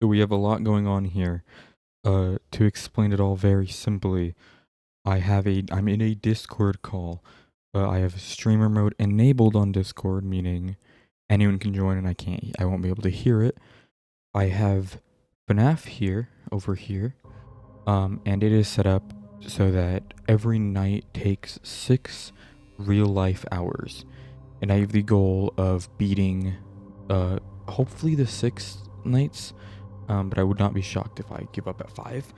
So we have a lot going on here. To explain it all very simply, I'm in a Discord call. I have streamer mode enabled on Discord, meaning anyone can join and I won't be able to hear it. I have FNAF here, over here, and it is set up so that every night takes 6 real life hours. And I have the goal of beating, hopefully the 6 nights. But I would not be shocked if I give up at 5.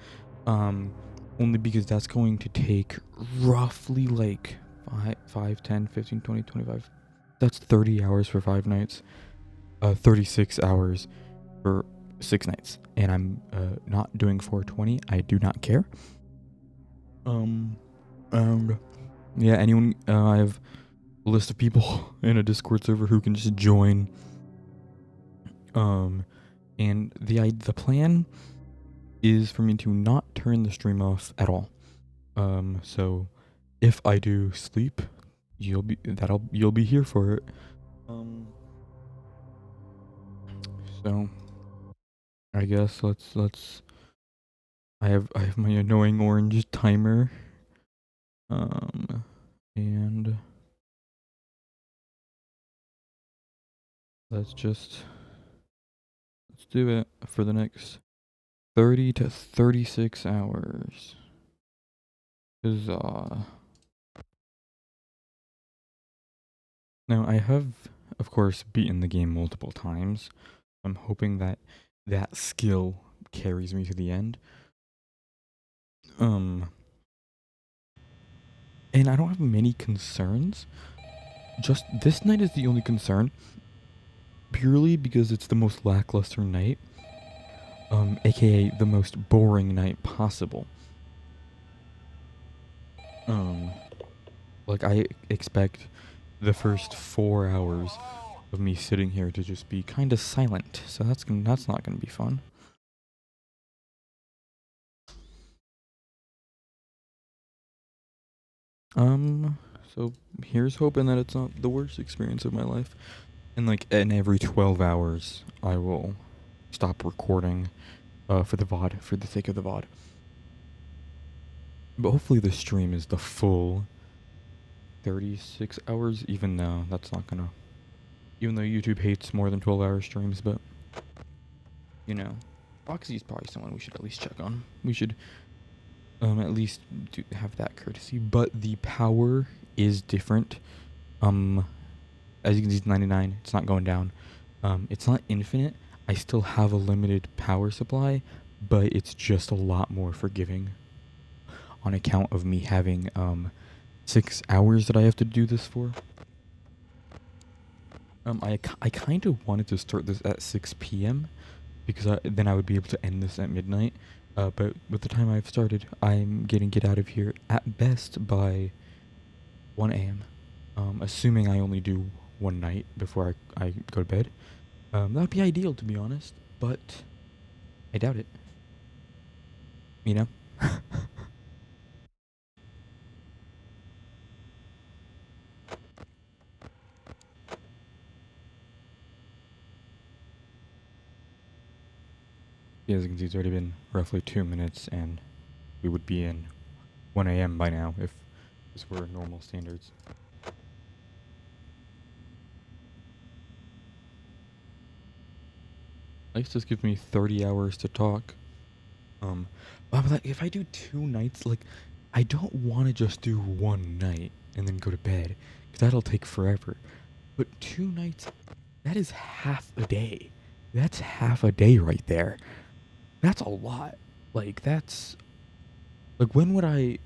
Only because that's going to take roughly like 5, 10, 15, 20, 25. That's 30 hours for 5 nights. 36 hours for 6 nights. And I'm not doing 420. I do not care. And yeah, anyone, I have a list of people in a Discord server who can just join. And the plan is for me to not turn the stream off at all. So if I do sleep, you'll be here for it. So I guess let's I have my annoying orange timer. And let's do it for the next 30 to 36 hours. Huzzah. Now, I have, of course, beaten the game multiple times. I'm hoping that that skill carries me to the end. And I don't have many concerns. Just this night is the only concern. Purely because it's the most lackluster night. AKA the most boring night possible. Like I expect the first 4 hours of me sitting here to just be kind of silent. So that's not gonna be fun. So here's hoping that it's not the worst experience of my life. And like in every 12 hours, I will stop recording for the VOD, for the sake of the VOD. But hopefully the stream is the full 36 hours, even though YouTube hates more than 12-hour streams, but you know, Foxy is probably someone we should at least check on. We should at least have that courtesy. But the power is different. As you can see, it's 99. It's not going down. It's not infinite. I still have a limited power supply, but it's just a lot more forgiving on account of me having 6 hours that I have to do this for. I kind of wanted to start this at 6 p.m. because then I would be able to end this at midnight. But with the time I've started, I'm getting get out of here at best by 1 a.m. Assuming I only do one night before I go to bed. That would be ideal, to be honest, but I doubt it. You know? Yeah, as you can see, it's already been roughly 2 minutes, and we would be in 1 a.m. by now if this were normal standards. At least this gives me 30 hours to talk. But like, if I do 2 nights, like, I don't want to just do 1 night and then go to bed, because that'll take forever. But 2 nights, that is half a day. That's half a day right there. That's a lot. Like, that's... Like, when would I...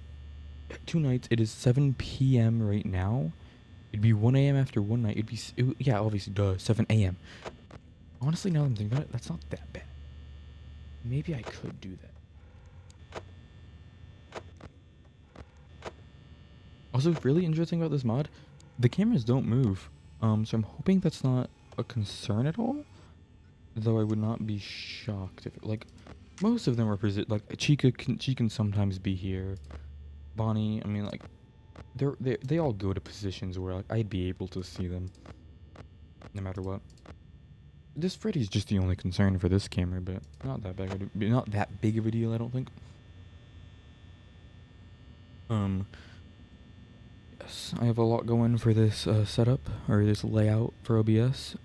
2 nights, it is 7 p.m. right now. It'd be 1 a.m. after 1 night. Yeah, obviously, duh, 7 a.m. Honestly, now that I'm thinking about it, that's not that bad. Maybe I could do that. Also, really interesting about this mod, the cameras don't move. So I'm hoping that's not a concern at all. Though I would not be shocked if, like, most of them are like Chica can sometimes be here. Bonnie, I mean, like, they all go to positions where like I'd be able to see them, no matter what. This Freddy's just the only concern for this camera, but not that big of a deal, I don't think. Yes, I have a lot going for this setup, or this layout for OBS.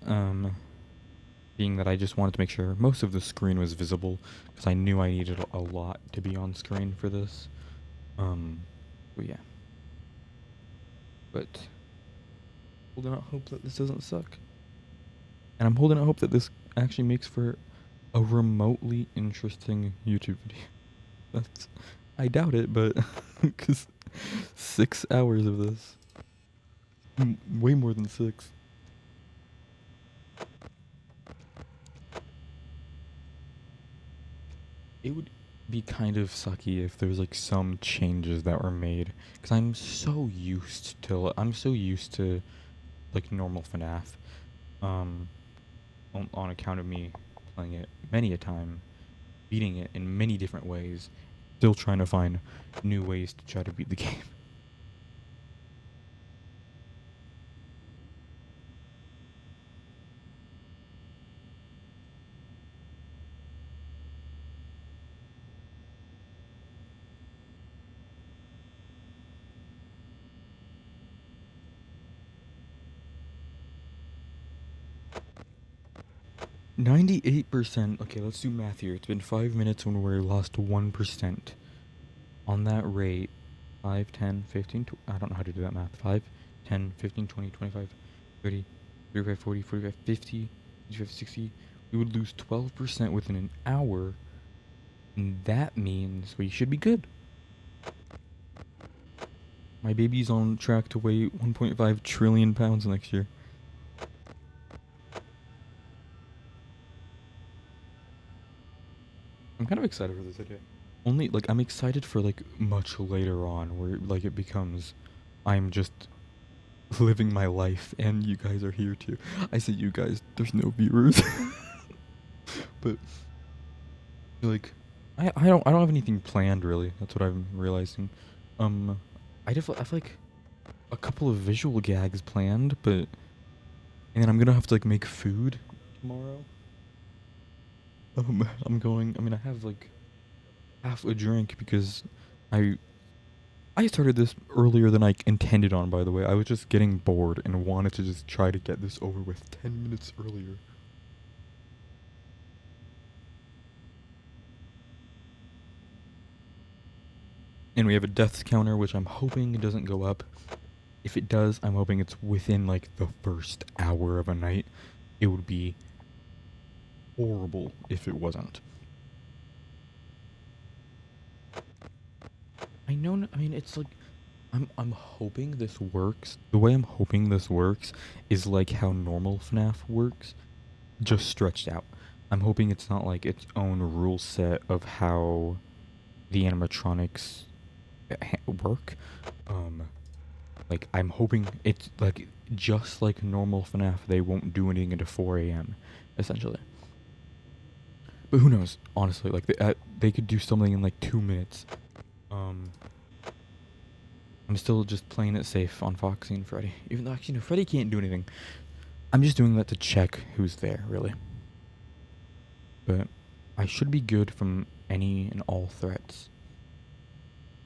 Being that I just wanted to make sure most of the screen was visible, because I knew I needed a lot to be on screen for this. But yeah. But holding out hope that this doesn't suck. And I'm holding out hope that this actually makes for a remotely interesting YouTube video. I doubt it, but because 6 hours of this, way more than 6. It would be kind of sucky if there's like some changes that were made, because I'm so used to like normal FNAF, on account of me playing it many a time, beating it in many different ways, still trying to find new ways to try to beat the game. 98%. Okay, let's do math here. It's been 5 minutes when we lost 1%. On that rate, 5, 10, 15, I don't know how to do that math. 5, 10, 15, 20, 25, 30, 35, 40, 45, 50, 55, 60. We would lose 12% within an hour. And that means we should be good. My baby's on track to weigh 1.5 trillion pounds next year. I'm kind of excited for this idea. Only, like, I'm excited for, like, much later on, where, like, it becomes, I'm just living my life, and you guys are here too. I say you guys, there's no viewers. But, like, I don't have anything planned, really. That's what I'm realizing. I have, like, a couple of visual gags planned, but, and then I'm gonna have to, like, make food tomorrow. I have, like, half a drink because I started this earlier than I intended on, by the way. I was just getting bored and wanted to just try to get this over with 10 minutes earlier. And we have a deaths counter, which I'm hoping doesn't go up. If it does, I'm hoping it's within, like, the first hour of a night. It would be horrible if it wasn't. I mean, it's like, I'm hoping this works. The way I'm hoping this works is like how normal FNAF works, just stretched out. I'm hoping it's not like its own rule set of how the animatronics work. Like, I'm hoping it's like just like normal FNAF. They won't do anything until 4 a.m. essentially. But who knows? Honestly, like they could do something in like 2 minutes. I'm still just playing it safe on Foxy and Freddy. Even though, actually, no, Freddy can't do anything. I'm just doing that to check who's there, really. But I should be good from any and all threats.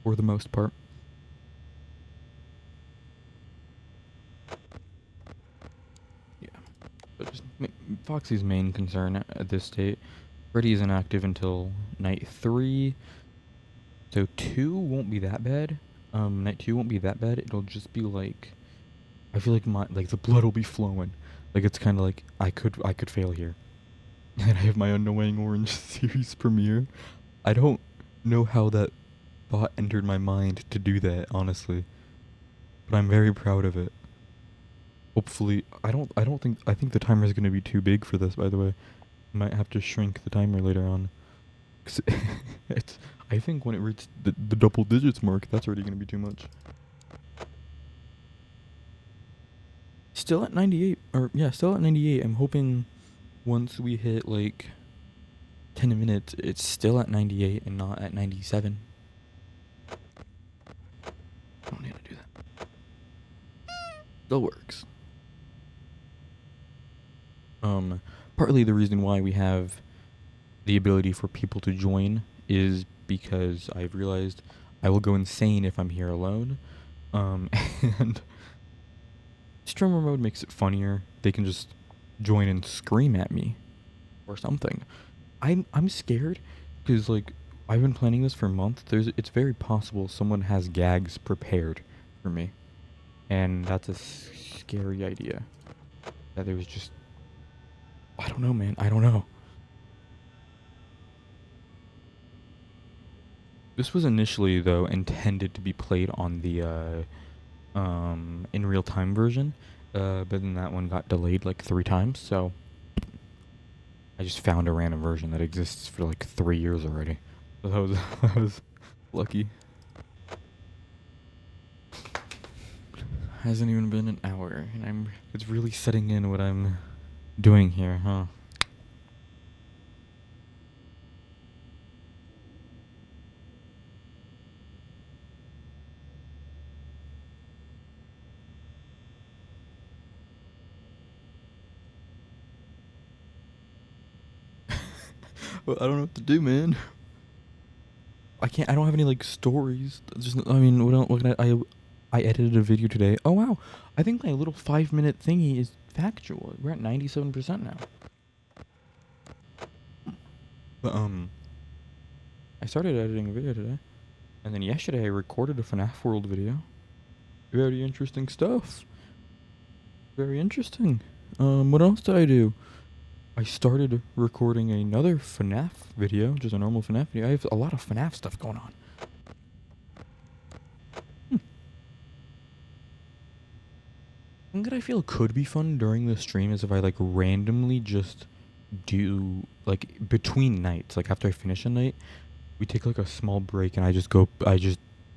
For the most part. Yeah. But just Foxy's main concern at this state. Freddy isn't active until night 3. So 2 won't be that bad. Night 2 won't be that bad. It'll just be like, I feel like the blood will be flowing. Like, it's kind of like I could fail here. And I have my Annoying Orange series premiere. I don't know how that thought entered my mind to do that, honestly. But I'm very proud of it. Hopefully, I think the timer is going to be too big for this, by the way. I might have to shrink the timer later on. 'Cause I think when it reaches the double digits mark, that's already going to be too much. Still at 98, still at 98. I'm hoping once we hit like 10 minutes, it's still at 98 and not at 97. I don't need to do that. Still works. partly the reason why we have the ability for people to join is because I've realized I will go insane if I'm here alone. Um, and streamer mode makes it funnier. They can just join and scream at me or something. I'm scared because like I've been planning this for months. It's very possible someone has gags prepared for me, and that's a scary idea. That there was just I don't know, man. I don't know. This was initially though intended to be played on the in real time version, but then that one got delayed like 3 times. So I just found a random version that exists for like 3 years already. So that was that was lucky. Hasn't even been an hour, and it's really setting in what I'm doing here, huh? Well, I don't know what to do, man. I can't. I don't have any like stories. Just, I mean, what can I edited a video today. Oh wow, I think my little 5 minute thingy is factual. We're at 97% now. But I started editing a video today, and then yesterday I recorded a FNAF World video. Very interesting stuff. Very interesting. What else did I do? I started recording another FNAF video, just a normal FNAF video. I have a lot of FNAF stuff going on. Thing that I feel could be fun during the stream is if I like randomly just do like between nights, like after I finish a night, we take like a small break and I just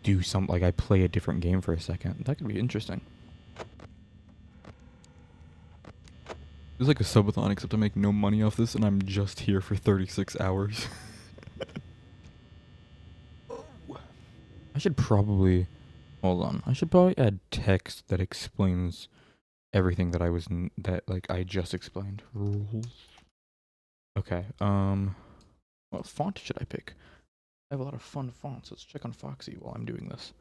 do some like I play a different game for a second. That could be interesting. It's like a subathon except I make no money off this and I'm just here for 36 hours. I should probably hold on. I should probably add text that explains everything that that like I just explained. Rules. Okay. What font should I pick? I have a lot of fun fonts. Let's check on Foxy while I'm doing this.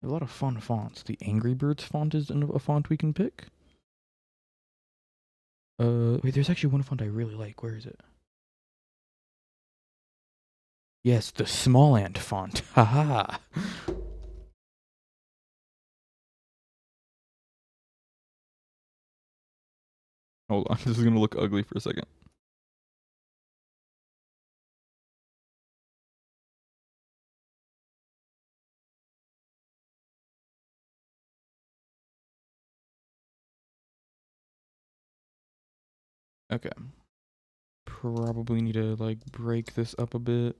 I have a lot of fun fonts. The Angry Birds font is a font we can pick. Wait, there's actually one font I really like. Where is it? Yes, the Small Ant font. Haha. Hold on, this is gonna look ugly for a second. Okay. Probably need to like break this up a bit.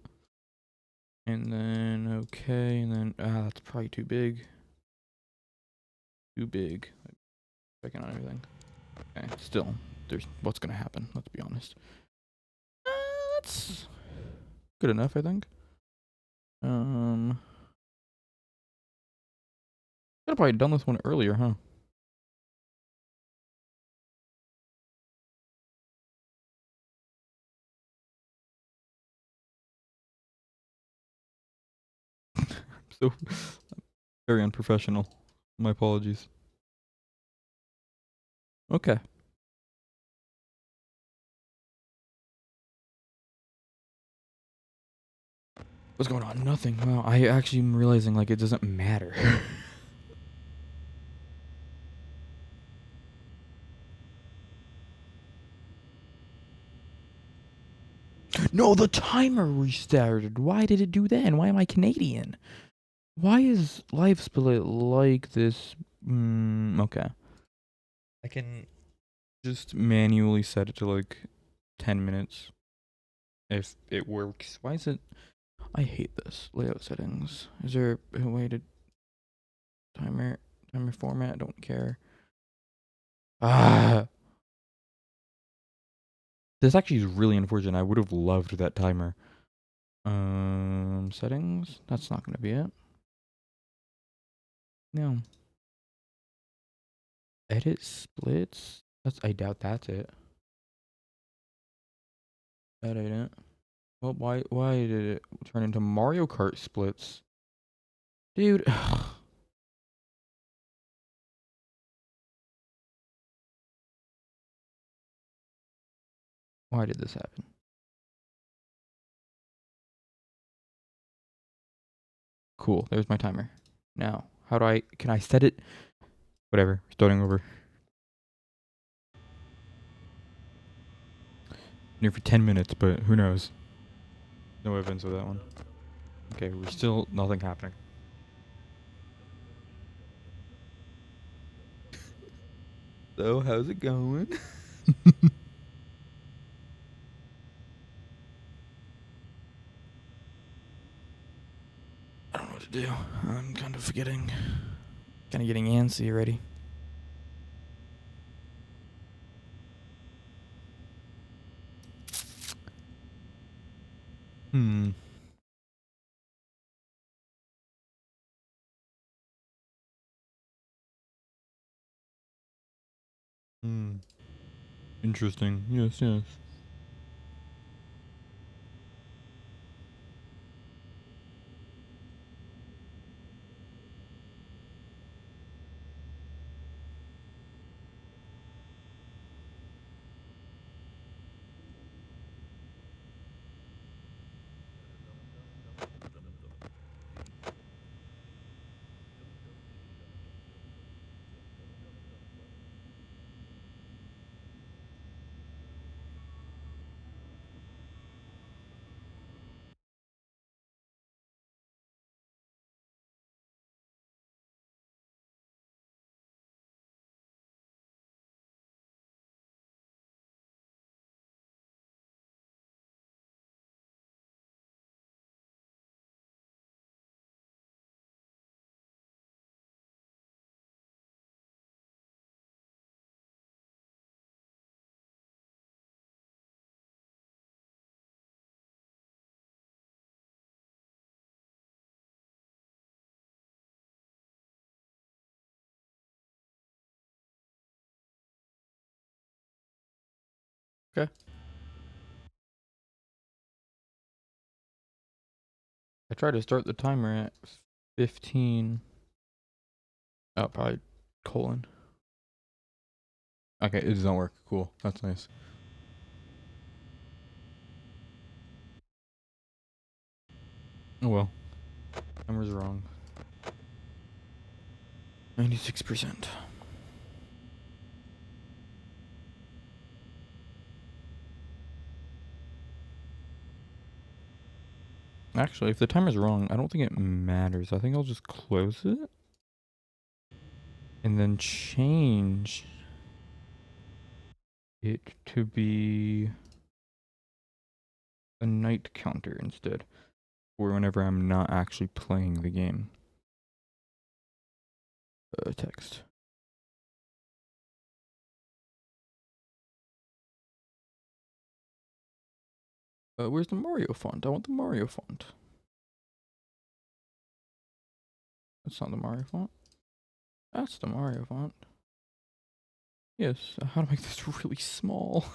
And then, okay, and then, that's probably too big. Too big. Checking on everything. Okay, still, there's what's gonna happen, let's be honest. That's good enough, I think. Could have probably done this one earlier, huh? So very unprofessional. My apologies. Okay. What's going on? Nothing. Wow, I actually am realizing like it doesn't matter. No, the timer restarted. Why did it do that? And why am I Canadian? Why is life split like this? Okay. I can just manually set it to like 10 minutes if it works. Why is it? I hate this. Layout settings. Is there a way to timer format? I don't care. Ah, this actually is really unfortunate. I would have loved that timer. Settings. That's not gonna be it. No. Edit splits. I doubt that's it. That ain't it. Well, why did it turn into Mario Kart splits? Dude. Why did this happen? Cool, there's my timer. Now, can I set it? Whatever, starting over. Here for 10 minutes, but who knows? No evidence of that one. Okay, we're still, nothing happening. So, how's it going? I don't know what to do. I'm kind of getting antsy already. Hmm. Hmm. Interesting. Yes, yes. Okay. I tried to start the timer at 15. Oh, probably colon. Okay, it does not work. Cool. That's nice. Oh well. Timer's wrong. 96%. Actually, if the timer's wrong, I don't think it matters. I think I'll just close it. And then change it to be a night counter instead. Or whenever I'm not actually playing the game. Text. Where's the Mario font? I want the Mario font. That's not the Mario font. That's the Mario font. Yes, how to make this really small.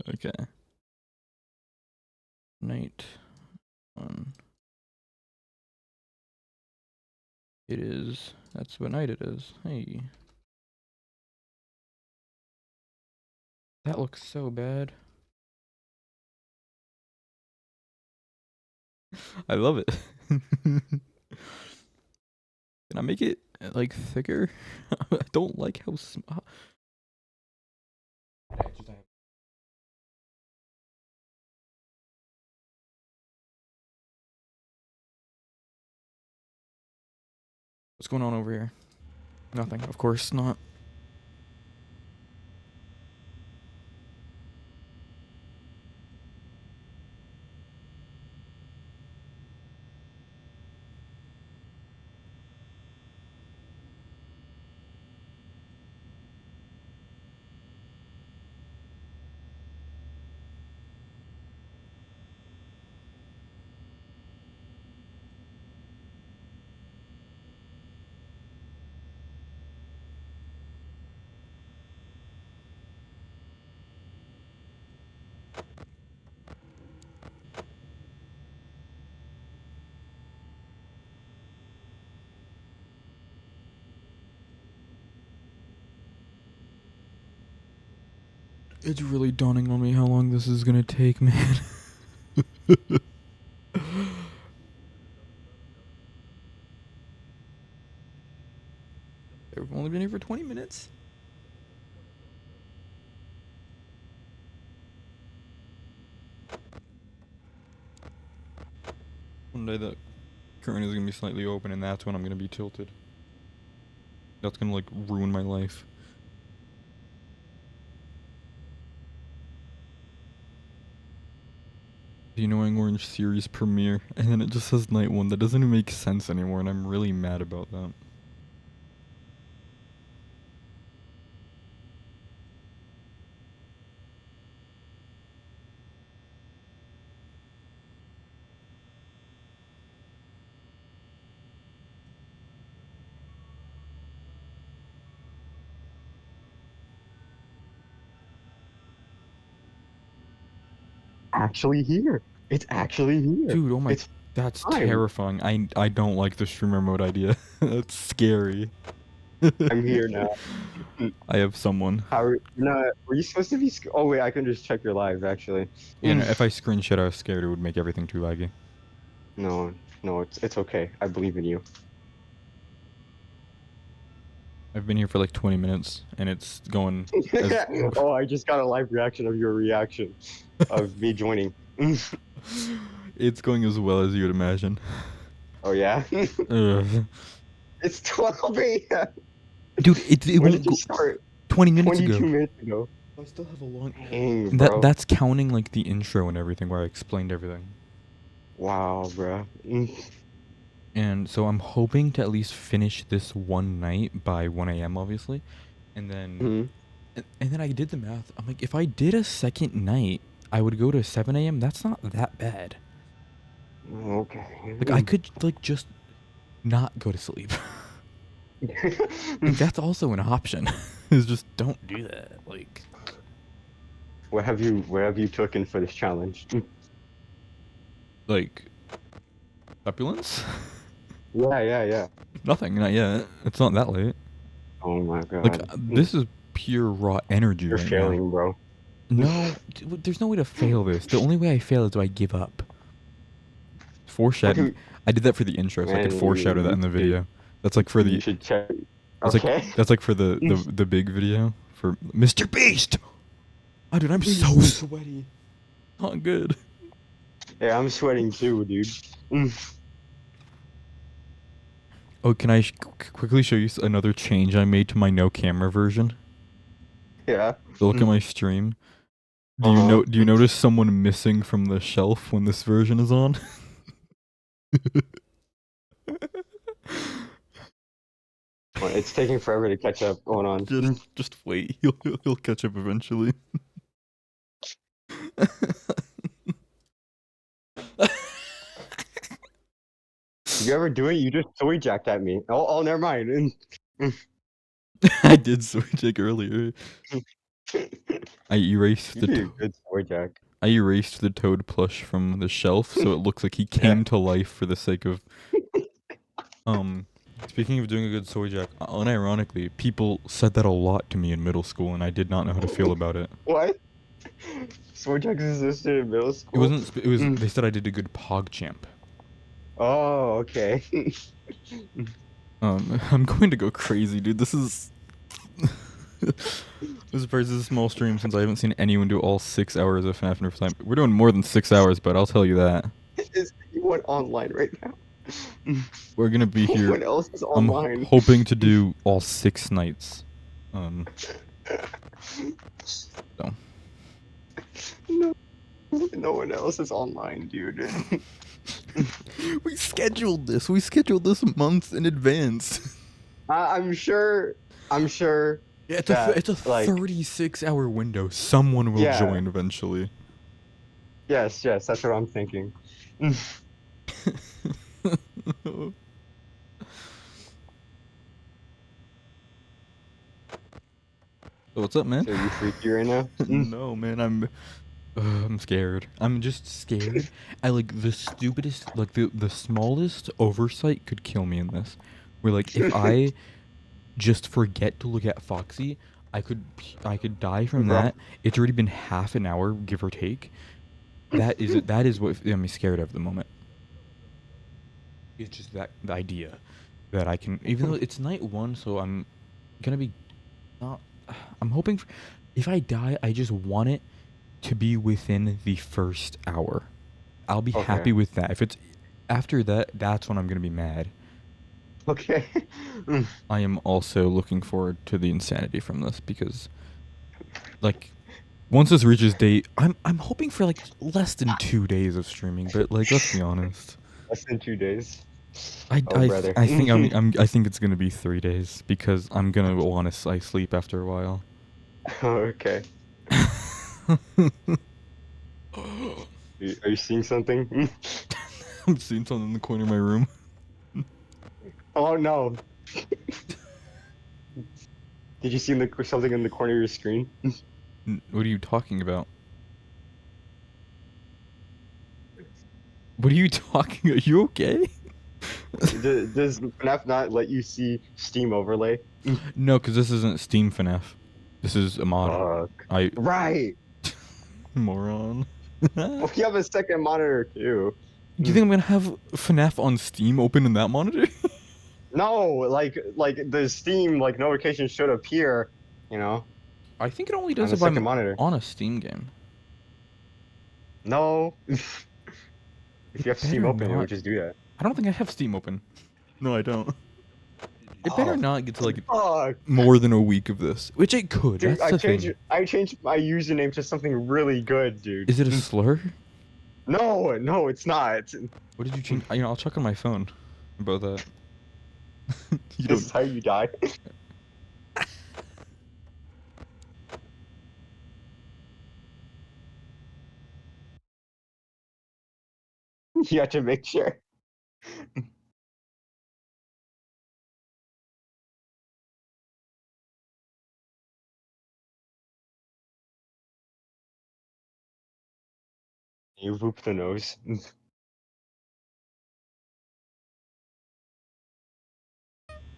Okay. Night on. It is. That's what night it is. Hey. That looks so bad. I love it. Can I make it like thicker? I don't like how small. What's going on over here? Nothing. Of course not. It's really dawning on me how long this is gonna take, man. I've only been here for 20 minutes. One day the current is gonna be slightly open, and that's when I'm gonna be tilted. That's gonna like ruin my life. The Annoying Orange series premiere, and then it just says night 1. That doesn't even make sense anymore, and I'm really mad about that. Actually here. It's actually here. Dude, oh my, It's that's time. terrifying. I don't like the streamer mode idea. That's scary. I'm here now. I have someone. How are you not? Were you supposed to be? Oh wait, I can just check your live actually. Yeah, no, if I screenshot, I was scared it would make everything too laggy. No, no, it's okay. I believe in you. I've been here for like 20 minutes, and it's going as... Oh, I just got a live reaction of your reaction of me joining. It's going as well as you would imagine. Oh yeah. Ugh. It's 12 a.m. Dude, it When won't did you go... start? 20 minutes 22 ago. minutes ago. I still have a long... Dang, bro. That's counting like the intro and everything where I explained everything. Wow, bro. And so I'm hoping to at least finish this one night by 1 a.m. obviously. And then and then I did the math. I'm like, if I did a second night, I would go to 7 a.m. That's not that bad. Okay. Like I could like just not go to sleep. Like that's also an option. Is just don't do that. Like What have you taken for this challenge? like opulence? Yeah. Nothing, not yet. It's not that late. Oh my Like god. this is pure raw energy You're right now. failing, bro. No, there's no way to fail this. The only way I fail is do I give up. Foreshadow. I did that for the intro, so I Man, could foreshadow that in the video. That's like for you the. should check. That's Okay. like that's like for the big video for Mr. Beast. Oh, dude, I'm so sweaty. Not good. Yeah, I'm sweating too, dude. Oh, can I quickly show you another change I made to my no camera version? Yeah. So look at my stream. Uh-huh. Do you notice someone missing from the shelf when this version is on? Well, it's taking forever to catch up. Hold on. Just wait. He'll catch up eventually. Did you ever do it? You just soy jacked at me. Oh, never mind. I did switch earlier. I erased You'd be a good soy jack. I erased the Toad plush from the shelf, so it looks like he came to life for the sake of. Speaking of doing a good soy jack, unironically, people said that a lot to me in middle school, and I did not know how to feel about it. What? Soy jacks existed in middle school? It wasn't. It was. They said I did a good PogChamp. Oh, okay. I'm going to go crazy, dude. This is. This is a small stream since I haven't seen anyone do all 6 hours of FNAF Nerf time. We're doing more than 6 hours, but I'll tell you that. Is anyone online right now? We're gonna be here. What else is online? I'm hoping to do all 6 nights. So. No one else is online, dude. We scheduled this. We scheduled this months in advance. I'm sure. Yeah, it's a 36-hour window. Someone will join eventually. Yes, that's what I'm thinking. So what's up, man? So you freaky right now? No, man. I'm scared. I'm just scared. I like the stupidest, like the smallest oversight could kill me in this. Where like if I just forget to look at Foxy, I could die from bro. that. It's already been half an hour, give or take. That is what I'm scared of at the moment. It's just that the idea that I can, even though it's night one, so I'm gonna be not. I'm hoping for, if I die, I just want it to be within the first hour. I'll be Okay. happy with that. If it's after that, that's when I'm gonna be mad. Okay. I am also looking forward to the insanity from this because, like, once this reaches date, I'm hoping for like less than 2 days of streaming. But like, let's be honest. Less than 2 days. I, Oh, I, brother. I think I think it's gonna be 3 days because I'm gonna want to sleep after a while. Okay. Are you seeing something? I'm seeing something in the corner of my room. Oh no. Did you see something in the corner of your screen? What are you talking about? What are you talking? Are you okay? Does FNAF not let you see Steam overlay? No, because this isn't Steam FNAF. This is a mod. Fuck. I Right. moron. Well, you have a second monitor too. Do you think I'm gonna have FNAF on Steam open in that monitor? No, like the Steam like notification should appear, you know, I think it only on does the if I'm second monitor. on a Steam game. No. If It you have Steam better open, it not. would just do that. I don't think I have Steam open. No, I don't. It better Oh, not get to like fuck. more than a week of this, which it could. Dude, That's the thing. I changed my username to something really good, dude. Is it a slur? No, no, it's not. What did you change? I'll check on my phone about that. You This don't. is how you die. You have to make sure. You whoop the nose.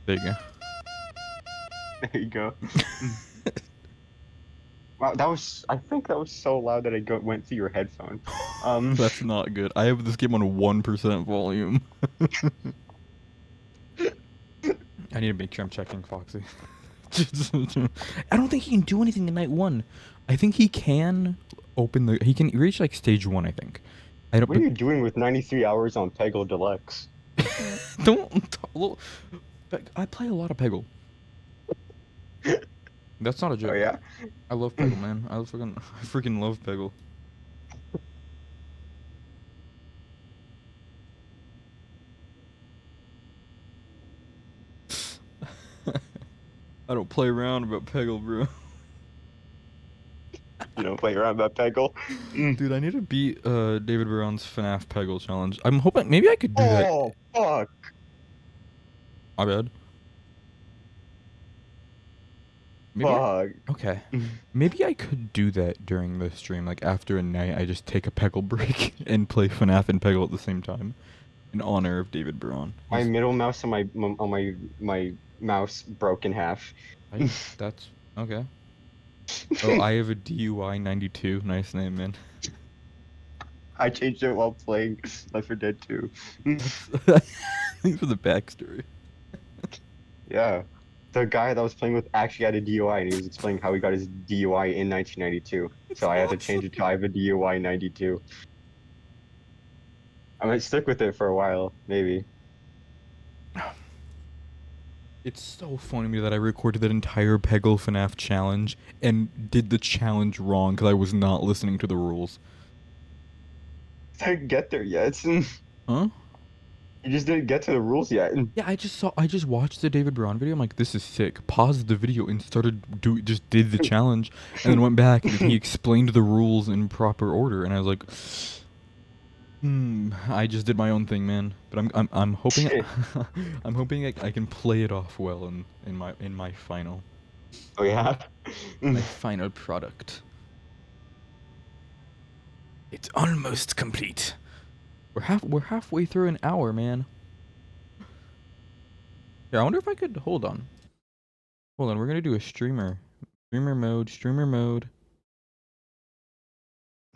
There you go. There you go. Wow, I think that was so loud that went through your headphone. That's not good. I have this game on 1% volume. I need to make sure I'm checking Foxy. I don't think he can do anything in night one. I think he can he can reach like stage one, I think. I don't, What are but you doing with 93 hours on Peggle Deluxe? don't, I play a lot of Peggle. That's not a Oh joke. yeah? I love Peggle, man. I freaking love Peggle. I don't play around about Peggle, bro. You don't play around that Peggle? Dude, I need to beat David Baron's FNAF Peggle challenge. I'm hoping maybe I could do that. Oh, fuck. My bad. Maybe I. Fuck. Okay. Maybe I could do that during the stream. Like after a night, I just take a Peggle break and play FNAF and Peggle at the same time, in honor of David Baron. My He's. middle mouse on my mouse broke in half. That's okay. Oh, I have a DUI 92. Nice name, man. I changed it while playing Left 4 Dead 2. Thanks for the backstory. Yeah. The guy that I was playing with actually had a DUI, and he was explaining how he got his DUI in 1992. It's So I had to awesome. change it to I have a DUI 92. I might stick with it for a while, maybe. It's so funny to me that I recorded that entire Peggle FNAF challenge and did the challenge wrong because I was not listening to the rules. I didn't get there yet. Huh? You just didn't get to the rules yet. Yeah, I just watched the David Baron video. I'm like, this is sick. Paused the video and just did the challenge, and then went back and he explained the rules in proper order, and I was like, I just did my own thing, man. But I'm hoping I'm hoping I can play it off well in my final Oh yeah. my final product. It's almost complete. We're halfway through an hour, man. Yeah, I wonder if I could hold on. Hold on, we're gonna do a streamer Streamer mode, streamer mode.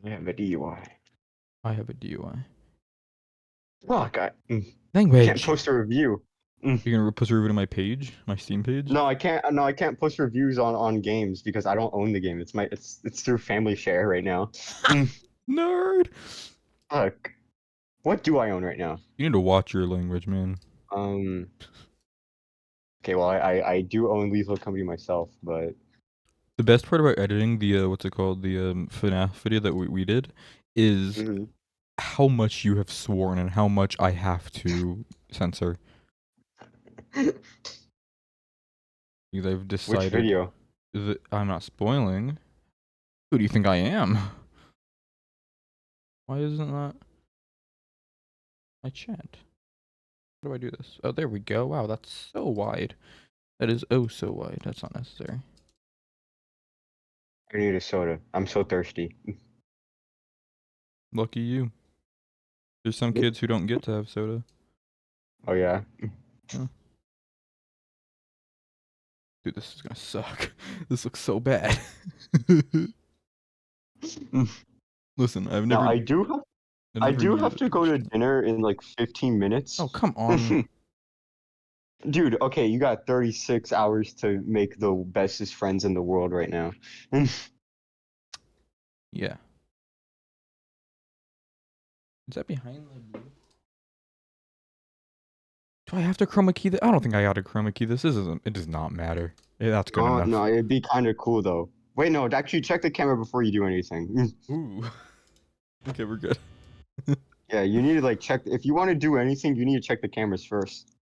I have a DUI. I have a DUI. Fuck, can't Language. post a review. Mm. You're gonna post a review to my page, my Steam page? No, I can't. No, I can't post reviews on games because I don't own the game. It's through family share right now. Mm. Nerd. Fuck. What do I own right now? You need to watch your language, man. Um. Okay, well, I do own Lethal Company myself, but The best part about editing the what's it called, the FNAF video that we did, is Mhm. how much you have sworn and how much I have to censor. Because I've Which decided video? that I'm not spoiling. Who do you think I am? Why isn't that my chat? How do I do this? Oh, there we go. Wow, that's so wide. That is oh so wide. That's not necessary. I need a soda. I'm so thirsty. Lucky you. There's some Yep. kids who don't get to have soda. Oh yeah. Huh. Dude, this is gonna suck. This looks so bad. Listen, Now I've I never do needed have a to go Twitch to channel. dinner in like 15 Oh, minutes. come on. Dude, okay, you got 36 hours to make the bestest friends in the world right now. Yeah. Is that behind the blue? Do I have to chroma key this? I don't think I got to chroma key this. This isn't. It does not matter. Yeah, that's good No, enough. no, it'd be kind of cool though. Wait, no, actually check the camera before you do anything. Ooh. Okay, we're good. Yeah, you need to like check if you want to do anything, you need to check the cameras first.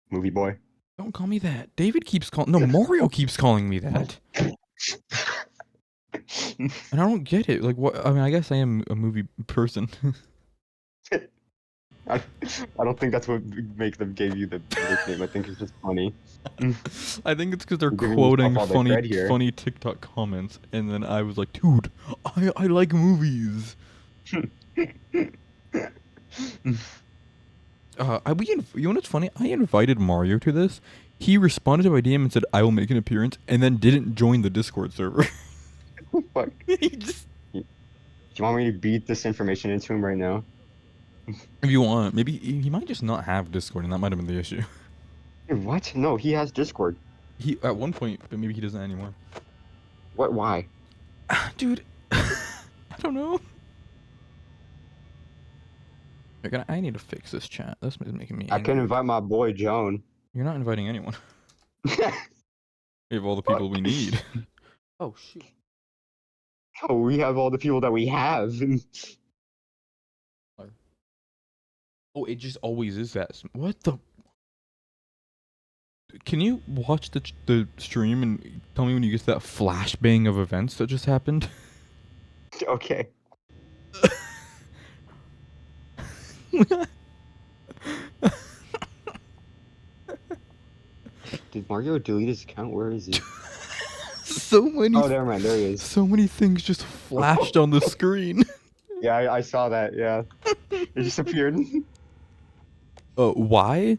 Movie boy. Don't call me that. David keeps calling. No, Mario keeps calling me that. And I don't get it. Like, what? I mean, I guess I am a movie person. I, I don't think that's what make them gave you the nickname. I think it's just funny. You're I think it's because they're giving yourself quoting all the funny, cred here. funny TikTok comments, and then I was like, dude, I like movies. You know what's funny? I invited Mario to this. He responded to my DM and said, "I will make an appearance," and then didn't join the Discord server. Fuck. He just, Do you want me to beat this information into him right now? if you want, maybe he might just not have Discord, and that might have been the issue. Hey, what? No, he has Discord. He at one point, but maybe he doesn't anymore. What? Why? Dude, I don't know. I need to fix this chat. This is making me I can angry. invite my boy Joan. You're not inviting anyone. We have all the people we need. Oh shoot. Oh, we have all the people that we have. Oh, it just always is that. What the? Can you watch the stream and tell me when you get to that flashbang of events that just happened? Okay. Did Mario delete his account? Where is he? so many, Oh, never mind. There he is. so many things just flashed on the screen. Yeah, I saw that. Yeah, it just appeared. Why?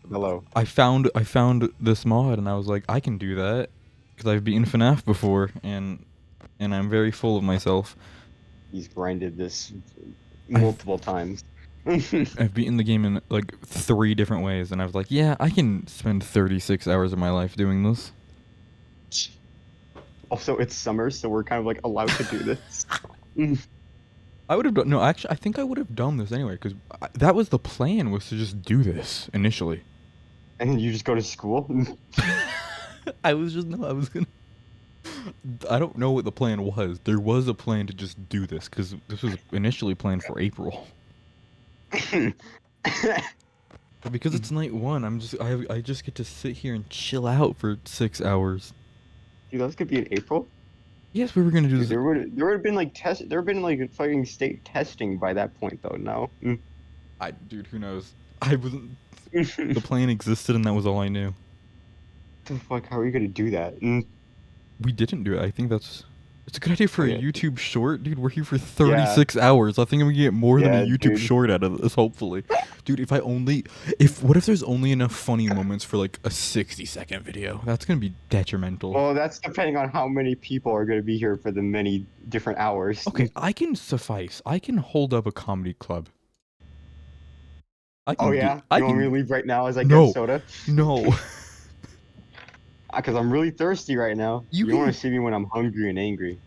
Hello. I found this mod and I was like, I can do that because I've beaten FNAF before and I'm very full of myself. He's grinded this I've multiple times. I've beaten the game in like 3 different ways, and I was like, yeah, I can spend 36 hours of my life doing this. Also, it's summer, so we're kind of like allowed to do this. I would have done no, actually, I think I would have done this anyway because that was the plan was to just do this initially. And you just go to school. I was just no, I was gonna. I don't know what the plan was. There was a plan to just do this because this was initially planned for April. But because it's night one, I just get to sit here and chill out for 6 hours. Dude, those could be in April. Yes, we were gonna do Dude, this. there would have been like there would have been like fucking state testing by that point though. No. Dude, who knows? I wasn't. The plan existed, and that was all I knew. The fuck? How are you gonna do that? We didn't do it. I think that's. It's a good idea for Oh a yeah, YouTube short, dude. We're here for yeah, 36 hours. I think I'm gonna get more than a yeah, YouTube dude. short out of this, hopefully. Dude, what if there's only enough funny moments for like a 60-second video? That's gonna be detrimental. Well, that's depending on how many people are going to be here for the many different hours. Okay, I can suffice. I can hold up a comedy club. Oh yeah, I you want me can, to leave right now as I get no, soda? no. Because I'm really thirsty right now. You You don't want can, to see me when I'm hungry and angry.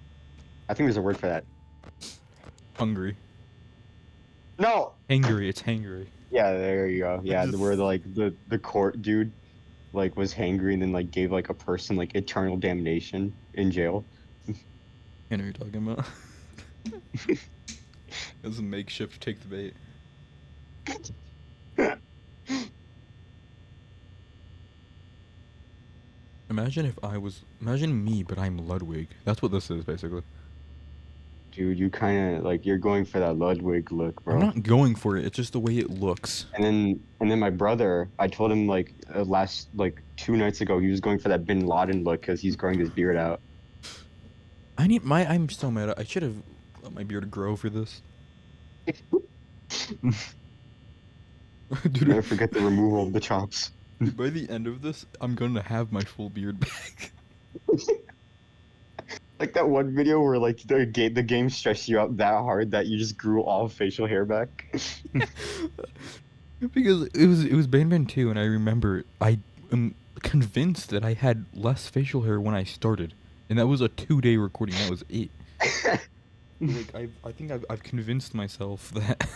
I think there's a word for that. hungry. No. Hangry, it's hangry. Yeah, there you go. I Yeah, just, where the court dude like was hangry and then like gave like a person like eternal damnation in jail. I know what you're talking about. It was a makeshift take the bait. Imagine me, but I'm Ludwig. That's what this is, basically. Dude, you kind of like you're going for that Ludwig look, I'm bro. not going for it. It's just the way it looks. And then my brother, I told him like last like 2 nights ago, he was going for that Bin Laden look because he's growing his beard out. I'm so mad. I should have let my beard grow for this. Dude, Never forget the removal of the chops. dude, by the end of this, I'm gonna have my full beard back. Like that one video where like the game stressed you out that hard that you just grew all facial hair back. Because it was Bane 2, and I remember I am convinced that I had less facial hair when I started, and that was a 2-day recording. That was it. So, like I think I've convinced myself that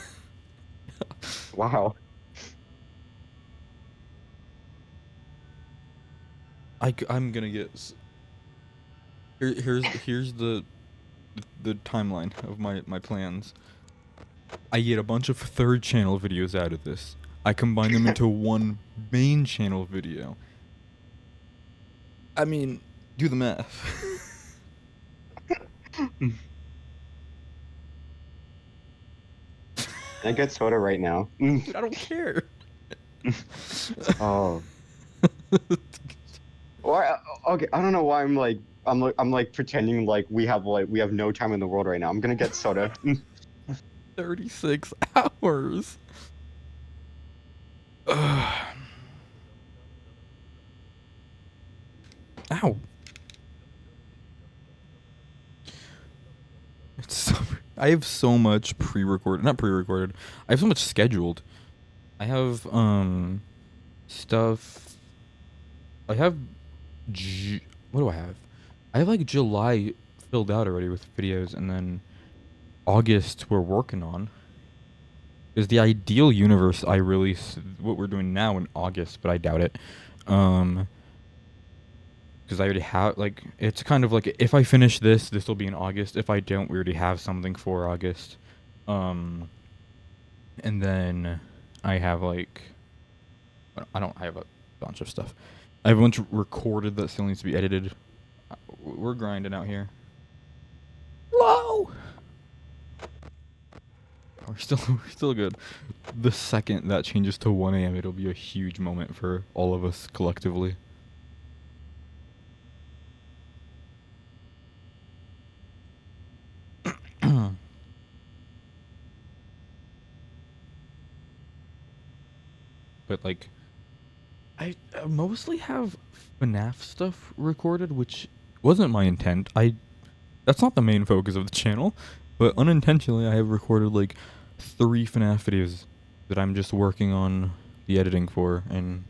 Wow. I'm gonna get here's the timeline of my plans. I get a bunch of third channel videos out of this. I combine them into one main channel video. I mean, do the math. Can I get soda right now? Dude, I don't care. Oh. Or okay, I don't know why I'm like pretending like we have no time in the world right now. I'm gonna get soda. 36 hours. Ugh. Ow. It's so, I have so much pre-recorded, not pre-recorded. I have so much scheduled. I have stuff. I have what do I have? I have like July filled out already with videos, and then August we're working on. Is the ideal universe I release what we're doing now in August, but I doubt it. Um, because I already have like it's kind of like if I finish this will be in August. If I don't, we already have something for August. Um, and then I have like I don't I have a bunch of stuff. I have a bunch recorded that still needs to be edited. We're grinding out here. Whoa! We're still good. The second that changes to 1 a.m., it'll be a huge moment for all of us collectively. But like, I mostly have FNAF stuff recorded, which wasn't my intent. That's not the main focus of the channel, but unintentionally I have recorded like 3 FNAF videos that I'm just working on the editing for, and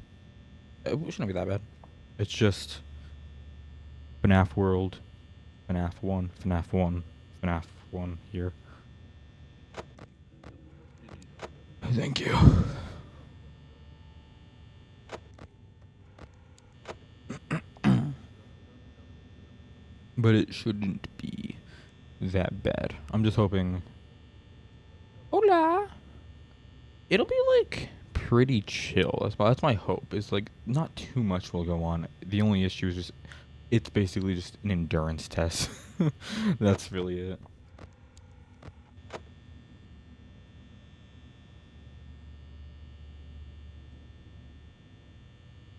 it shouldn't be that bad. It's just FNAF World, FNAF 1, FNAF 1, FNAF 1 here. Thank you. But it shouldn't be that bad. I'm just hoping. Hola. It'll be like pretty chill. That's my hope. It's like not too much will go on. The only issue is just it's basically just an endurance test. That's really it.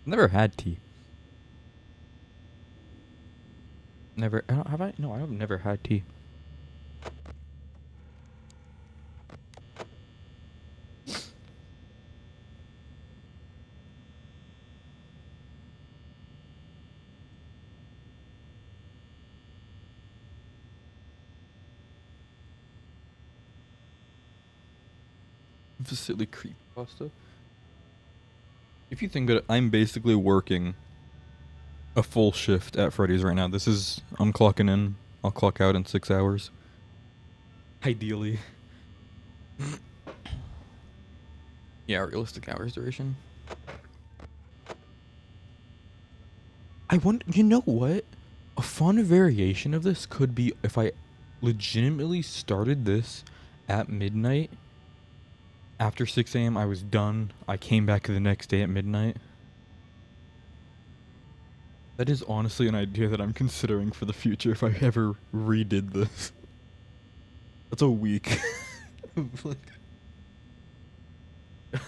Never had tea. Never. I don't, have I? No, I've never had tea. This is silly creepypasta. If you think that I'm basically working a full shift at Freddy's right now. I'm clocking in. I'll clock out in 6 hours. Ideally. Yeah, realistic hours duration. I wonder, you know what? A fun variation of this could be if I legitimately started this at midnight. After 6 a.m., I was done. I came back the next day at midnight. That is honestly an idea that I'm considering for the future if I ever redid this. That's a week. Like, I'm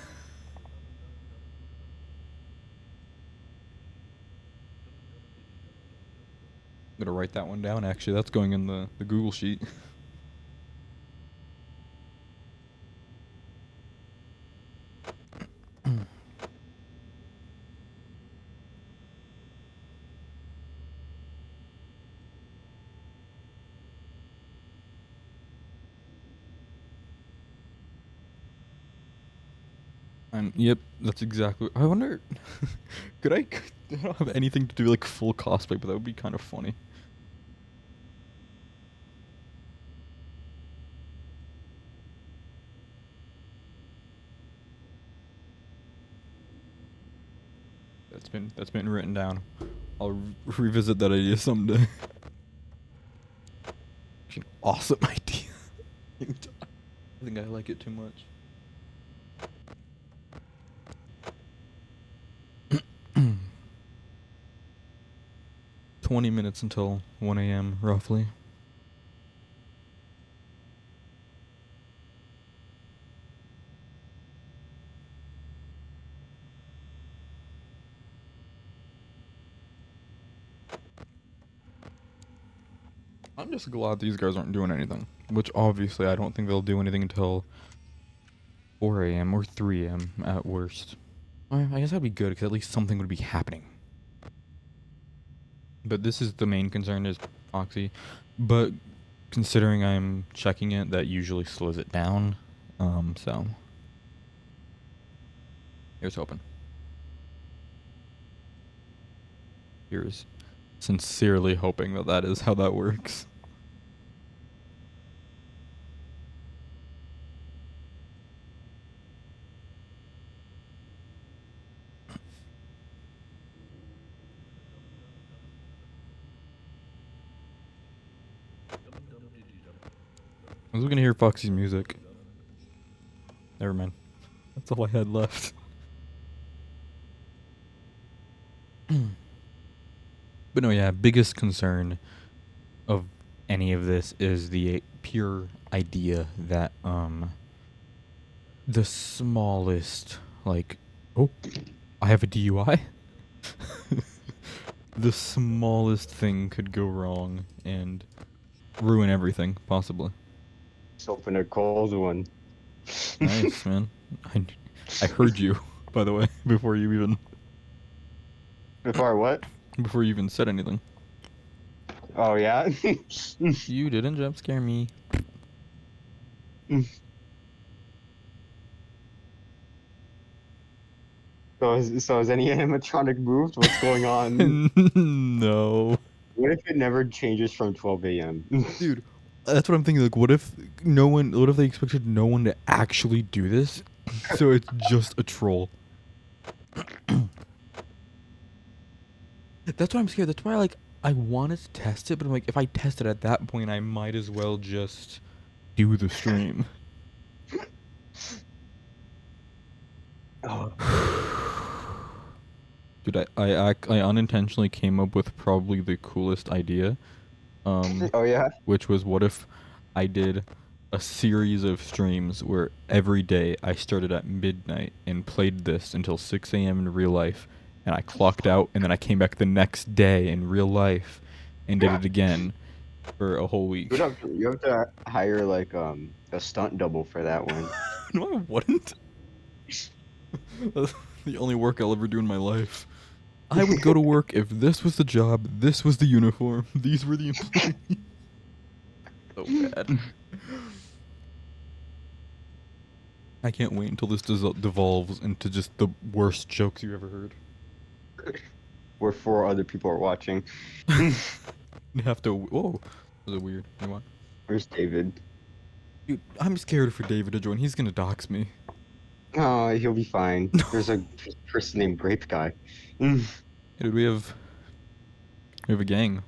gonna write that one down actually. That's going in the Google sheet. Yep, that's exactly. I wonder, could I? I don't have anything to do like full cosplay, but that would be kind of funny. That's been written down. I'll revisit that idea someday. An awesome idea. I think I like it too much. 20 minutes until 1 a.m. roughly. I'm just glad these guys aren't doing anything. Which obviously I don't think they'll do anything until 4 a.m. or 3 a.m. at worst. I guess that'd be good because at least something would be happening. But this is the main concern is Foxy. But considering I'm checking it, that usually slows it down. So here's hoping. Here's sincerely hoping that that is how that works. I was gonna hear Foxy's music. Never mind. That's all I had left. But no, yeah, biggest concern of any of this is the pure idea that the smallest like oh, I have a DUI. The smallest thing could go wrong and ruin everything possibly. Just open a cold one. Nice, man. I heard you, by the way, Before what? before you even said anything. Oh yeah. You didn't jump scare me. So is any animatronic moved? What's going on? No. What if it never changes from 12 a.m.? Dude, that's what I'm thinking. Like, what if they expected no one to actually do this? So it's just a troll. That's why I'm scared. That's why, like, I wanted to test it, but I'm like, if I test it at that point, I might as well just do the stream. Oh. Dude, I unintentionally came up with probably the coolest idea. Oh yeah. Which was what if I did a series of streams where every day I started at midnight and played this until 6 a.m. in real life, and I clocked out, and then I came back the next day in real life, and did it again for a whole week. You have to hire like a stunt double for that one. No, I wouldn't. That's the only work I'll ever do in my life. I would go to work if this was the job, this was the uniform, these were the employees. So bad. I can't wait until this devolves into just the worst jokes you ever heard. Where four other people are watching. You have to. Whoa, that was weird. You want? Where's David? Dude, I'm scared for David to join. He's gonna dox me. Oh, he'll be fine. There's a person named Grape Guy. Dude, we have a gang.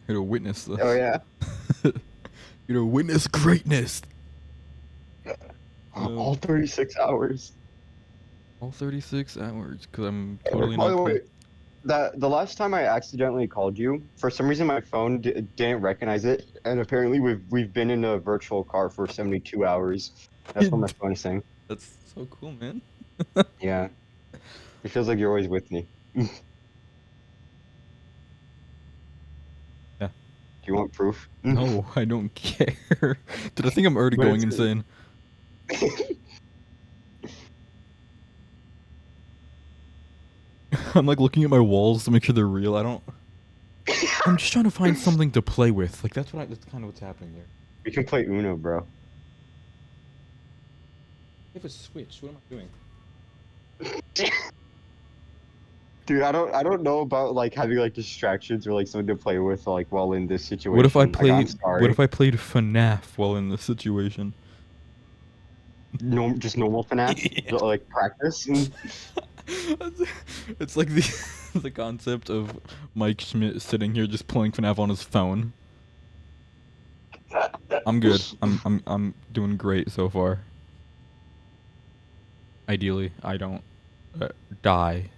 Here to witness this. Oh yeah. Here to witness greatness. All 36 hours. All 36 hours, because I'm By totally the not. way, the last time I accidentally called you, for some reason my phone didn't recognize it, and apparently we've been in a virtual car for 72 hours. That's what my phone is saying. That's so cool, man. Yeah, it feels like you're always with me. Yeah. Do you want proof? No, I don't care. Did I think I'm already But going it's- insane? I'm like looking at my walls to make sure they're real. I'm just trying to find something to play with. Like that's kind of what's happening here. We can play Uno, bro. I have a Switch. What am I doing? Dude, I don't know about like having like distractions or like something to play with like while in this situation. What if I Like, I'm played? sorry. What if I played FNAF while in this situation? No, just normal FNAF, Yeah. like practice. It's like the concept of Mike Schmidt sitting here just playing FNAF on his phone. I'm good. I'm doing great so far. Ideally, I don't die.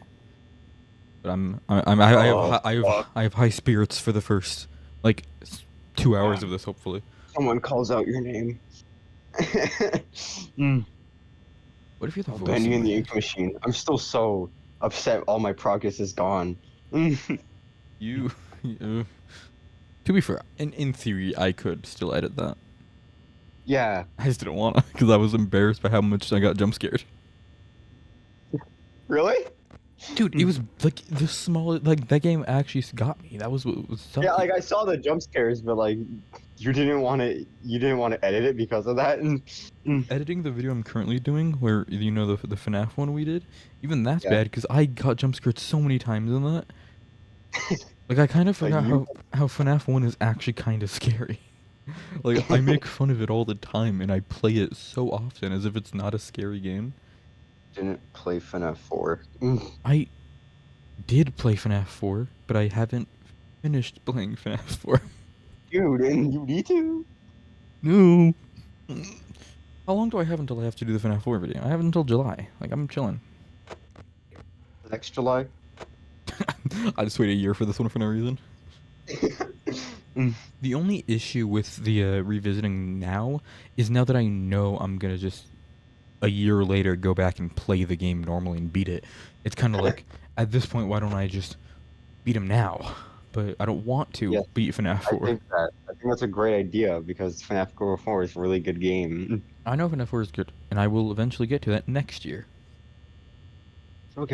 But I have high spirits for the first like 2 hours of this. Hopefully. Someone calls out your name. What if you're the voice Bendy in in my the head? ink machine. I'm still so upset. All my progress is gone. You. To be fair, in theory, I could still edit that. Yeah. I just didn't want to because I was embarrassed by how much I got jump scared. Really? Dude, it was like the small like that game actually got me. That was what was sucky. Yeah, like I saw the jump scares, but like you didn't want to edit it because of that. Editing the video I'm currently doing, where you know the FNAF one we did, even that's Yeah. bad because I got jump scared so many times in that. Like I kind of Like forgot you how FNAF 1 is actually kind of scary. Like I make fun of it all the time and I play it so often as if it's not a scary game. didn't play FNAF 4. I did play FNAF 4, but I haven't finished playing FNAF 4. Dude, and you need to. No. How long do I have until I have to do the FNAF 4 video? I have until July. Like I'm chilling. Next July. I just wait a year for this one for no reason. The only issue with the revisiting now is now that I know I'm gonna just a year later go back and play the game normally and beat it. It's kind of like at this point, why don't I just beat him now? But I don't want to Yeah, beat FNAF 4. I think that's a great idea because FNAF 4 is a really good game. I know FNAF 4 is good, and I will eventually get to that next year. Oh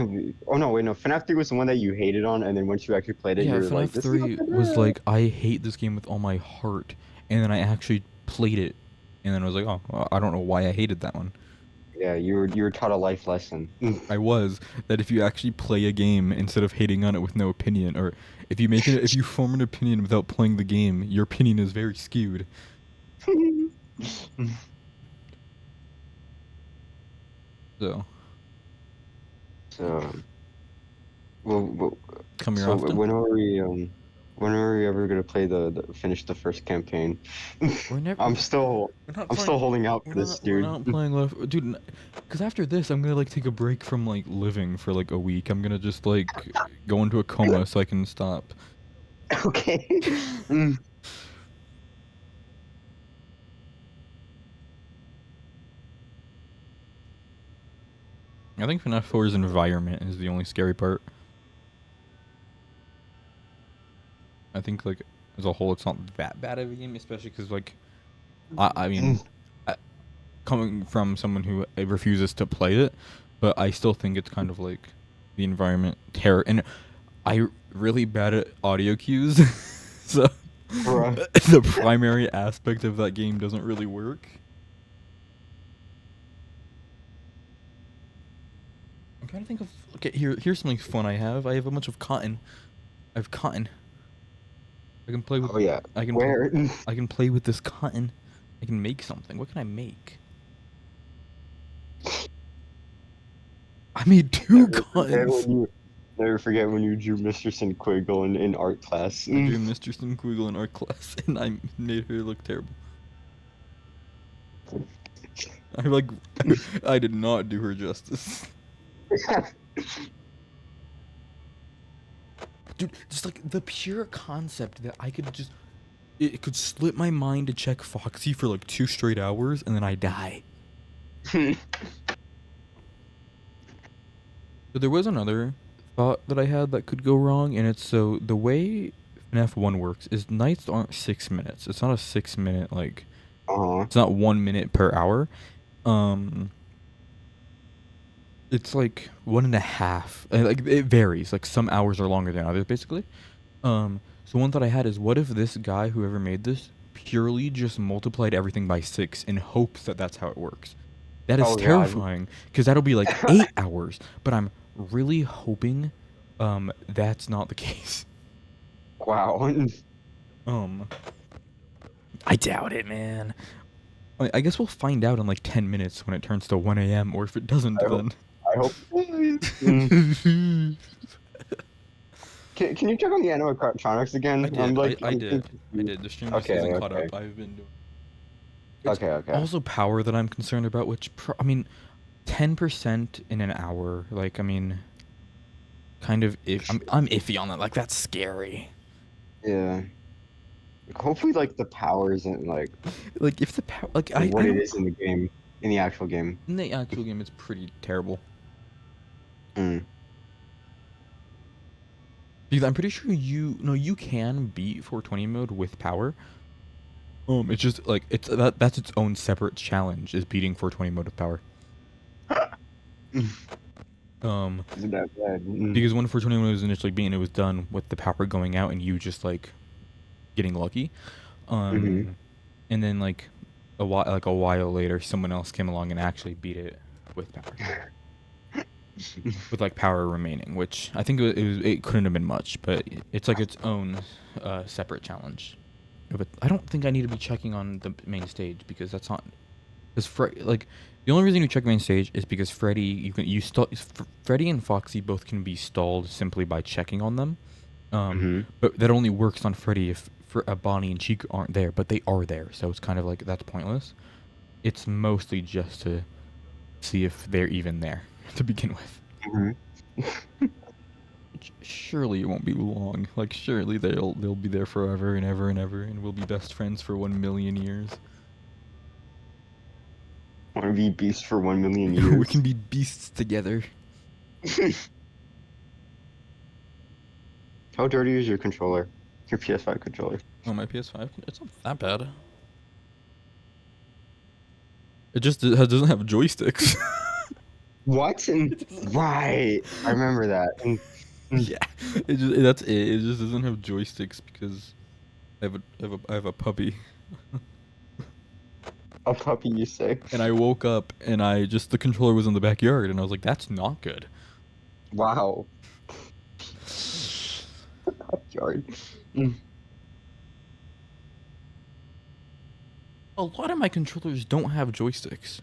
no, wait, no. FNAF 3 was the one that you hated on, and then once you actually played it, Yeah, you were FNAF like, "This is 3 not was good." like I hate this game with all my heart, and then I actually played it, and then I was like, oh, well, I don't know why I hated that one. Yeah, you were taught a life lesson. I was that if you actually play a game instead of hating on it with no opinion, or if you form an opinion without playing the game, your opinion is very skewed. So So, well, come here so often. when are we ever gonna play finish the first campaign? We're never. I'm still We're not I'm playing. still holding out for this, We're dude. not playing left, dude. Because after this, I'm gonna like take a break from like living for like a week. I'm gonna just like go into a coma so I can stop. Okay. I think FNAF 4's environment is the only scary part. I think like as a whole, it's not that bad of a game, especially because like I mean, I, coming from someone who refuses to play it, but I still think it's kind of like the environment terror, and I really bad at audio cues, so Bruh. the primary aspect of that game doesn't really work. I'm trying to think of. Okay, here's something fun I have. I have a bunch of cotton. I have cotton. I can play with. Oh yeah. I can play. Where? I can play with this cotton. I can make something. What can I make? I made two Never forget cottons. when you. Never forget when you drew Mr. Sinquiggle in art class. I drew Mr. Squiggle in art class, and I made her look terrible. I like. I did not do her justice. Dude, just like the pure concept that I could just. It could slip my mind to check Foxy for like 2 straight hours, and then I die. So there was another thought that I had that could go wrong, and it's so the way FNAF 1 works is nights aren't 6 minutes. It's not a 6 minute, like, Uh-huh. it's not 1 minute per hour. It's like 1.5. Like, it varies. Like, some hours are longer than others, basically. So one thought I had is, what if this guy, whoever made this, purely just multiplied everything by 6 in hopes that that's how it works? That is Oh god. terrifying, because that'll be like 8 hours. But I'm really hoping, that's not the case. Wow. Um, I doubt it, man. I guess we'll find out in like 10 minutes when it turns to 1 a.m. Or if it doesn't, I hope. then. I hope. Can you check on the animatronics again? I did. I I'm did. I confused. did. The stream just Okay. isn't caught Okay. up. I've been doing. It's Okay. also power that I'm concerned about, which I mean, 10% in an hour. Like, I mean, kind of. If I'm iffy on that. Like, that's scary. Yeah. Hopefully, like the power isn't like Like, if the power, like I what it don't. is in the game, in the actual game. In the actual game, it's pretty terrible. Mm. Because I'm pretty sure you can beat 420 mode with power. It's just like that's its own separate challenge is beating 420 mode with power. Isn't that bad? Because when 420 mode was initially being, it was done with the power going out and you just like getting lucky. Mm-hmm. And then like a while later, someone else came along and actually beat it with power. With like power remaining, which I think it couldn't have been much, but it's like its own separate challenge. But I don't think I need to be checking on the main stage because that's not because like the only reason you check main stage is because Freddy Freddy and Foxy both can be stalled simply by checking on them. Mm-hmm. But that only works on Freddy if Bonnie and Chica aren't there, but they are there, so it's kind of like that's pointless. It's mostly just to see if they're even there to begin with. Mm-hmm. Surely it won't be long. Like surely they'll be there forever and ever and ever, and we'll be best friends for 1 million years. Want to be beast for 1 million We years? can be beasts together. How dirty is your controller? Your PS5 controller? Oh, my PS5, it's not that bad. It just doesn't have joysticks. What? Right. I remember that. Yeah, that's it. It just doesn't have joysticks because I have a puppy. A puppy, you say? And I woke up and the controller was in the backyard and I was like, that's not good. Wow. Backyard. A lot of my controllers don't have joysticks.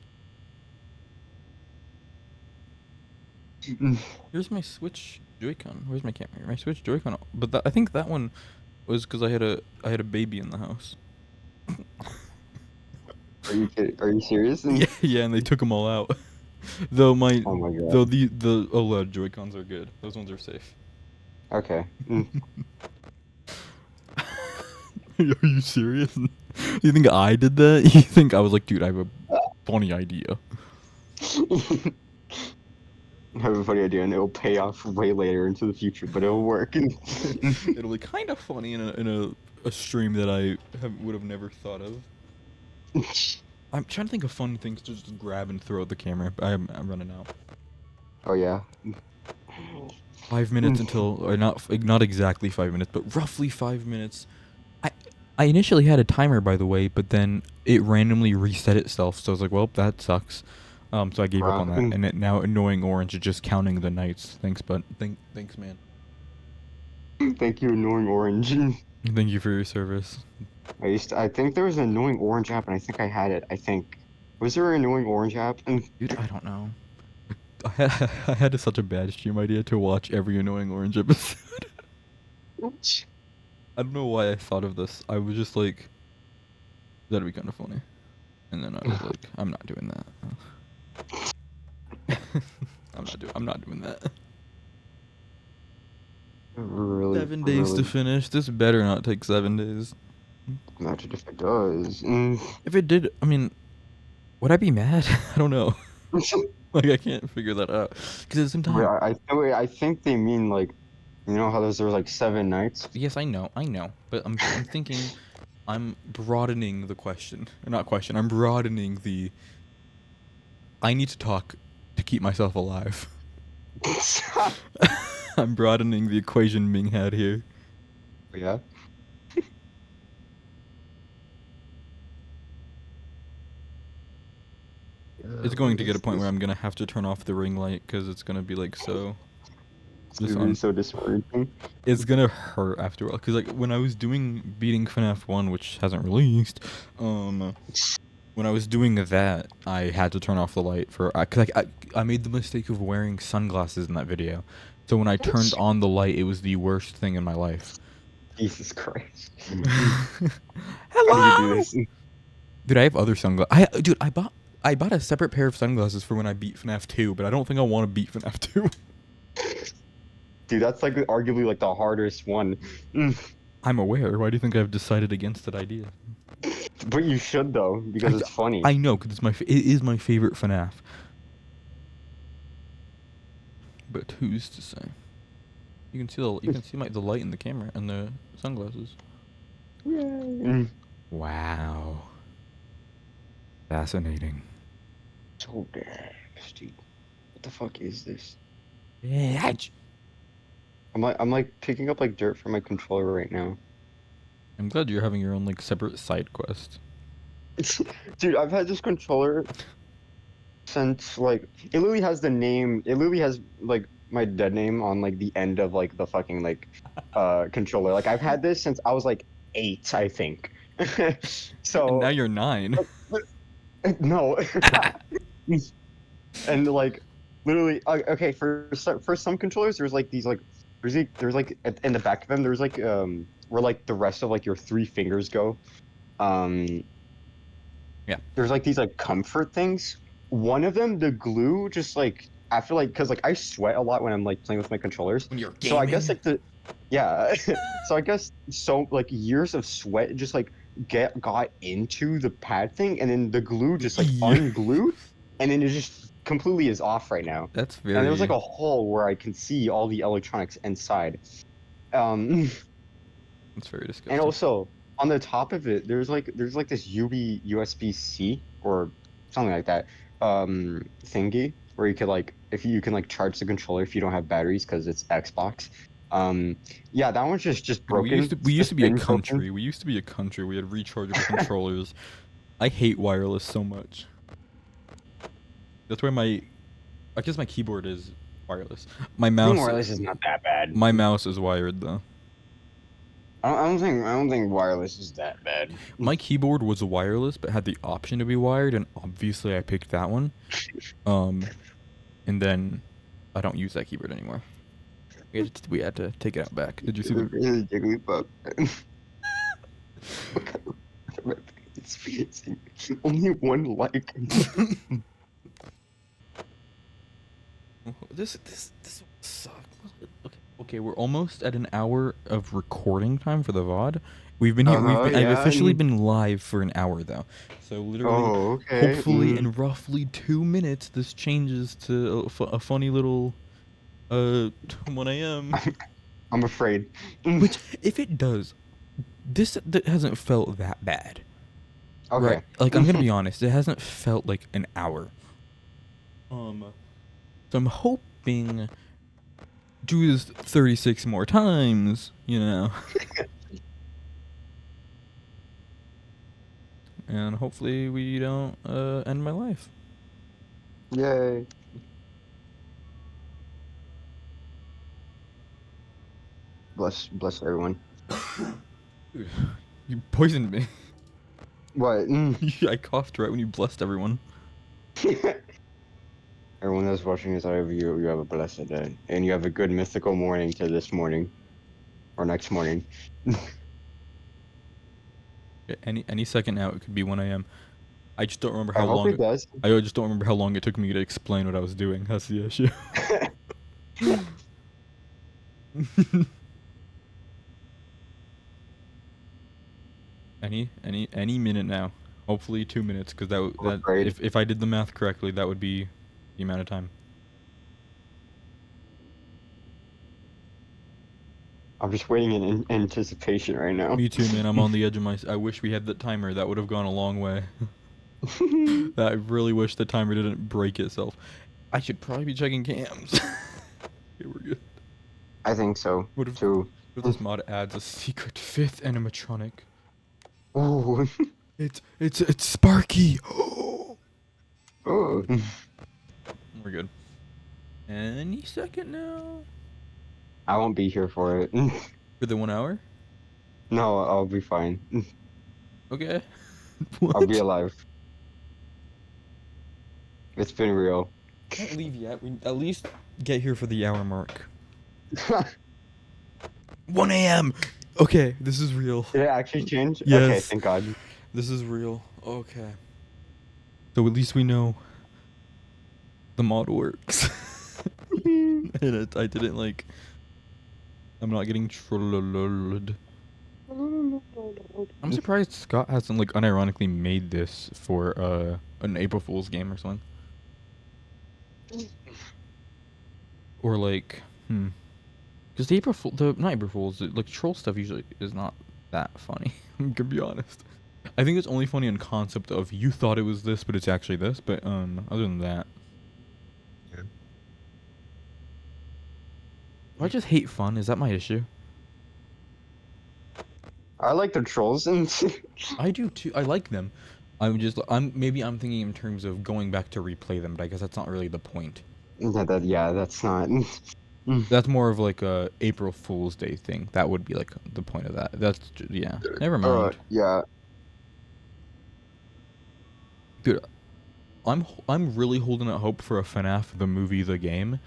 Here's my Switch Joy-Con. Where's my camera? My Switch Joy-Con. But I think that one was because I had a baby in the house. Are you kidding? Are you serious? Yeah, and they took them all out. Oh my god. The OLED Joy-Cons are good. Those ones are safe. Okay. Are you serious? You think I did that? You think I was like, dude, I have a funny idea. I have a funny idea, and it'll pay off way later into the future, but it'll work. It'll be kind of funny in a stream that I would have never thought of. I'm trying to think of fun things to just grab and throw at the camera. I'm running out. Oh yeah. 5 minutes until, or not exactly 5 minutes, but roughly 5 minutes. I I initially had a timer, by the way, but then it randomly reset itself. So I was like, well, that sucks. So I gave up on that, and now annoying orange is just counting the nights. Thanks, but thanks, man. Thank you, annoying orange. Thank you for your service. I think there was an annoying orange app, and I think I had it. I think. Was there an annoying orange app? Dude, I don't know. I had such a bad stream idea to watch every annoying orange episode. I don't know why I thought of this. I was just like, that'd be kind of funny. And then I was like, I'm not doing that. I'm not doing that. Really, 7 days to finish. This better not take 7 days. imagine if it does. If it did, I mean, would I be mad? I don't know. Like, I can't figure that out. Because at the same time, I think they mean like, you know how there's like 7 nights. yes, I know, but I'm thinking, I'm broadening the question, or not question. I'm broadening the. I need to talk to keep myself alive. I'm broadening the equation being had here. Yeah. It's going to get a point where I'm gonna have to turn off the ring light because it's gonna be like so. It's gonna be so discouraging. It's gonna hurt after a while. Cause like when I was beating FNAF 1, which hasn't released, when I was doing that, I had to turn off the light for cause I made the mistake of wearing sunglasses in that video. So when I turned on the light, it was the worst thing in my life. Jesus Christ. Hello. How do you do this? Dude, I have other sunglasses. I bought a separate pair of sunglasses for when I beat FNAF 2, but I don't think I want to beat FNAF 2. Dude, that's like arguably like the hardest one. I'm aware. Why do you think I've decided against that idea? But you should though, because it's funny. I know, because it is my favorite FNAF. But who's to say? You can see the light in the camera and the sunglasses. Yay. Wow. Fascinating. So nasty. What the fuck is this? Yeah. I'm like picking up like dirt from my controller right now. I'm glad you're having your own like separate side quest. Dude, I've had this controller since like it literally has the name. It literally has like my dead name on like the end of like the fucking like controller. Like I've had this since I was like 8, I think. So and now you're 9. no. And like literally okay, for some controllers there's like these like there's like in the back of them there's like where like the rest of like your 3 fingers go. Yeah. There's like these like comfort things. One of them, the glue, just like I feel like because like I sweat a lot when I'm like playing with my controllers. When you're gaming. So I guess like yeah. So I guess so like years of sweat just like got into the pad thing, and then the glue just like unglued, and then it just completely is off right now. That's very. And there's like a hole where I can see all the electronics inside. That's very disgusting. And also on the top of it, there's like this USB-C or something like that thingy where you could like if you can like charge the controller if you don't have batteries because it's Xbox. Yeah, that one's just broken. We used to be a country. We used to be a country. We had rechargeable controllers. I hate wireless so much. That's why I guess my keyboard is wireless. My mouse. Wireless is not that bad. My mouse is wired though. I don't think wireless is that bad. My keyboard was wireless, but had the option to be wired, and obviously I picked that one. And then I don't use that keyboard anymore. We had to take it out back. Did you see the? Only one like. This sucks. Okay, we're almost at an hour of recording time for the VOD, We've been here. I've Yeah. officially been live for an hour though. So literally, Oh, okay. hopefully, in roughly 2 minutes, this changes to a funny little 1 a.m. I'm afraid. Which, if it does, that hasn't felt that bad, right? Okay. Like I'm gonna be honest, it hasn't felt like an hour. So I'm hoping do this 36 more times, and hopefully we don't end my life. Yay. Bless everyone. You poisoned me. What? I coughed right when you blessed everyone. Everyone that's watching this, I hope you have a blessed day, and you have a good mythical morning to this morning or next morning. Any second now, it could be 1 a.m. I just don't remember I how hope long. it does. I just don't remember how long it took me to explain what I was doing. That's the issue. Any minute now. Hopefully 2 minutes, because I'm afraid. if I did the math correctly, that would be the amount of time. I'm just waiting in anticipation right now. Me too, man. I'm on the edge of my. I wish we had the timer. That would have gone a long way. I really wish the timer didn't break itself. I should probably be checking cams. Okay, we're good. I think so What if, too. what if this mod adds a secret fifth animatronic? Ooh. It's Sparky. Oh. We're good. Any second now. I won't be here for it. For the 1 hour? No, I'll be fine. Okay. I'll be What? alive. It's been real. Can't leave yet. We at least get here for the hour mark. 1 a.m. Okay, this is real. Did it actually change? Okay, Yes, thank God. this is real. Okay. So at least we know the mod works. And I didn't like. I'm not getting trolled. I'm surprised Scott hasn't like unironically made this for an April Fool's game or something. Or like, because not April Fools, like troll stuff usually is not that funny. I'm gonna be honest. I think it's only funny in concept of you thought it was this, but it's actually this. But other than that, Yeah. I just hate fun. Is that my issue? I like the trolls and I do too. I like them. Maybe I'm thinking in terms of going back to replay them, but I guess that's not really the point. yeah, that's not. That's more of like a April Fool's Day thing. That would be like the point of that. Yeah. Never mind. Yeah. Dude, I'm really holding out hope for a FNAF the movie the game,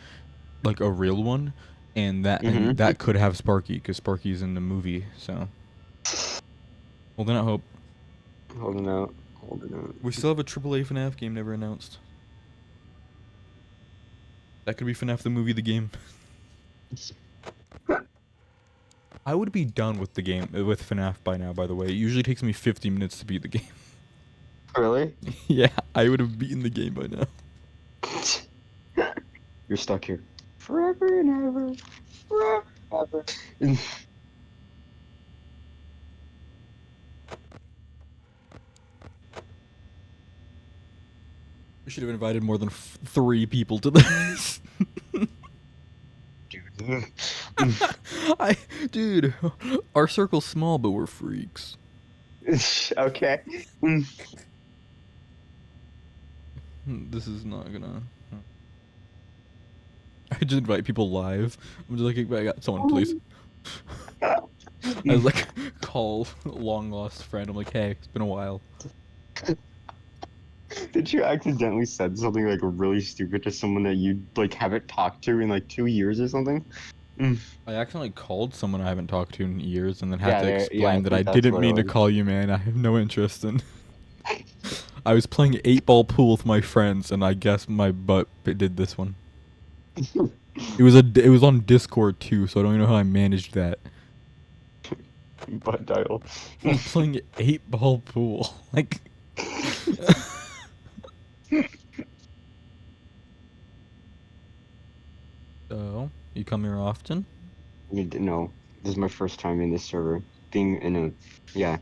like a real one, and that could have Sparky because Sparky's in the movie. So holding out hope. Holding out. Holding out. We still have a AAA FNAF game never announced. That could be FNAF the movie the game. I would be done with the game with FNAF by now. By the way, it usually takes me 50 minutes to beat the game. Really? Yeah, I would have beaten the game by now. You're stuck here. Forever and ever. Forever and ever. We should have invited more than 3 people to this. Dude, our circle's small, but we're freaks. Okay. This is not gonna. I just invite people live. I'm just like, I got someone, please. I was like, call long lost friend. I'm like, hey, it's been a while. Did you accidentally said something like really stupid to someone that you like haven't talked to in like 2 years or something? I accidentally called someone I haven't talked to in years, and then had Yeah, to I explain that I think that's didn't what it mean to was. call you, man. I have no interest in. I was playing 8-ball pool with my friends, and I guess my butt did this one. It was on Discord too, so I don't even know how I managed that. Butt dial. while playing 8-ball pool. Like, so you come here often? No, this is my first time in this server. Being in a, yeah.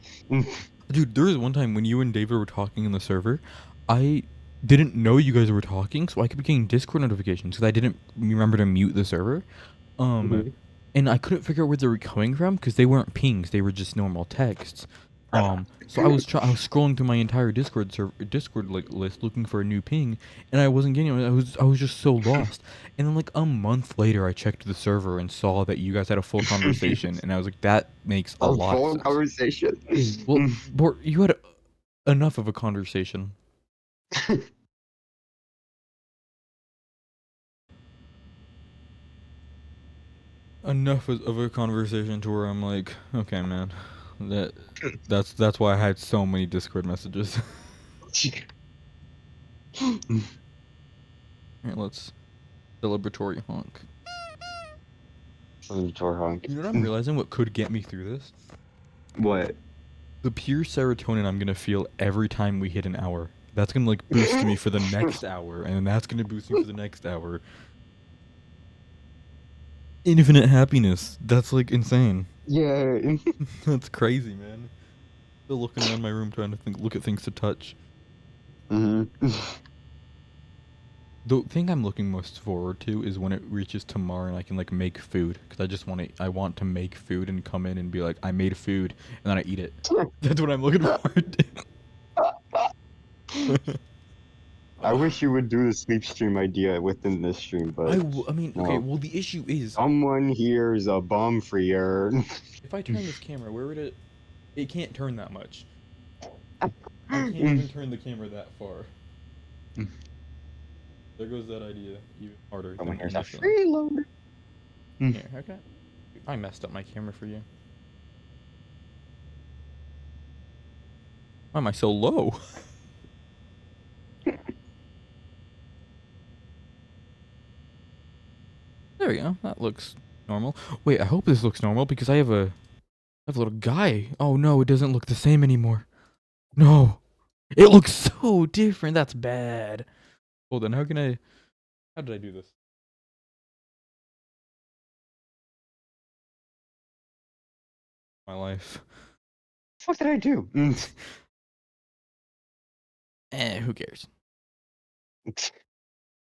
Dude, there was one time when you and David were talking in the server, I didn't know you guys were talking, so I kept getting Discord notifications because I didn't remember to mute the server. Um, Mhm. and I couldn't figure out where they were coming from because they weren't pings; they were just normal texts. So I was scrolling through my entire Discord like list looking for a new ping, and I wasn't getting it. I was just so lost. And then like a month later, I checked the server and saw that you guys had a full conversation, and I was like, that makes a A lot of full sense. conversation. Well, you had enough of a conversation. Enough of a conversation to where I'm like, okay, man, that that's why I had so many Discord messages. Alright, let's celebratory honk. Door honk. You know what I'm realizing? What could get me through this? What? The pure serotonin I'm gonna feel every time we hit an hour. That's gonna like boost me for the next hour, and then that's gonna boost me for the next hour. Infinite happiness. That's like insane. Yeah. That's crazy, man. Still looking around my room trying to look at things to touch. hmm The thing I'm looking most forward to is when it reaches tomorrow and I can like make food because I want to make food and come in and be like, I made food, and then I eat it. That's what I'm looking forward to. I Oh, wish you would do the sleep stream idea within this stream, but I mean, okay. no. Well, the issue is Someone here is a bum freer. if I turn this camera, where would it? It can't turn that much. I can't even turn the camera that far. There goes that idea, even harder Someone than here's a initially. freeloader. Here, okay. I messed up my camera for you. Why am I so low? There we go. That looks normal. Wait, I hope this looks normal because I have a little guy. Oh no, it doesn't look the same anymore. No. It looks so different. That's bad. Hold on, how did I do this? My life. What did I do? Who cares?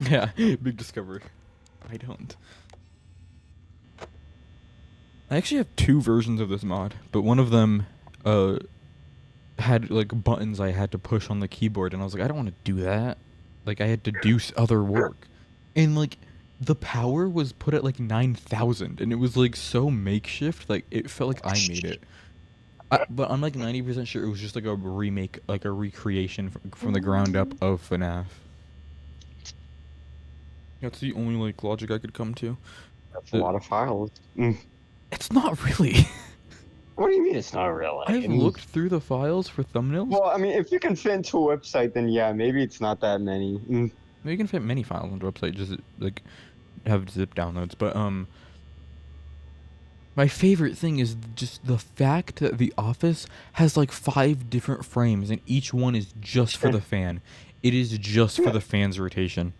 Yeah, big discovery. I don't. I actually have two versions of this mod, but one of them uh had like buttons I had to push on the keyboard, and I was like, I don't want to do that. Like I had to do other work, and like the power was put at like 9,000, and it was like so makeshift. Like it felt like I made it. But I'm like 90% sure it was just like a remake, like a recreation from the ground up of FNAF. That's the only like logic I could come to. That's a Uh, lot of files. It's not really. What do you mean it's not really? I've looked through the files for thumbnails. Well, I mean, if you can fit into a website, then yeah, maybe it's not that many. You can fit many files onto a website, just like have zip downloads. But my favorite thing is just the fact that The Office has like 5 different frames, and each one is just for the fan. It is just for the fan's rotation,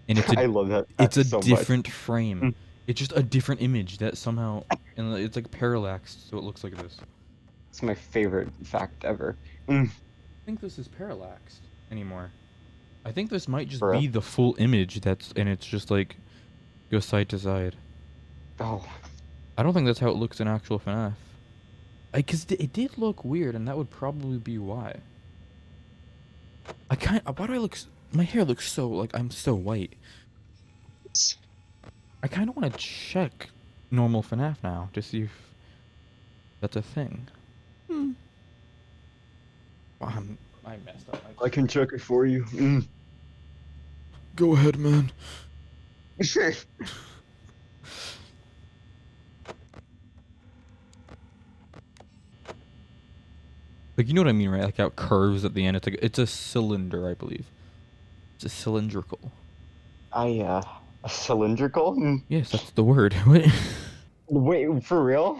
and I love that it's fact a so much. different frame. It's just a different image that somehow, and it's like parallaxed, so it looks like this. It's my favorite fact ever. I think this is parallaxed anymore. I think this might just Bruh. be the full image and it's just like goes side to side. Oh, I don't think that's how it looks in actual FNAF. Cause it did look weird, and that would probably be why. Why do I look? My hair looks so like I'm so white. I kind of want to check normal FNAF now to see if that's a thing. Hmm. Wow, I messed up. I can check it for you. Go ahead, man. Like you know what I mean, right? Like how it curves at the end. It's a cylinder, I believe. It's a cylindrical. A cylindrical? Yes, that's the word. What? Wait, for real?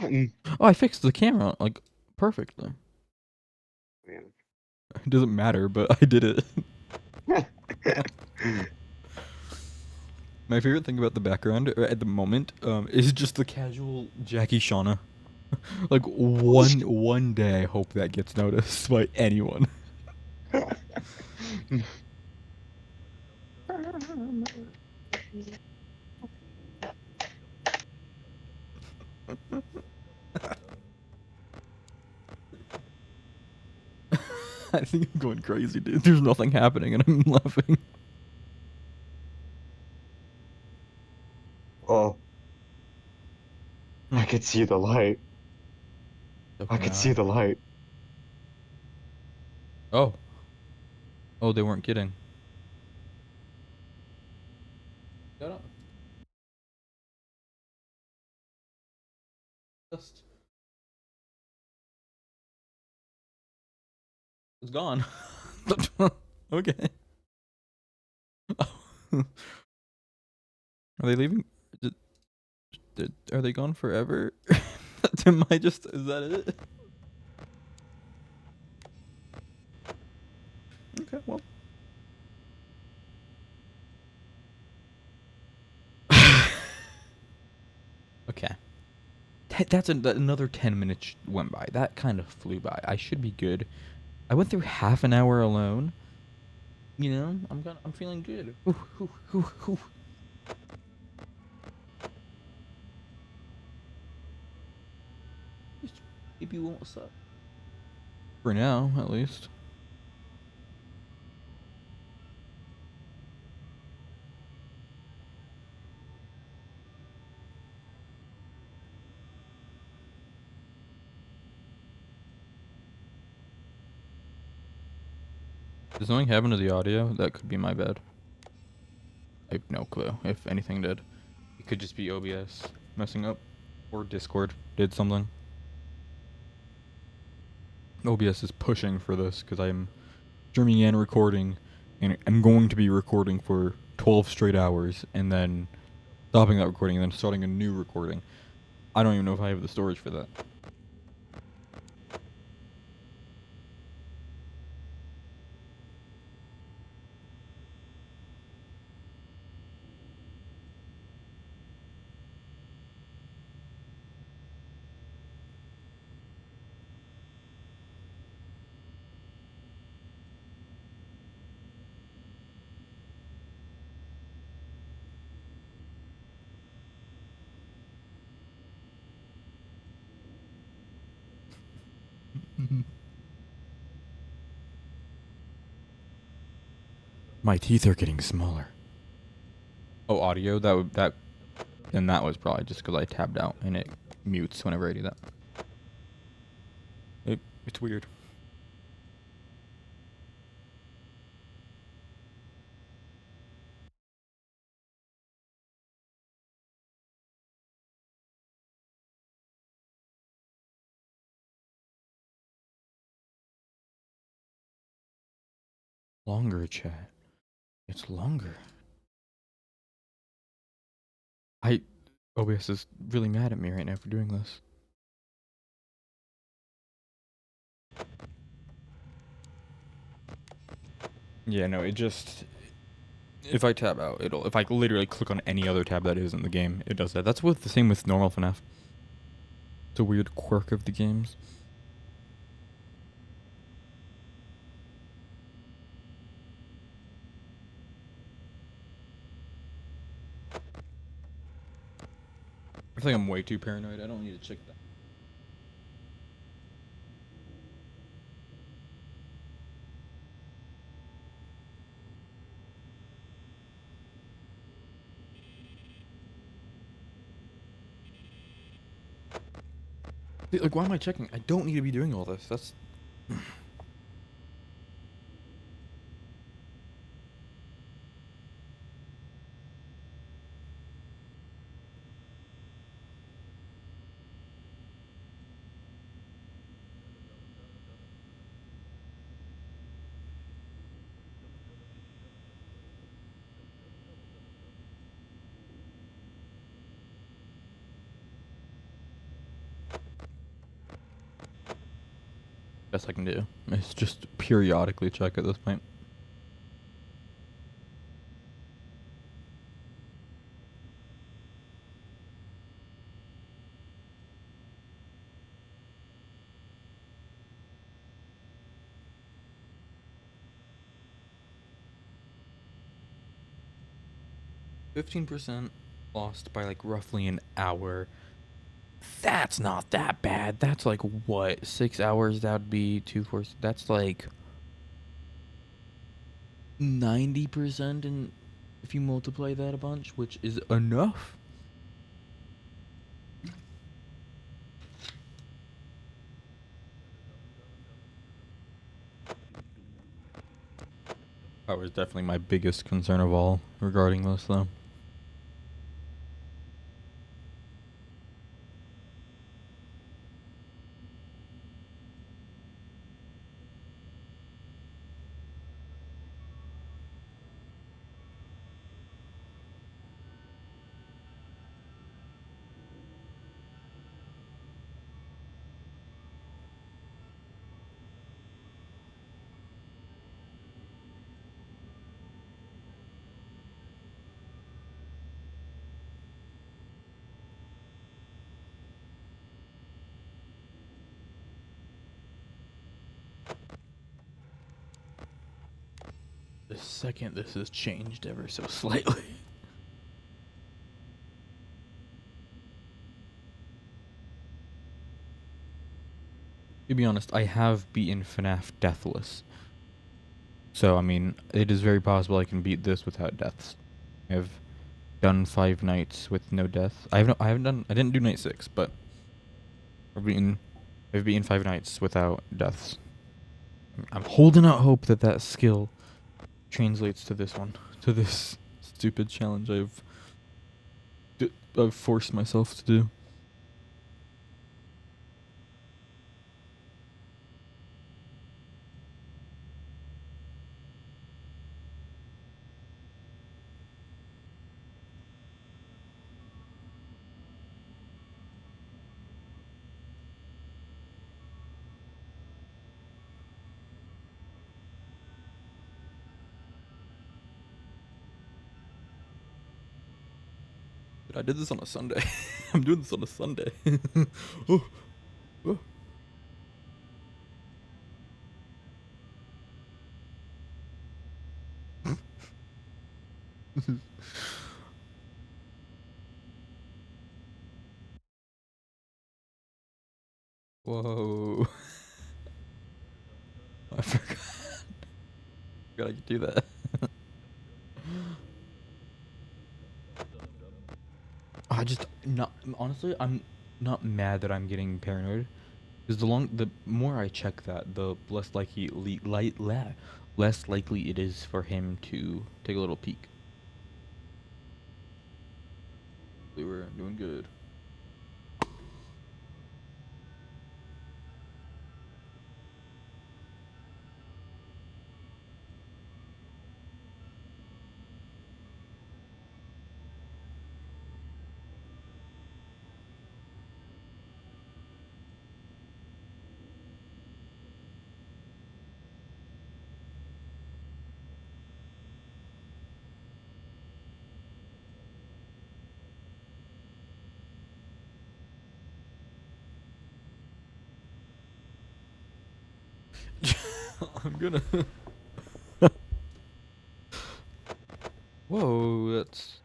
Oh, I fixed the camera like perfectly. Man. It doesn't matter, but I did it. My favorite thing about the background at the moment is just the casual Jackie Shauna. Like one day, I hope that gets noticed by anyone. I think I'm going crazy, dude. There's nothing happening, and I'm laughing. Oh, Hmm. I could see the light. So I can could see I. the light. Oh, oh, they weren't kidding. Shut up. Just it's gone. Okay. Are they leaving? Are they gone forever? Am I just? Is that it? Okay. Well. Okay. That's another 10 minutes went by. That kind of flew by. I should be good. I went through half an hour alone. You know, I'm feeling good. Ooh, ooh, ooh, ooh. Just maybe won't suck. For now, at least. Does something happen to the audio? That could be my bad. I have no clue if anything did. It could just be OBS messing up. Or Discord did something. OBS is pushing for this because I'm streaming and recording, and I'm going to be recording for 12 straight hours, and then stopping that recording, and then starting a new recording. I don't even know if I have the storage for that. My teeth are getting smaller. Oh, audio? Then that was probably just because I tabbed out and it mutes whenever I do that. It's weird. Longer chat. It's longer. I OBS is really mad at me right now for doing this. Yeah, no, it just if I tab out, it'll if I literally click on any other tab that isn't the game, it does that. That's with the same with normal FNAF. It's a weird quirk of the games. I think I'm way too paranoid. I don't need to check that. Like, why am I checking? I don't need to be doing all this. That's Best I can do is just periodically check at this point. %, lost by like roughly an hour. That's not that bad. That's like what, 6 hours? That would be 2 4. That's like 90%, and if you multiply that a bunch, which is enough. That was definitely my biggest concern of all regarding this, though. The second this has changed ever so slightly. To be honest, I have beaten FNAF deathless. So, I mean, it is very possible I can beat this without deaths. I have done 5 nights with no death. I didn't do night 6, but I've beaten 5 nights without deaths. I'm holding out hope that that skill translates to this one, to this stupid challenge I've forced myself to do. But I did this on a Sunday. I'm doing this on a Sunday. Oh, oh. Whoa. I forgot. I could do that. Honestly, I'm not mad that I'm getting paranoid. Because the more I check that, the less likely it is for him to take a little peek. We were doing good. I'm gonna. Whoa, that's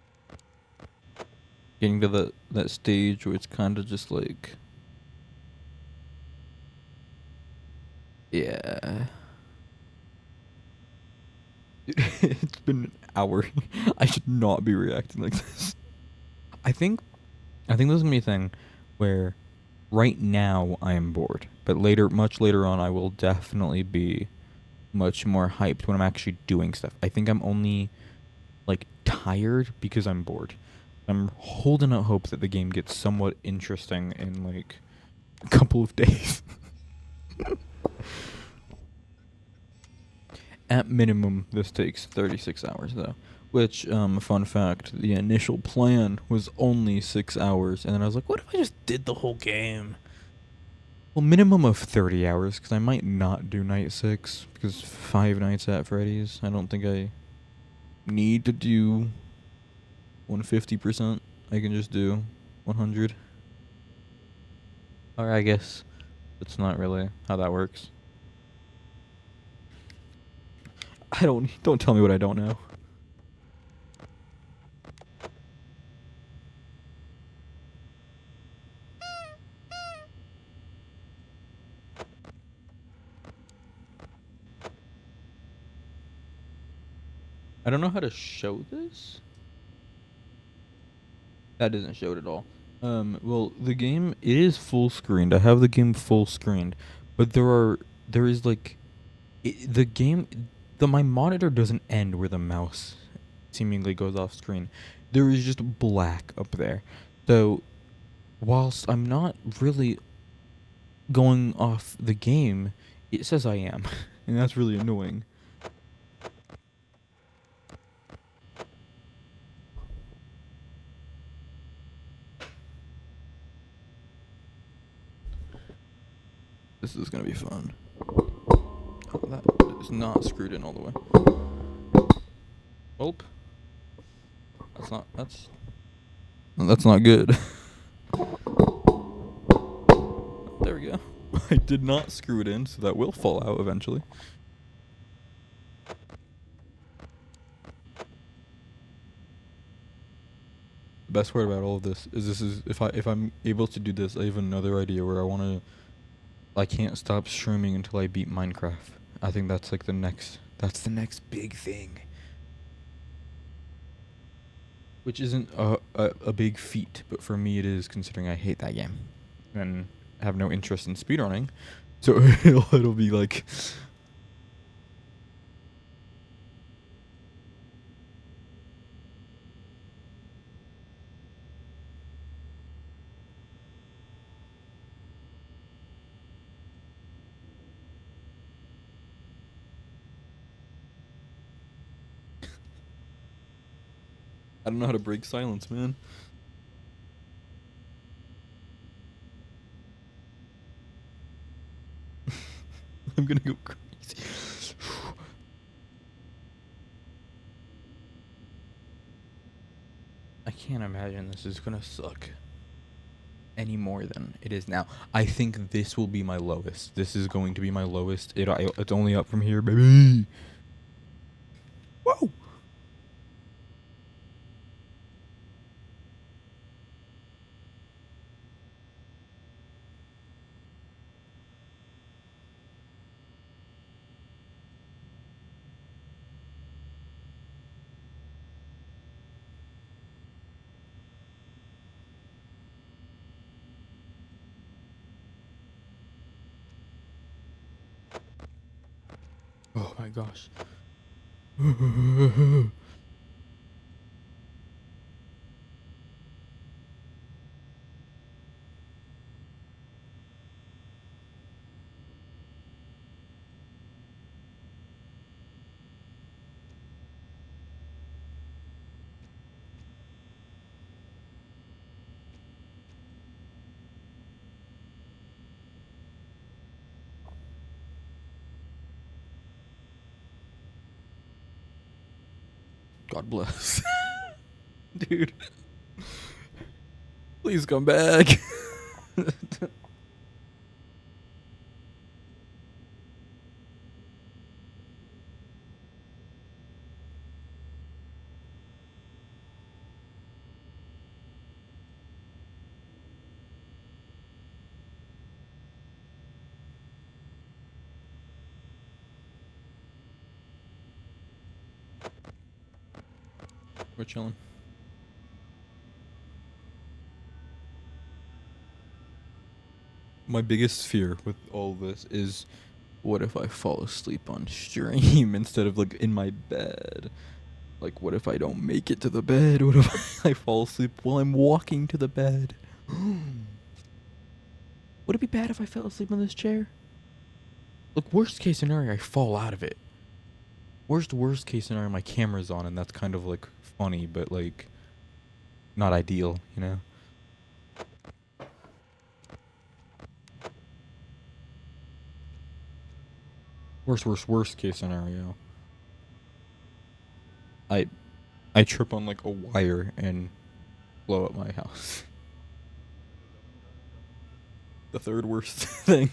getting to that stage where it's kind of just like, yeah. It's been an hour. I should not be reacting like this. I think this is gonna be a thing where right now I am bored, but much later on, I will definitely be much more hyped when I'm actually doing stuff. I think I'm only like tired because I'm bored. I'm holding out hope that the game gets somewhat interesting in like a couple of days. At minimum, this takes 36 hours though. Which, fun fact, the initial plan was only 6 hours, and then I was like, what if I just did the whole game? Well, minimum of 30 hours, because I might not do night 6, because 5 nights at Freddy's, I don't think I need to do 150%. I can just do 100. Or I guess that's not really how that works. Don't tell me what I don't know. I don't know how to show this. That doesn't show it at all. Well, the game, it is full screened. I have the game full screened, but there is like, the game, my monitor doesn't end where the mouse seemingly goes off screen. There is just black up there. So, whilst I'm not really going off the game, it says I am, and that's really annoying. This is gonna be fun. Oh, that is not screwed in all the way. Oh, that's not good. There we go. I did not screw it in, so that will fall out eventually. The best part about all of this is if I'm able to do this, I have another idea where I can't stop streaming until I beat Minecraft. I think that's like that's the next big thing. Which isn't a big feat, but for me it is, considering I hate that game and have no interest in speedrunning. So it'll be like, I don't know how to break silence, man. I'm gonna go crazy. I can't imagine this is gonna suck any more than it is now. I think this will be my lowest. This is going to be my lowest. It's only up from here, baby. Whoa! Oh my gosh. God bless. Dude, please come back. We're chilling. My biggest fear with all this is, what if I fall asleep on stream instead of like in my bed? Like, what if I don't make it to the bed? What if I fall asleep while I'm walking to the bed? Would it be bad if I fell asleep on this chair? Look, worst case scenario, I fall out of it. Worst case scenario, my camera's on and that's kind of like funny, but like not ideal, you know? Worst case scenario. I I trip on like a wire and blow up my house. The third worst thing.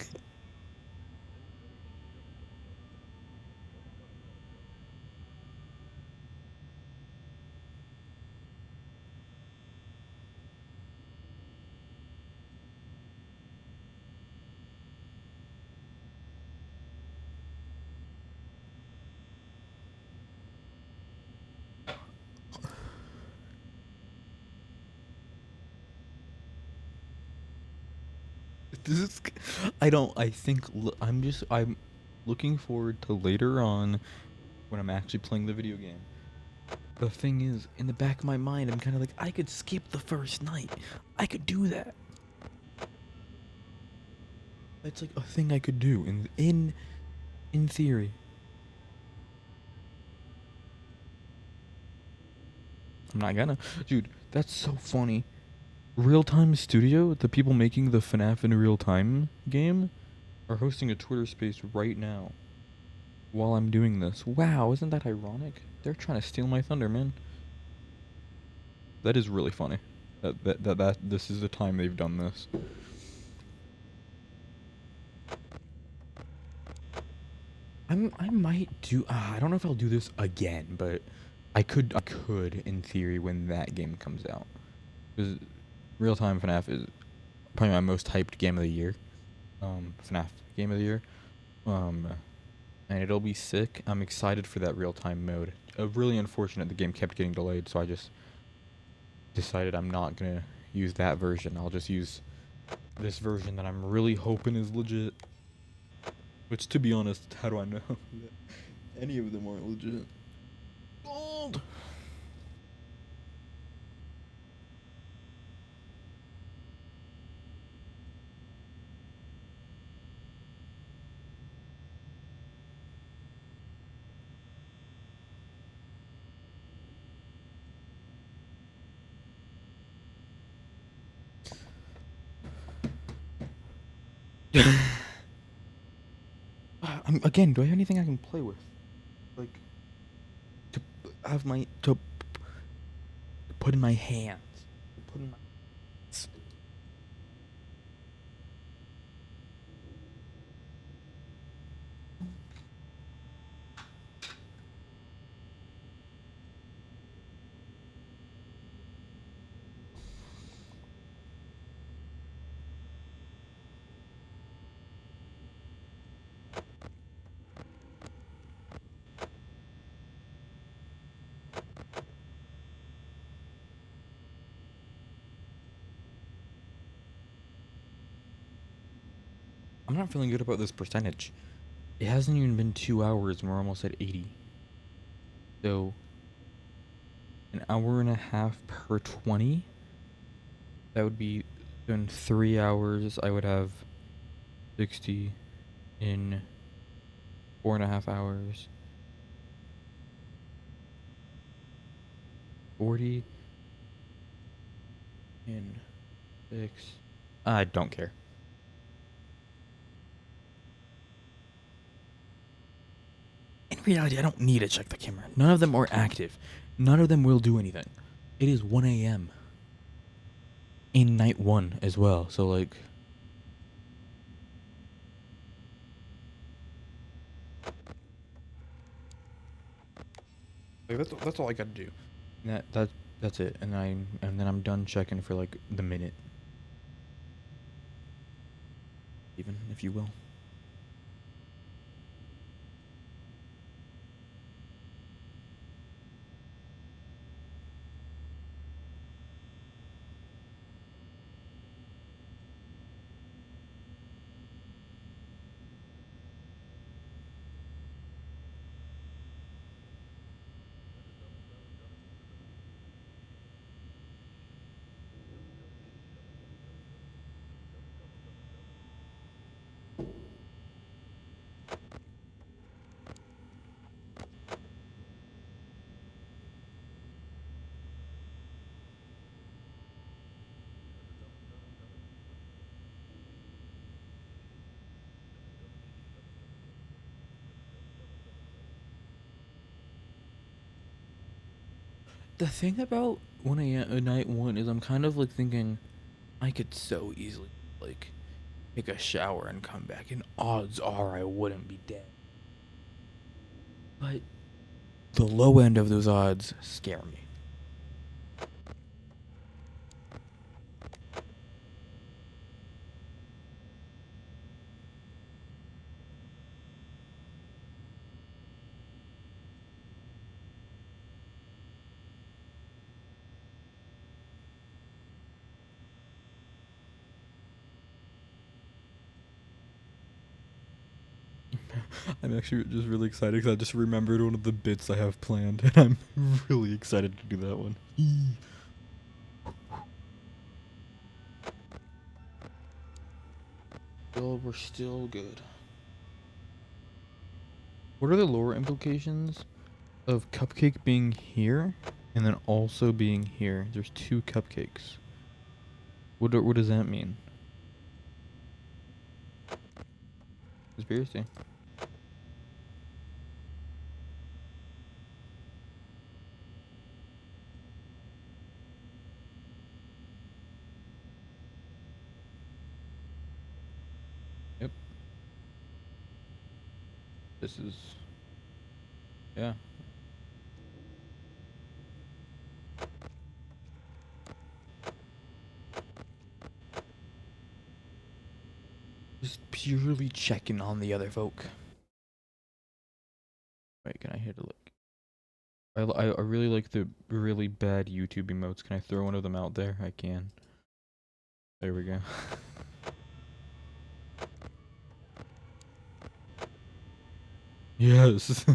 This is, I think, I'm looking forward to later on when I'm actually playing the video game. The thing is, in the back of my mind, I'm kind of like, I could skip the first night. I could do that. That's like a thing I could do in theory. I'm not gonna. Dude, that's so funny. Real Time Studio, the people making the FNAF in real time game, are hosting a Twitter space right now while I'm doing this. Wow, isn't that ironic? They're trying to steal my thunder, man. That is really funny. That this is the time they've done this. I might do. I don't know if I'll do this again, but I could in theory when that game comes out. Because Real Time FNAF is probably my most hyped game of the year. FNAF game of the year. Um, and it'll be sick. I'm excited for that real time mode. Really unfortunate the game kept getting delayed, so I just decided I'm not gonna use that version. I'll just use this version that I'm really hoping is legit. Which, to be honest, how do I know that any of them aren't legit? Gold! Again, do I have anything I can play with? Like, to to put in my hands. To put in my... I'm not feeling good about this percentage. It hasn't even been 2 hours and we're almost at 80. So, an hour and a half per 20? That would be in 3 hours. I would have 60 in 4.5 hours. 40 in 6. I don't care. In reality, I don't need to check the camera. None of them are active. None of them will do anything. It is 1 a.m. in night 1 as well. So, like, that's all I gotta do. And that's it. And then I'm done checking for like the minute, even if you will. The thing about 1 a.m. night 1 is I'm kind of like thinking I could so easily like take a shower and come back, and odds are I wouldn't be dead. But the low end of those odds scare me. I'm actually just really excited because I just remembered one of the bits I have planned, and I'm really excited to do that one. We're still good. What are the lower implications of cupcake being here and then also being here? There's 2 cupcakes. What does that mean? Conspiracy. Yep. This is, yeah. Just purely checking on the other folk. Wait, can I hit a look? I really like the really bad YouTube emotes. Can I throw one of them out there? I can. There we go. Yes.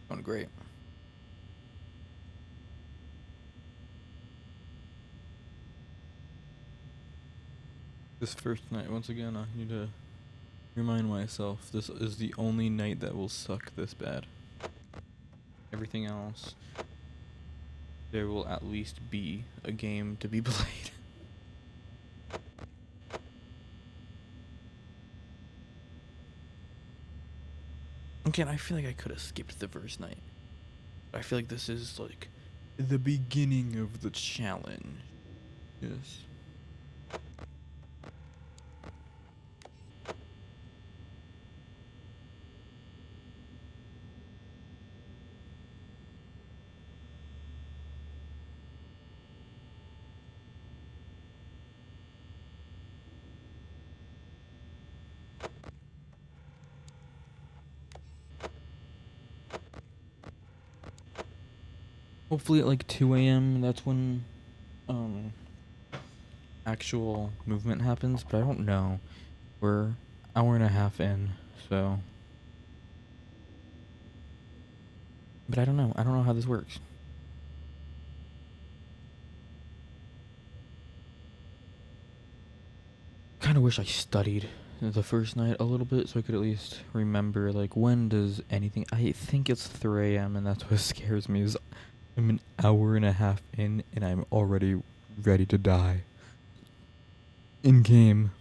Going great. This first night, once again, I need to remind myself this is the only night that will suck this bad. everything else, there will at least be a game to be played. Again, I feel like I could have skipped the first night. I feel like this is like the beginning of the challenge. Yes. Hopefully at like 2 a.m. that's when actual movement happens, but I don't know. We're hour and a half in, so but I don't know. I don't know how this works. Kind of wish I studied the first night a little bit so I could at least remember like when does anything. I think it's 3 a.m. and that's what scares me is I'm an hour and a half in and I'm already ready to die. In game.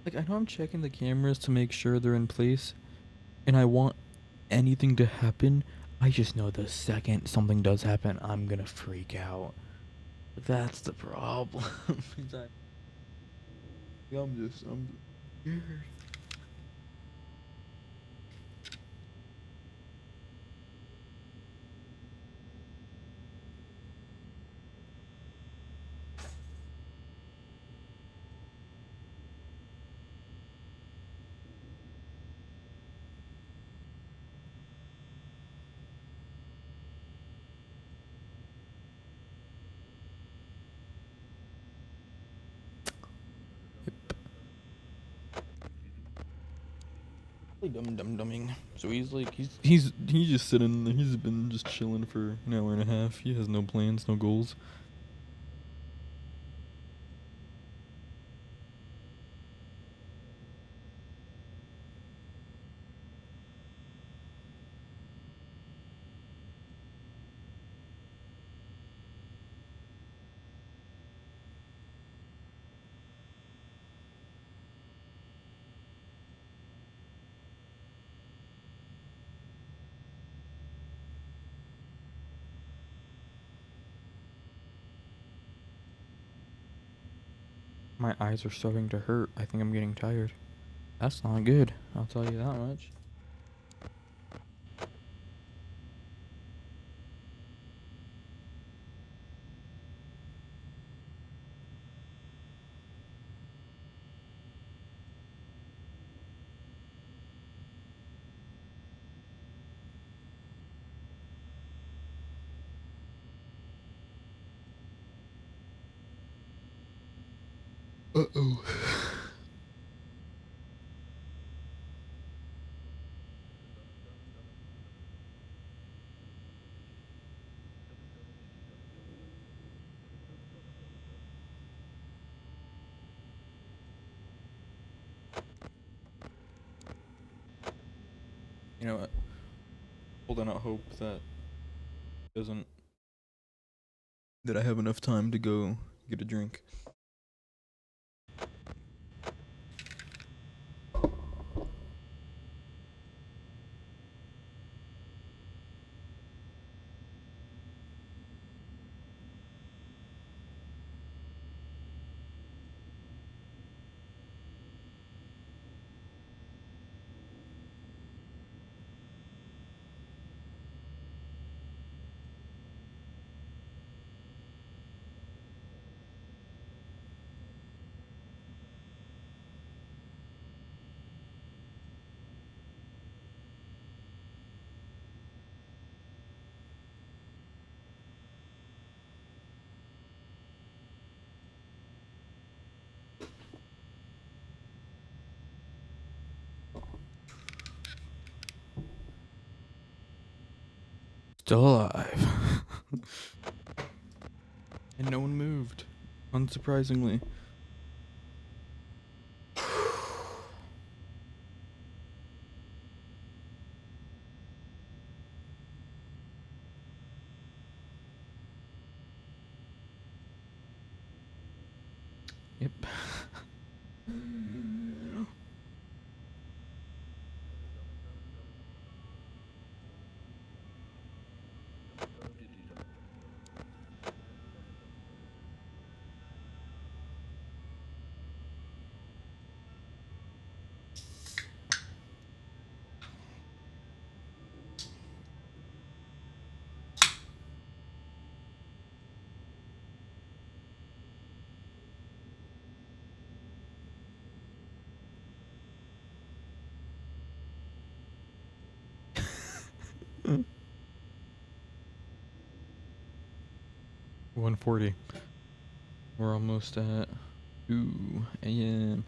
Like I know I'm checking the cameras to make sure they're in place and I want anything to happen. I just know the second something does happen, I'm gonna freak out. That's the problem. I'm scared. Dumbing. So he's like he's just sitting there. He's been just chilling for an hour and a half. He has no plans, no goals. My eyes are starting to hurt. I think I'm getting tired. That's not good. I'll tell you that much. Uh-oh. You know what? Holding out hope doesn't that I have enough time to go get a drink. Still alive. And no one moved, unsurprisingly. Yep. Mm. 1:40. We're almost at 2 a.m.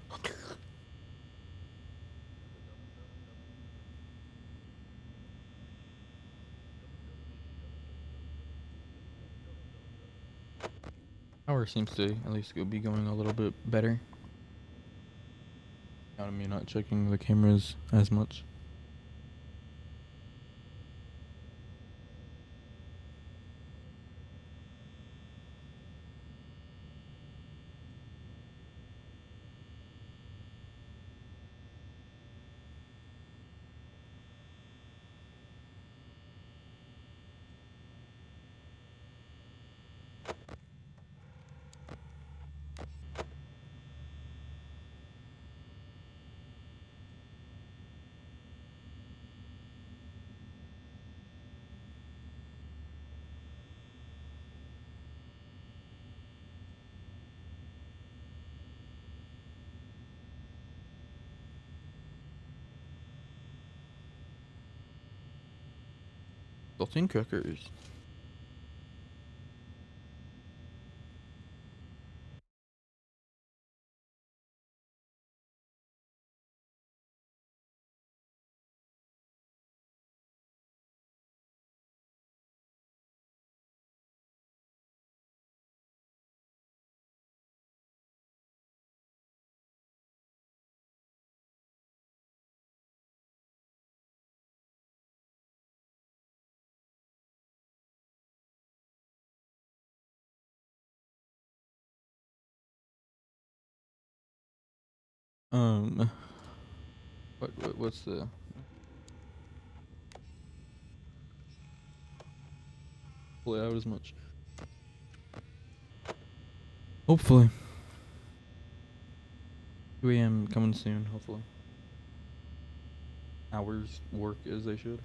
Power seems to at least be going a little bit better. Out of me not checking the cameras as much. Saltine crackers. Um, what's the... Play out as much. Hopefully. 2 a.m. coming soon, hopefully. Hours work as they should.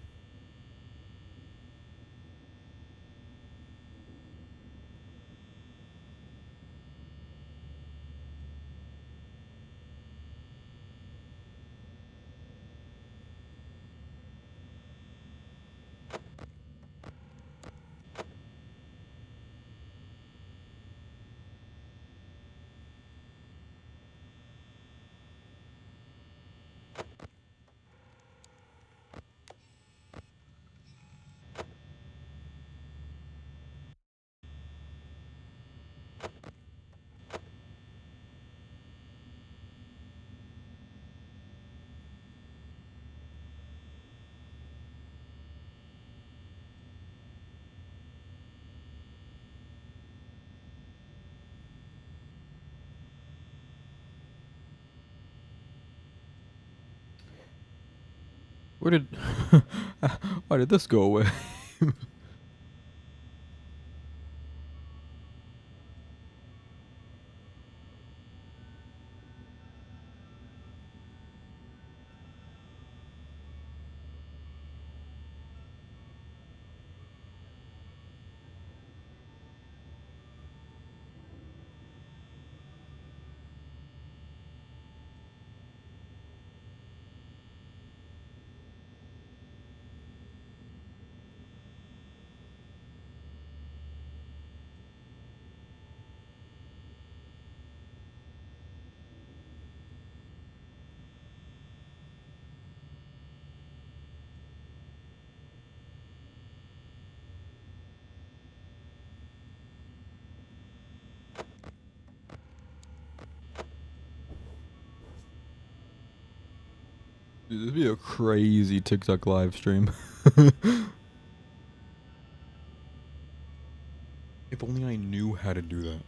Where did... Why did this go away? Dude, this would be a crazy TikTok live stream. If only I knew how to do that.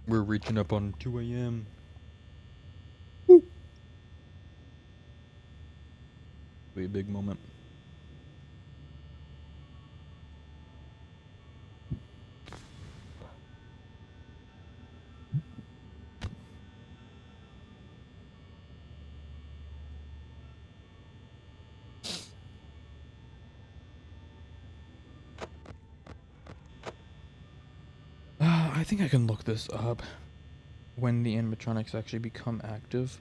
We're reaching up on 2 a.m. Be a big moment. I think I can look this up. When the animatronics actually become active.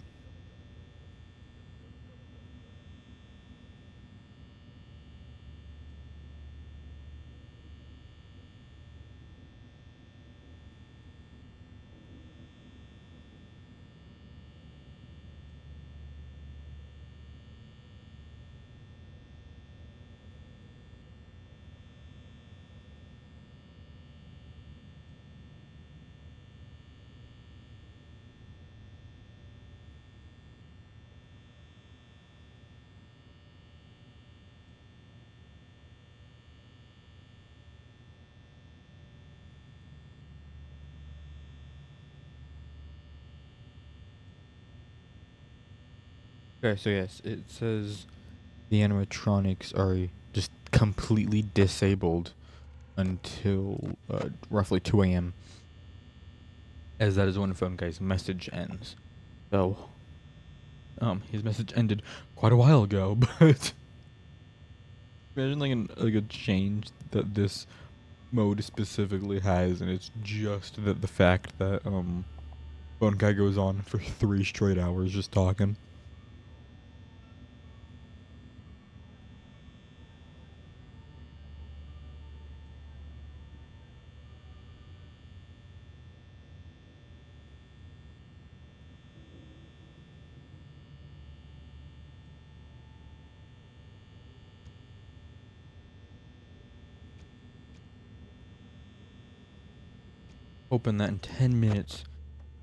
Okay, so yes, it says the animatronics are just completely disabled until roughly 2 a.m. As that is when Funkai's message ends. So, his message ended quite a while ago, but imagine like a change that this mode specifically has, and it's just that the fact that Funkai goes on for 3 straight hours just talking. hoping that in 10 minutes,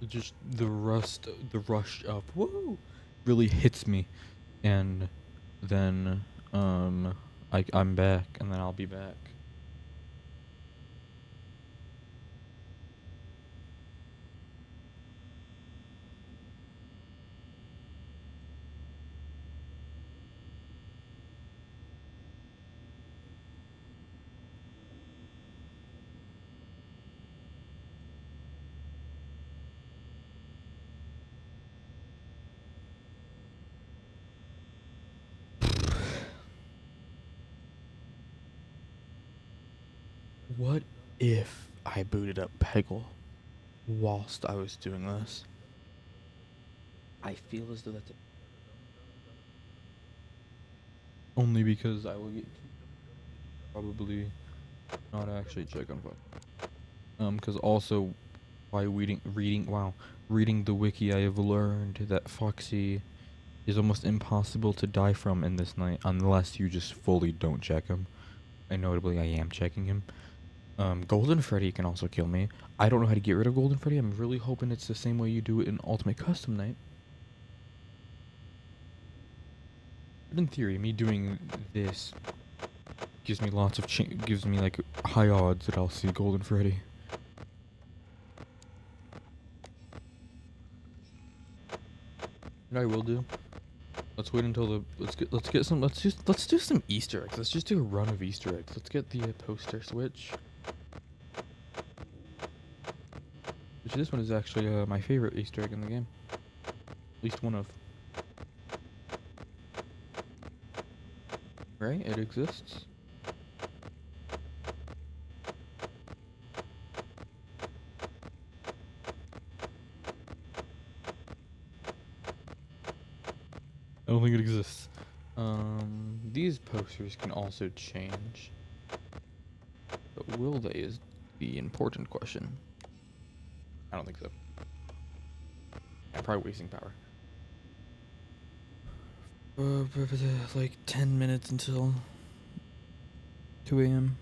just the rush of whoa really hits me, and then I'm back, and then I'll be back. What if I booted up Peggle whilst I was doing this? I feel as though that's only because I will get probably not actually check on fun. Because also by reading the wiki, I have learned that Foxy is almost impossible to die from in this night unless you just fully don't check him. And notably, I am checking him. Golden Freddy can also kill me. I don't know how to get rid of Golden Freddy. I'm really hoping it's the same way you do it in Ultimate Custom Night. But in theory, me doing this gives me gives me like high odds that I'll see Golden Freddy. What I will do. Let's wait until the let's do some Easter eggs. Let's just do a run of Easter eggs. Let's get the poster switch. Which this one is actually my favorite Easter egg in the game. At least one of. Right? It exists. I don't think it exists. These posters can also change. But will they is the important question. I don't think so. I'm probably wasting power. Like 10 minutes until 2 a.m.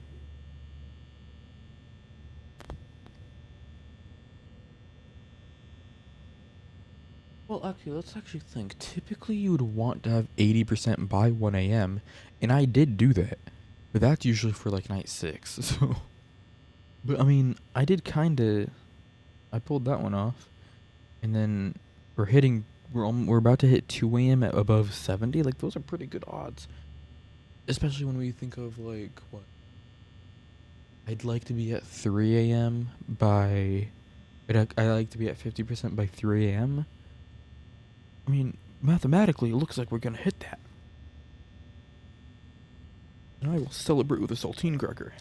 Well, actually, let's actually think. Typically, you would want to have 80% by 1 a.m., and I did do that. But that's usually for, like, night 6, so... But, I mean, I did kinda... I pulled that one off. And then we're about to hit 2 a.m. at above 70. Like, those are pretty good odds. Especially when we think of, like, what? I'd like to be at 3 a.m. by... I like to be at 50% by 3 a.m. I mean, mathematically, it looks like we're gonna hit that. And I will celebrate with a saltine cracker.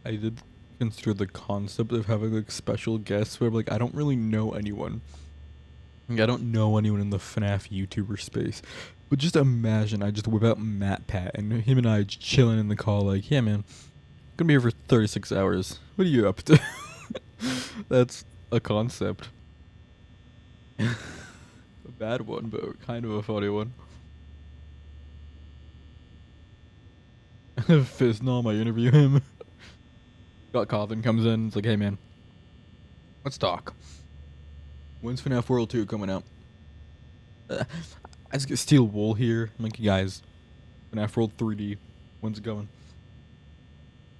I did consider the concept of having like special guests where like I don't really know anyone. Like, I don't know anyone in the FNAF YouTuber space. But just imagine I just whip out Matt Pat and him and I just chilling in the call like, yeah man, gonna be here for 36 hours. What are you up to? That's a concept. A bad one, but kind of a funny one. Fiznall, I interview him. Got Cawthon comes in, it's like, hey man, let's talk. When's FNAF World 2 coming out? I just get Steel Wool here. I'm like, you guys, FNAF World 3D, when's it going?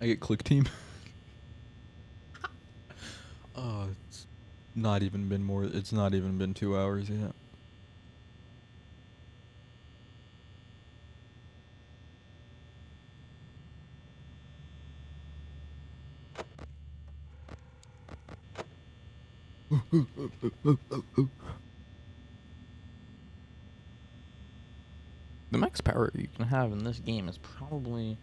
I get Click Team. It's not even been 2 hours yet. The max power you can have in this game is probably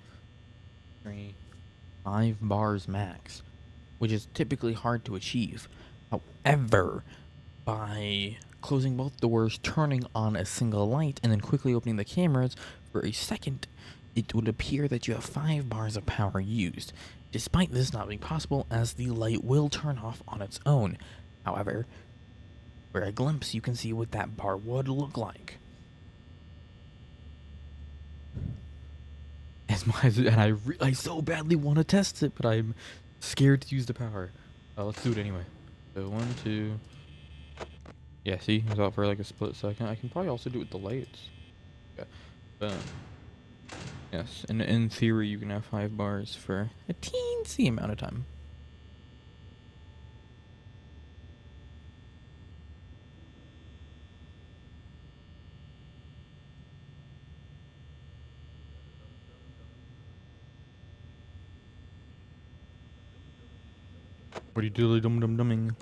5 bars max, which is typically hard to achieve. However, by closing both doors, turning on a single light, and then quickly opening the cameras for a second, it would appear that you have 5 bars of power used, despite this not being possible as the light will turn off on its own. However, for a glimpse, you can see what that bar would look like. I so badly want to test it, but I'm scared to use the power. Let's do it anyway. So 1, 2. Yeah, see, it was out for like a split second. I can probably also do it with the lights. Okay. Boom. Yes, and in theory, you can have 5 bars for a teensy amount of time. What are you dilly dum dum dumming?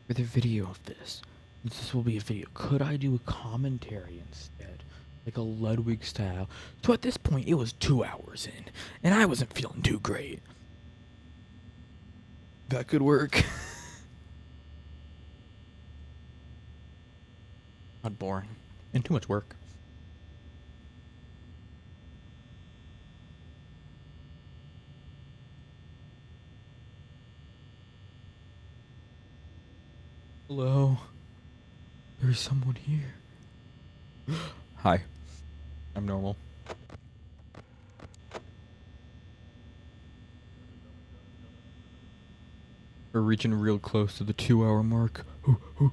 For the video of this, since this will be a video, could I do a commentary instead? Like a Ludwig style. So at this point, it was 2 hours in, and I wasn't feeling too great. That could work. Not boring. And too much work. Hello? There's someone here. Hi. I'm normal. We're reaching real close to the 2-hour mark. We're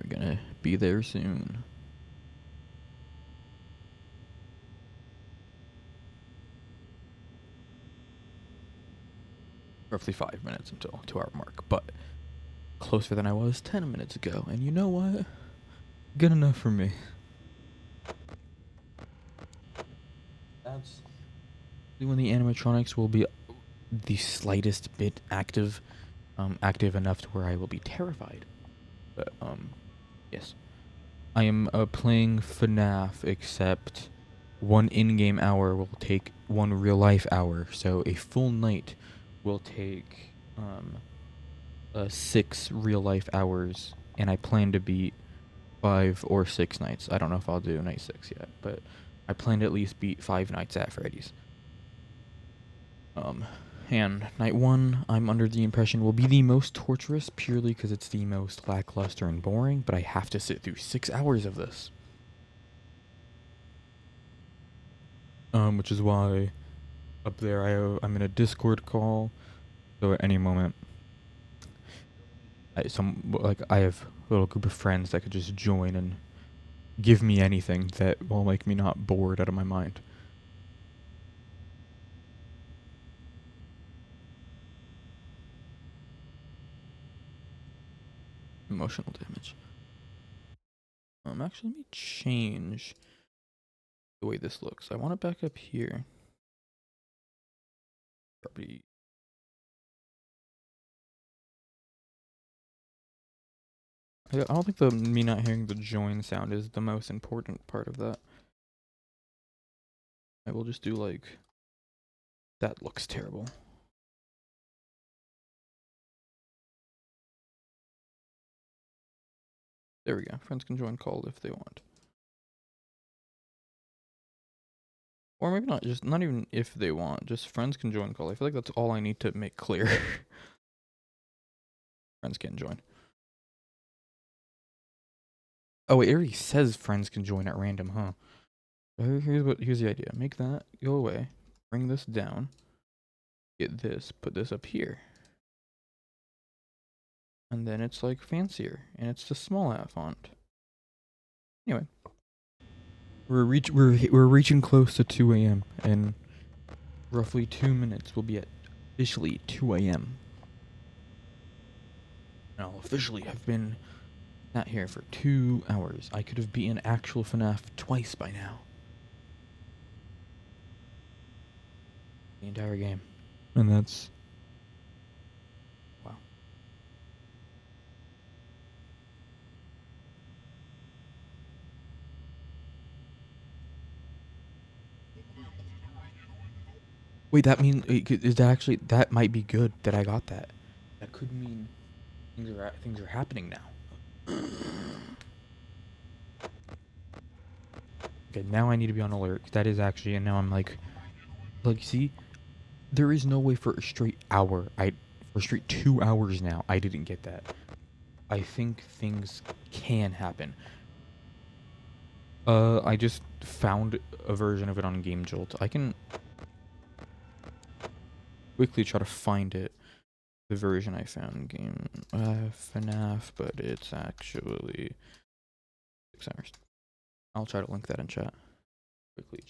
gonna be there soon. Roughly 5 minutes until 2-hour mark, but closer than I was 10 minutes ago. And you know what? Good enough for me. That's when the animatronics will be the slightest bit active, active enough to where I will be terrified. But yes, I am playing FNAF, except 1 in-game hour will take 1 real-life hour, so a full night will take 6 real-life hours, and I plan to beat 5 or 6 nights. I don't know if I'll do night 6 yet, but I plan to at least beat 5 nights at Freddy's. And night 1, I'm under the impression will be the most torturous, purely because it's the most lackluster and boring, but I have to sit through 6 hours of this. Which is why up there I'm in a Discord call, so at any moment, I have a little group of friends that could just join and give me anything that will make me not bored out of my mind. Emotional damage. Actually, let me change the way this looks. I want it back up here. Probably. I don't think me not hearing the join sound is the most important part of that. I will just do like, that looks terrible. There we go. Friends can join call if they want. Or maybe not, just not even if they want, just friends can join call. I feel like that's all I need to make clear. Friends can join. Oh wait, it already says friends can join at random, huh? Here's the idea. Make that go away. Bring this down. Get this, put this up here. and then it's like fancier, and it's the small font. Anyway, we're reaching close to 2 a.m. and roughly 2 minutes we'll be at officially 2 a.m. And I'll officially have been sat here for 2 hours. I could have beaten actual FNAF twice by now. The entire game. And that's... Wow. Wait, that means is that actually that might be good that I got that. That could mean things are happening now. Okay, now I need to be on alert. That is actually, and now I'm like, see, there is no way for a straight hour. For a straight 2 hours now, I didn't get that. I think things can happen. I just found a version of it on Game Jolt. I can quickly try to find it. The version I found game FNAF, but it's actually 6 hours. I'll try to link that in chat quickly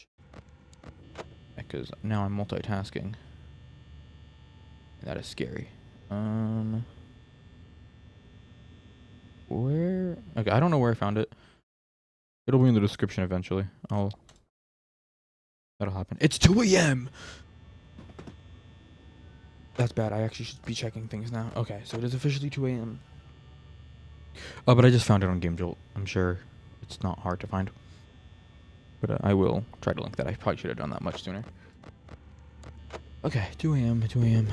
because now I'm multitasking. That is scary. Where? Okay, I don't know where I found it. It'll be in the description eventually. That'll happen. It's 2 a.m. That's bad. I actually should be checking things now. Okay, so it is officially 2 a.m. Oh, but I just found it on Game Jolt. I'm sure it's not hard to find. But I will try to link that. I probably should have done that much sooner. Okay, 2 a.m., 2 a.m.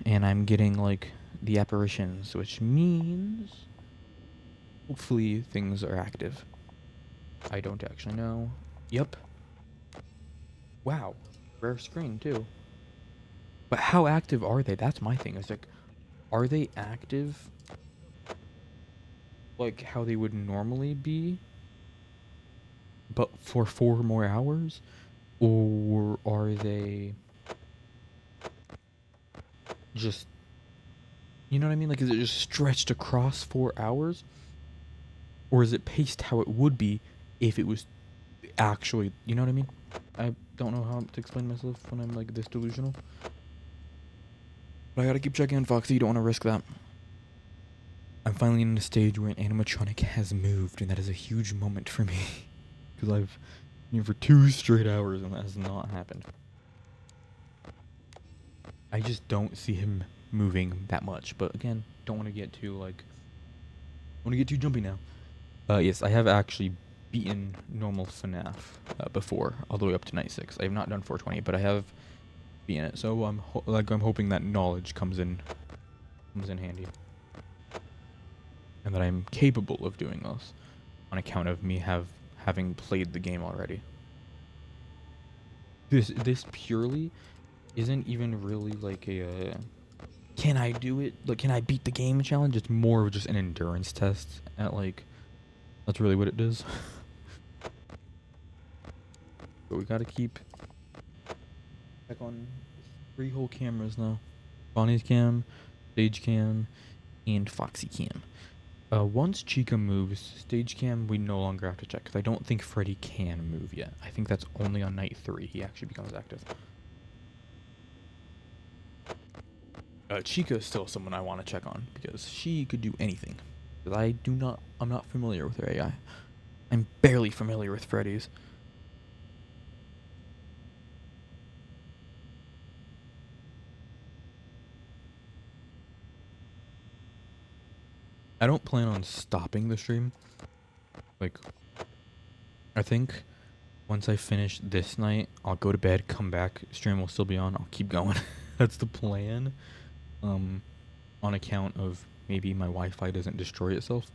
And I'm getting, like, the apparitions, which means hopefully things are active. I don't actually know. Yep. Wow. Rare screen, too. But how active are they? That's my thing. It's like, are they active like how they would normally be, but for 4 more hours? Or are they just, you know what I mean? Like, is it just stretched across 4 hours? Or is it paced how it would be if it was actually, you know what I mean? I don't know how to explain myself when I'm like this delusional. But I gotta keep checking on Foxy, you don't want to risk that. I'm finally in a stage where an animatronic has moved, and that is a huge moment for me. Because I've been here for 2 straight hours and that has not happened. I just don't see him moving that much, but again, don't want to get too jumpy now. Yes, I have actually beaten normal FNAF before, all the way up to night 6. I have not done 420, but I have beaten it. So I'm hoping that knowledge comes in handy, and that I'm capable of doing this on account of me having played the game already. This purely isn't even really like a can I do it? Like, can I beat the game challenge? It's more of just an endurance test at, like, that's really what it is. But we gotta keep check on 3 whole cameras now. Bonnie's cam, stage cam, and Foxy cam. Once Chica moves, stage cam we no longer have to check, because I don't think Freddy can move yet. I think that's only on night 3 he actually becomes active. Chica is still someone I want to check on, because she could do anything. Because I'm not familiar with her AI. I'm barely familiar with Freddy's. I don't plan on stopping the stream. Like, I think once I finish this night, I'll go to bed, come back, stream will still be on, I'll keep going. That's the plan. On account of maybe my Wi-Fi doesn't destroy itself.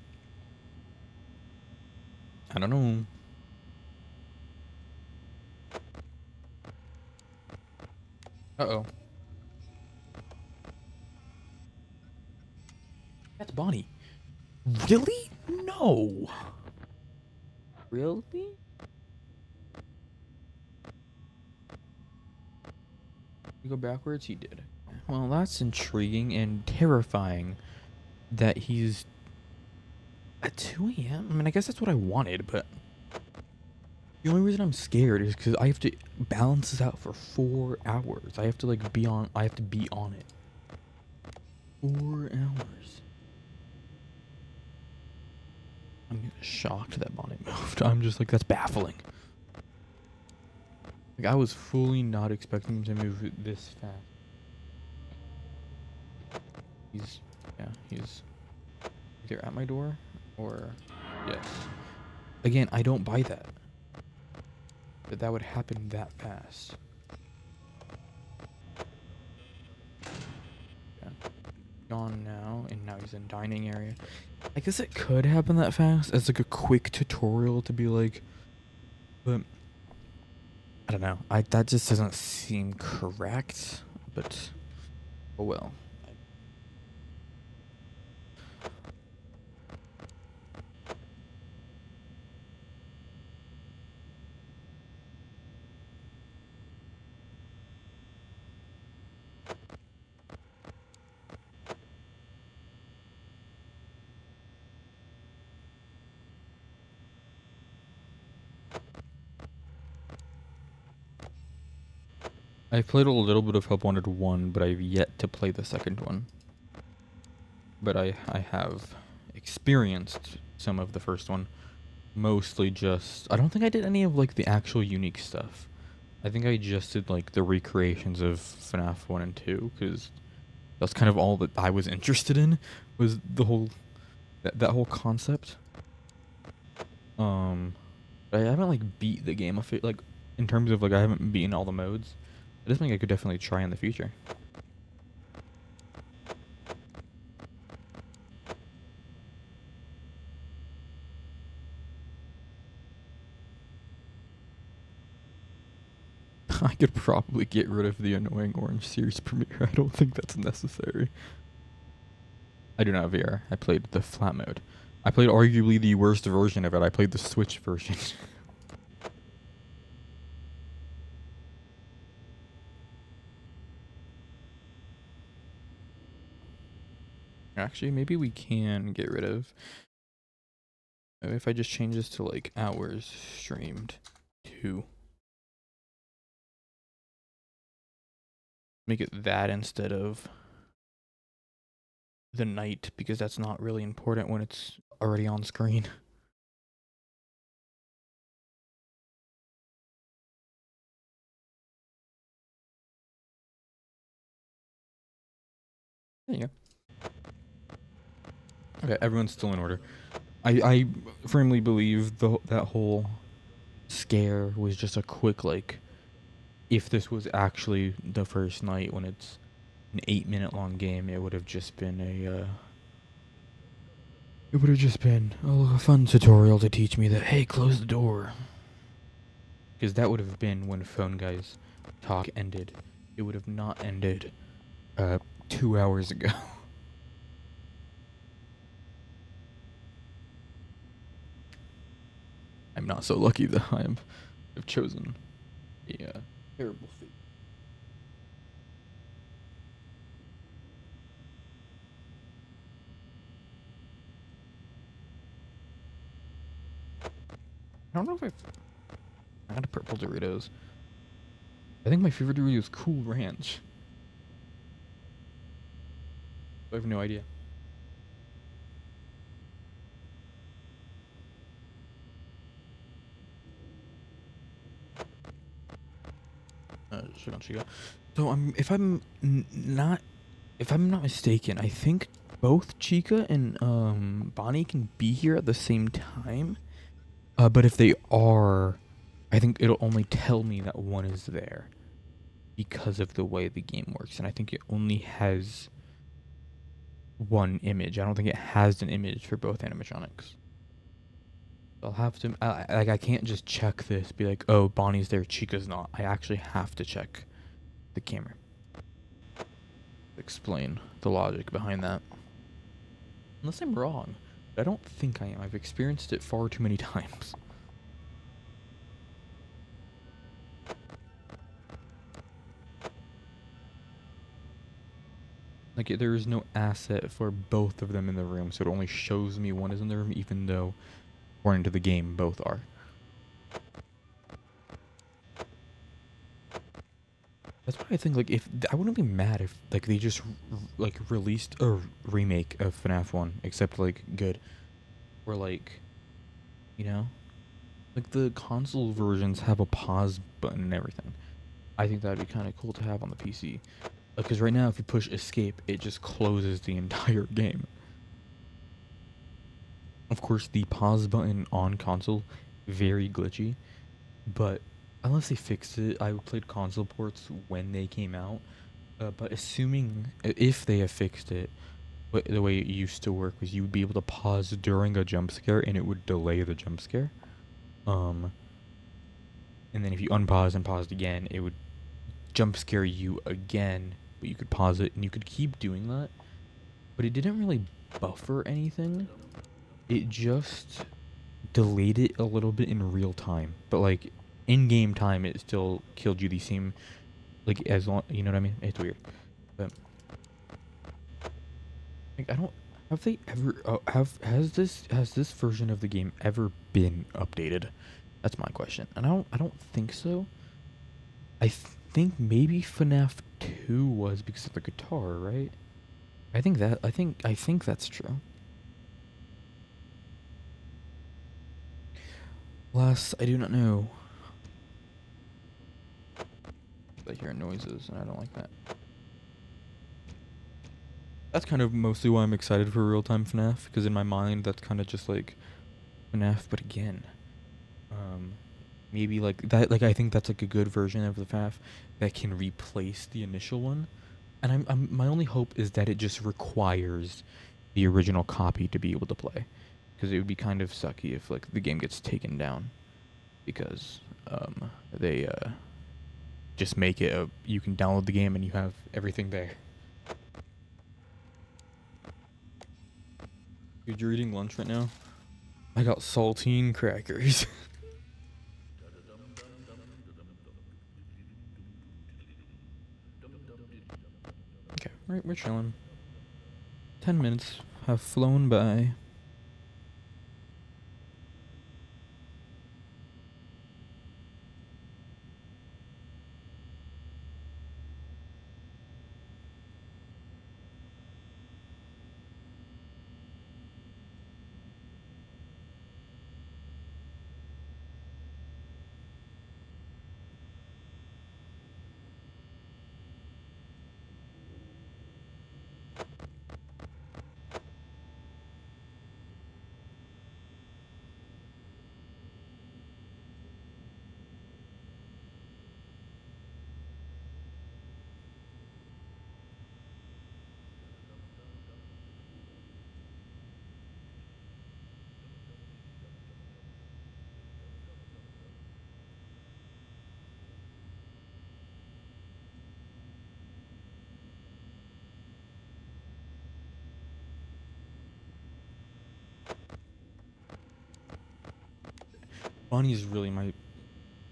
I don't know. Uh-oh. That's Bonnie. Really? No. Really? You go backwards? He did. Well, that's intriguing and terrifying. that he's at 2 a.m. I mean, I guess that's what I wanted, but the only reason I'm scared is because I have to balance this out for 4 hours. I have to like be on. I have to be on it. 4 hours. I'm shocked that Bonnie moved. I'm just like, that's baffling. Like, I was fully not expecting him to move this fast. He's either at my door or yes. Again, I don't buy that. That would happen that fast. Yeah. Gone now, and now he's in dining area. I guess it could happen that fast as like a quick tutorial to be like, but I don't know. That just doesn't seem correct, but oh well. I played a little bit of Help Wanted 1, but I've yet to play the second one. But I have experienced some of the first one. Mostly just... I don't think I did any of, like, the actual unique stuff. I think I just did, like, the recreations of FNAF 1 and 2, because that's kind of all that I was interested in, was the whole... that whole concept. But I haven't, like, beat the game, like, in terms of, like, I haven't beaten all the modes. I just think I could definitely try in the future. I could probably get rid of the annoying orange series premiere. I don't think that's necessary. I do not have VR. I played the flat mode. I played arguably the worst version of it. I played the Switch version. Actually, maybe we can get rid of... Maybe if I just change this to like hours streamed 2. Make it that instead of the night, because that's not really important when it's already on screen. There you go. Okay, everyone's still in order. I firmly believe that whole scare was just a quick, like, if this was actually the first night when it's an 8-minute long game, it would have just been a fun tutorial to teach me that, hey, close the door. Because that would have been when Phone Guy's talk ended. It would have not ended 2 hours ago. I'm not so lucky that I've chosen a terrible fate. I don't know if I had purple Doritos. I think my favorite Dorito is Cool Ranch. I have no idea. So if I'm not mistaken, I think both Chica and Bonnie can be here at the same time. But if they are, I think it'll only tell me that one is there because of the way the game works, and I think it only has one image. I don't think it has an image for both animatronics. I'll have to I can't just check this, be like, oh, Bonnie's there, Chica's not. I actually have to check the camera. Explain the logic behind that. Unless I'm wrong. But I don't think I am. I've experienced it far too many times. Like, there is no asset for both of them in the room, so it only shows me one is in the room, even though, according to the game, both are. That's why I think, like, if I wouldn't be mad if, like, they just like released a remake of FNAF 1, except like good, or like, you know, like the console versions have a pause button and everything. I think that'd be kind of cool to have on the PC, because right now if you push escape, it just closes the entire game. Of course, the pause button on console very glitchy, but unless they fixed it, I played console ports when they came out. But assuming if they have fixed it, the way it used to work was you would be able to pause during a jump scare and it would delay the jump scare. And then if you unpause and paused again, it would jump scare you again, but you could pause it and you could keep doing that. But it didn't really buffer anything. It just delayed it a little bit in real time. But like in game time, it still killed you the same, like as long, you know what I mean? It's weird. But like I don't, have they ever has this version of the game ever been updated? That's my question. And I don't think so. I think maybe FNAF 2 was because of the guitar, right? I think that's true. Alas, I do not know. I hear noises and I don't like that. That's kind of mostly why I'm excited for real-time FNAF, because in my mind that's kind of just like FNAF, but again, maybe like that. Like I think that's like a good version of the FNAF that can replace the initial one. And my only hope is that it just requires the original copy to be able to play, because it would be kind of sucky if like the game gets taken down because they just make it a you can download the game and you have everything there. Dude, you're eating lunch right now? I got saltine crackers. Okay, we're chilling. 10 minutes have flown by. Bonnie is really my.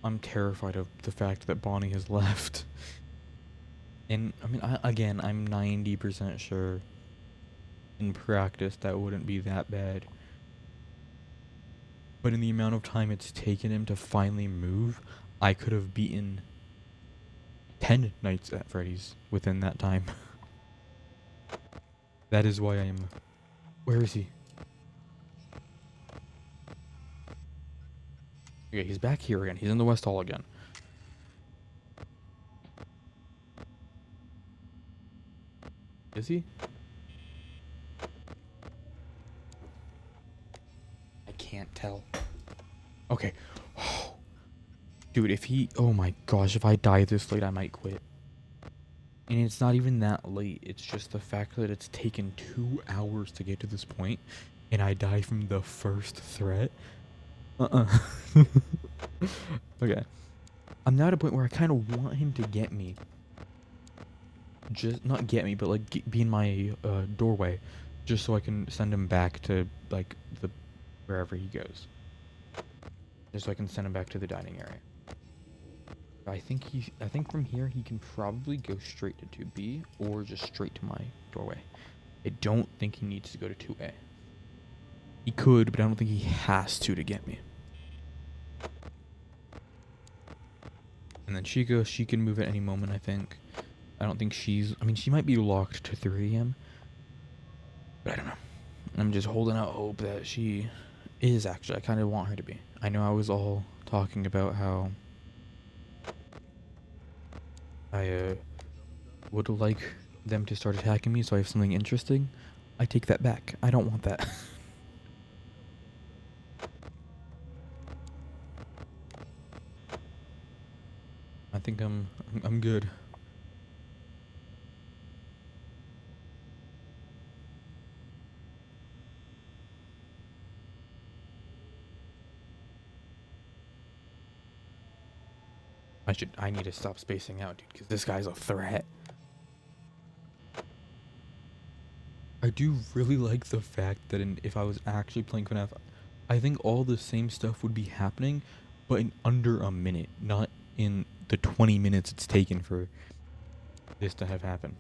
I'm terrified of the fact that Bonnie has left. And I mean, again, I'm 90% sure in practice that wouldn't be that bad. But in the amount of time it's taken him to finally move, I could have beaten 10 nights at Freddy's within that time. That is why I am. Where is he? Okay, he's back here again. He's in the West Hall again. Is he? I can't tell. Okay. Dude, if he... Oh my gosh, if I die this late, I might quit. And it's not even that late. It's just the fact that it's taken 2 hours to get to this point, and I die from the first threat. Okay. I'm now at a point where I kind of want him to get me. Just not get me, but like be in my doorway, just so I can send him back to like the wherever he goes. Just so I can send him back to the dining area. I think from here he can probably go straight to 2B or just straight to my doorway. I don't think he needs to go to 2A. He could, but I don't think he has to get me. And then she can move at any moment, I think. I don't think she might be locked to 3 a.m. But I don't know. I'm just holding out hope that she is actually. I kind of want her to be. I know I was all talking about how I would like them to start attacking me so I have something interesting. I take that back. I don't want that. I think I'm good. I need to stop spacing out, dude, because this guy's a threat. I do really like the fact that if I was actually playing FNAF, I think all the same stuff would be happening, but in under a minute, not in the 20 minutes it's taken for this to have happened.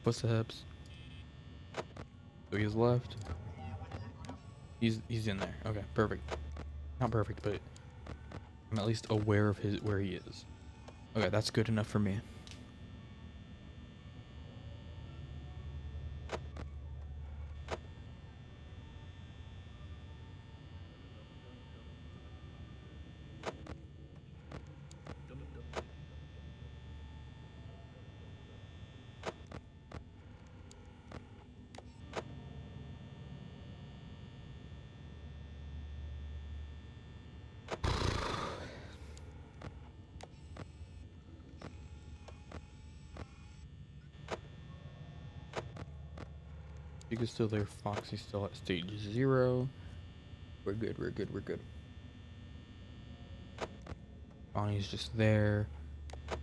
Footsteps. So he's left. He's in there. Okay, perfect. Not perfect, but I'm at least aware of where he is. Okay, that's good enough for me. Chica's still there. Foxy's still at stage 0. We're good. We're good. We're good. Bonnie's just there.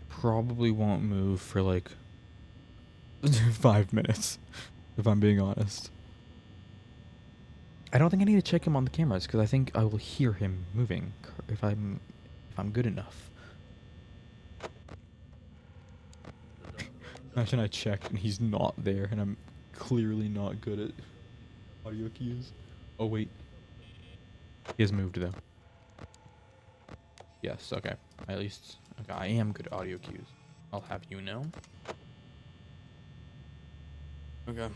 Probably won't move for like 5 minutes, if I'm being honest. I don't think I need to check him on the cameras because I think I will hear him moving if I'm good enough. Imagine I check and he's not there and I'm clearly not good at audio cues. Oh wait, he has moved though. Yes, okay. At least okay, I am good at audio cues. I'll have you know. Okay.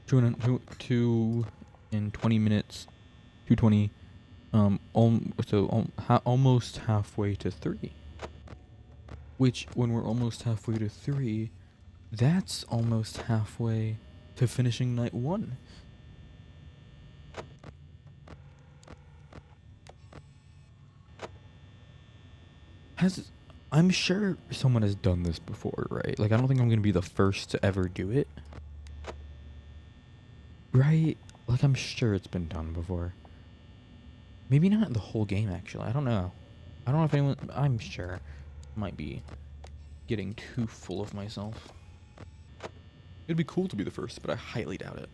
Two in 20 minutes. 2:20. Almost halfway to 3. Which, when we're almost halfway to 3, that's almost halfway to finishing night 1. I'm sure someone has done this before, right? Like, I don't think I'm gonna be the first to ever do it. Right? Like, I'm sure it's been done before. Maybe not the whole game, actually. I don't know. I don't know if anyone... I'm sure. Might be getting too full of myself. It'd be cool to be the first, but I highly doubt it.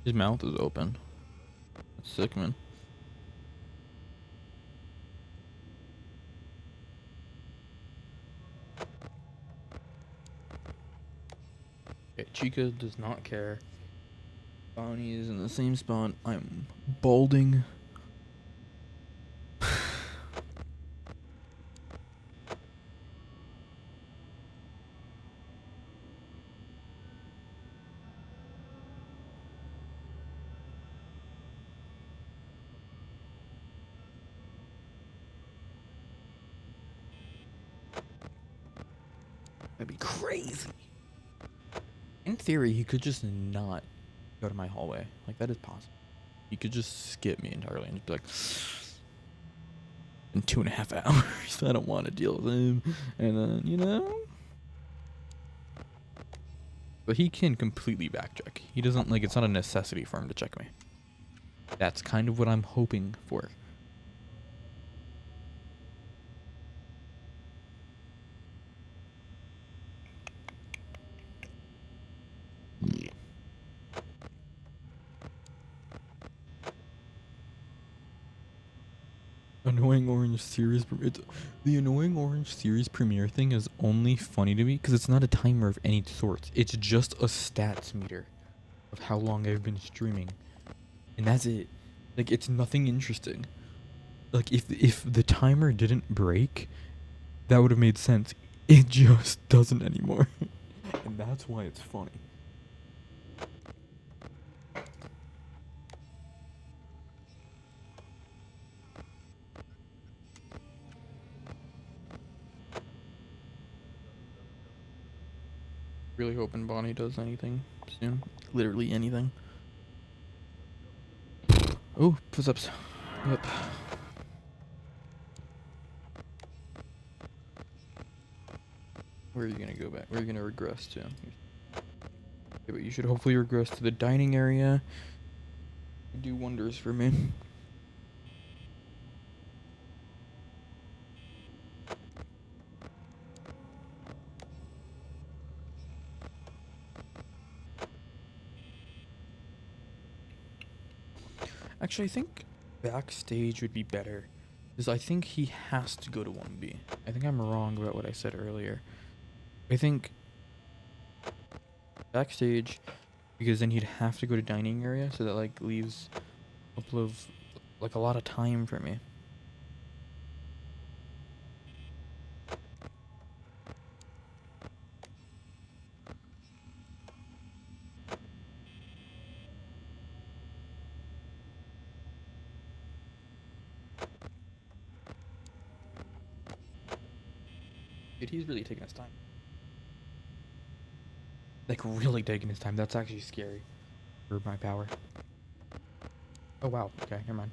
His mouth is open. That's sick, man. Okay, Chica does not care. Bonnie is in the same spot. I'm balding. That'd be crazy. In theory, he could just not go to my hallway. Like, that is possible. He could just skip me entirely and just be like, in 2.5 hours, I don't want to deal with him. And then, you know? But he can completely backcheck. He doesn't, like, it's not a necessity for him to check me. That's kind of what I'm hoping for. Annoying orange series. The annoying orange series premiere thing is only funny to me because it's not a timer of any sort. It's just a stats meter of how long I've been streaming, and that's it. Like, it's nothing interesting. Like, if the timer didn't break, that would have made sense. It just doesn't anymore, and that's why it's funny. Really hoping Bonnie does anything soon. Literally anything. Oh, push-ups. Yep. Where are you gonna go back? Where are you gonna regress to? Okay, but you should hopefully regress to the dining area. It'd do wonders for me. Actually, I think backstage would be better. Because I think he has to go to 1B. I think I'm wrong about what I said earlier. I think backstage, because then he'd have to go to dining area, so that, like, leaves a couple of, like, a lot of time for me. Dude, he's really taking his time. Like, really taking his time. That's actually scary for my power. Oh, wow. Okay, never mind.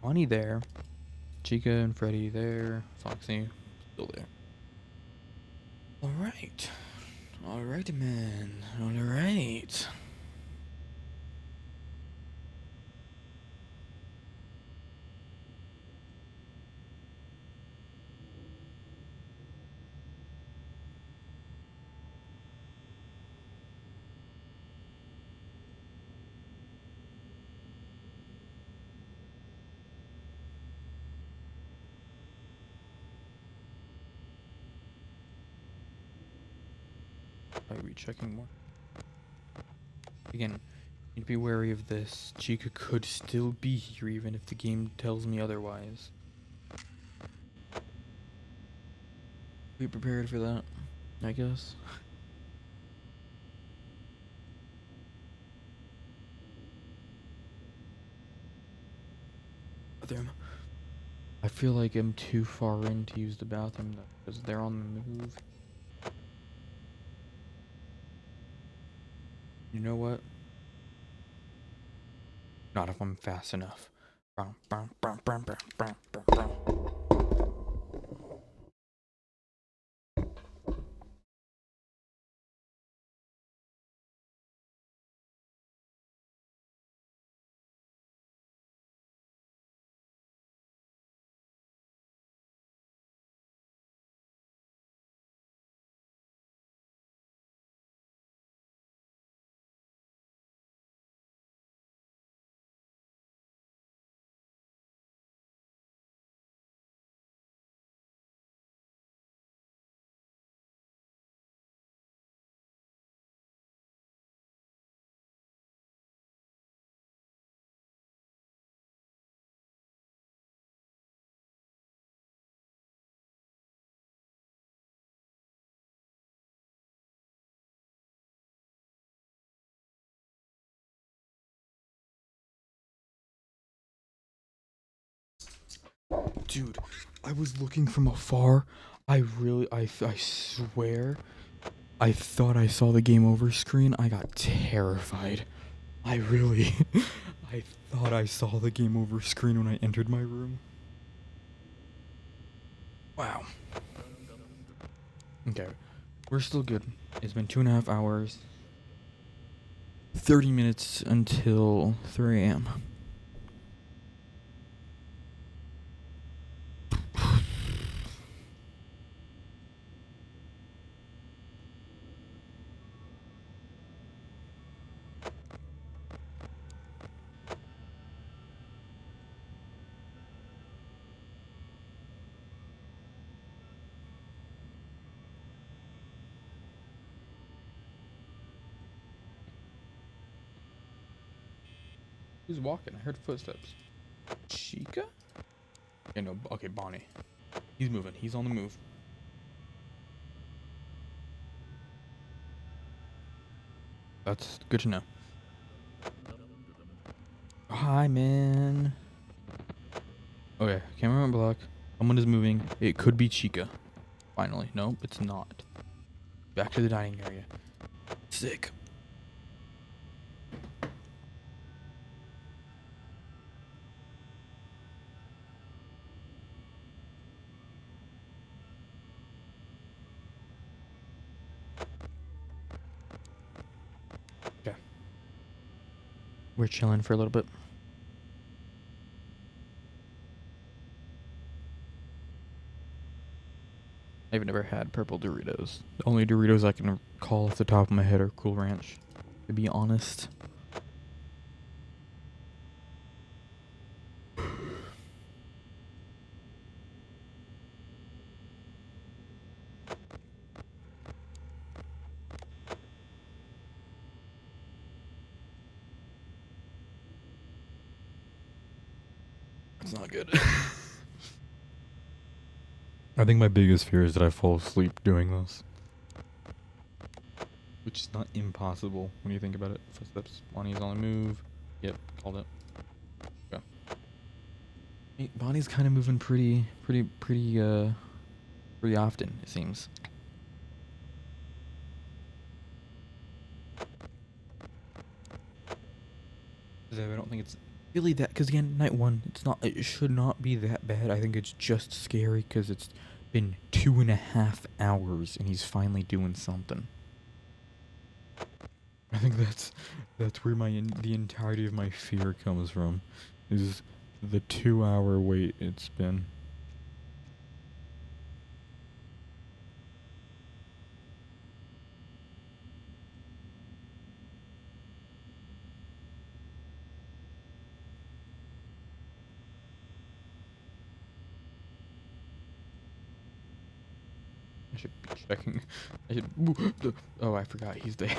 Bonnie there. Chica and Freddy there. Foxy still there. Alright. Alright, man. Alright. Probably rechecking more. Again, need to be wary of this. Chica could still be here even if the game tells me otherwise. Be prepared for that, I guess. Bathroom. I feel like I'm too far in to use the bathroom because they're on the move. You know what? Not if I'm fast enough. Dude, I was looking from afar. I swear, I thought I saw the game over screen. I got terrified. I really, I thought I saw the game over screen when I entered my room. Wow. Okay, We're still good. It's been 2.5 hours. 30 minutes until 3 a.m. Who's walking? I heard footsteps. Chica? Okay, no. Okay, Bonnie. He's moving. He's on the move. That's good to know. Hi, man. Okay, camera went black. Someone is moving. It could be Chica. Finally. Nope, it's not. Back to the dining area. Sick. Okay. We're chilling for a little bit. I've never had purple Doritos. The only Doritos I can recall off the top of my head are Cool Ranch, to be honest. It's not good. I think my biggest fear is that I fall asleep doing this. Which is not impossible when you think about it. Footsteps. Bonnie's on the move. Yep, called it. Okay. Hey, Bonnie's kind of moving pretty often, it seems. I don't think it's really that, because again, night one, it should not be that bad. I think it's just scary because it's been 2.5 hours and he's finally doing something. I think that's where the entirety of my fear comes from, is the 2-hour wait it's been. I should be checking. I should. Oh, I forgot he's there.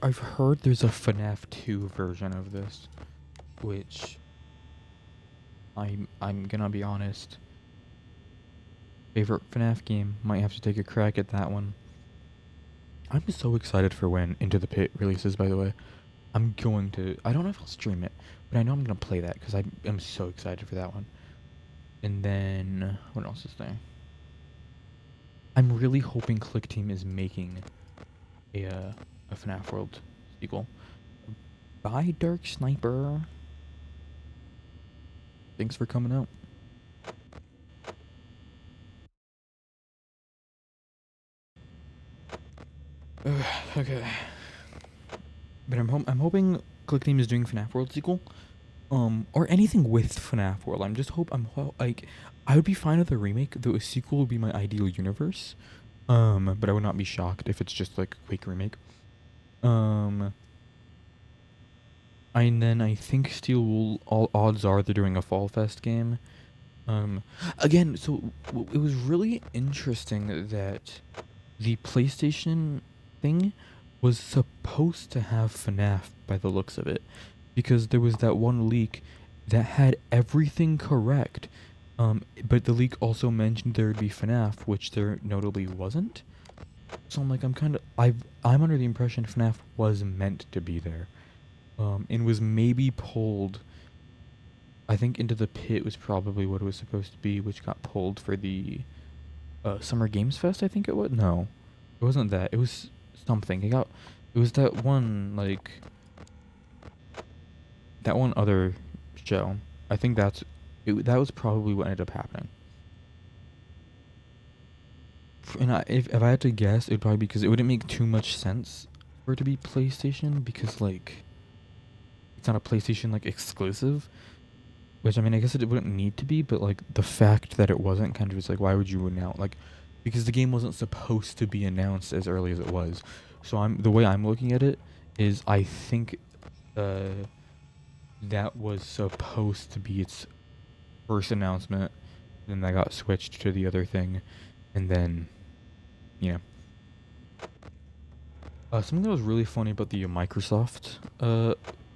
I've heard there's a FNAF 2 version of this, which I'm gonna be honest. Favorite FNAF game, might have to take a crack at that one. I'm so excited for when Into the Pit releases, by the way. I don't know if I'll stream it, but I know I'm gonna play that because I am so excited for that one. And then, what else is there? I'm really hoping Click Team is making a FNAF World sequel. Bye, Dark Sniper. Thanks for coming out. Okay. But I'm hoping Click Team is doing FNAF World sequel. Or anything with FNAF World. I would be fine with a remake, though a sequel would be my ideal universe. But I would not be shocked if it's just like a quick remake. And then I think all odds are they're doing a Fall Fest game. Again, so it was really interesting that the PlayStation thing was supposed to have FNAF by the looks of it, because there was that one leak that had everything correct, but the leak also mentioned there would be FNAF, which there notably wasn't. So I'm under the impression FNAF was meant to be there. and was maybe pulled. I think Into the Pit was probably what it was supposed to be, which got pulled for the Summer Games Fest. I think it was. No, it wasn't that. It was something. It was that one like that one other show. I think that was probably what ended up happening. And if I had to guess, it'd probably be because it wouldn't make too much sense for it to be PlayStation because like it's not a PlayStation like exclusive. Which I mean, I guess it wouldn't need to be, but like the fact that it wasn't kind of is like, why would you announce like, because the game wasn't supposed to be announced as early as it was. So the way I'm looking at it is I think that was supposed to be its first announcement, then that got switched to the other thing, and then, you know. Something that was really funny about the Microsoft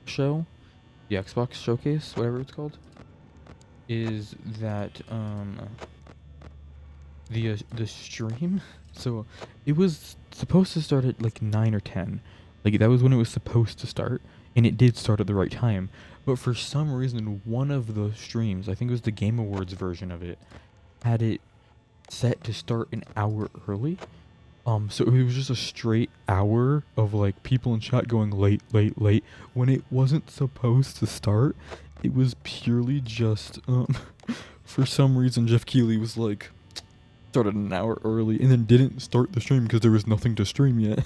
show, the Xbox showcase, whatever it's called, is that the stream. So it was supposed to start at like 9 or 10. Like that was when it was supposed to start, and it did start at the right time. But for some reason, one of the streams, I think it was the Game Awards version of it, had it set to start an hour early. So it was just a straight hour of like people in chat going late, late, late when it wasn't supposed to start. It was purely just for some reason Jeff Keighley was like started an hour early and then didn't start the stream because there was nothing to stream yet.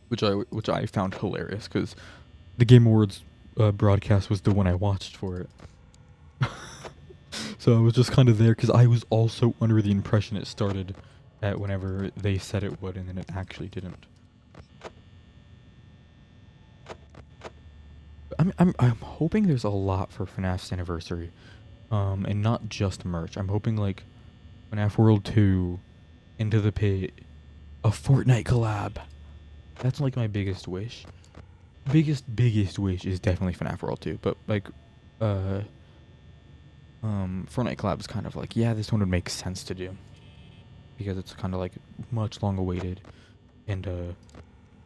which I found hilarious because the Game Awards broadcast was the one I watched for it. So I was just kind of there because I was also under the impression it started at whenever they said it would, and then it actually didn't. I'm hoping there's a lot for FNAF's anniversary, and not just merch. I'm hoping like FNAF World 2, Into the Pit, a Fortnite collab. That's like my biggest wish. Biggest wish is definitely FNAF World 2, but like Fortnite collab is kind of like, yeah, this one would make sense to do because it's kind of like much long awaited, and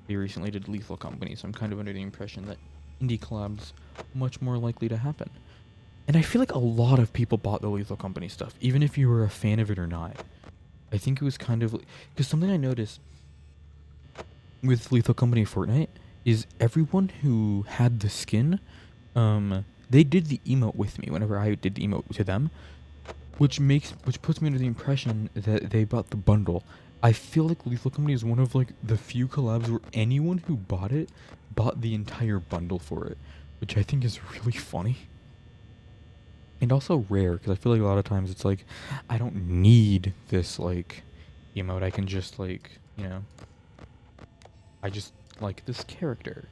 they recently did Lethal Company, so I'm kind of under the impression that indie collabs much more likely to happen. And I feel like a lot of people bought the Lethal Company stuff, even if you were a fan of it or not. I think it was kind of because something I noticed with Lethal Company Fortnite is everyone who had the skin, they did the emote with me whenever I did the emote to them, which puts me under the impression that they bought the bundle. I feel like Lethal Company is one of like the few collabs where anyone who bought it bought the entire bundle for it, which I think is really funny. And also rare, because I feel like a lot of times it's like, I don't need this like emote. I can just like, I just like this character.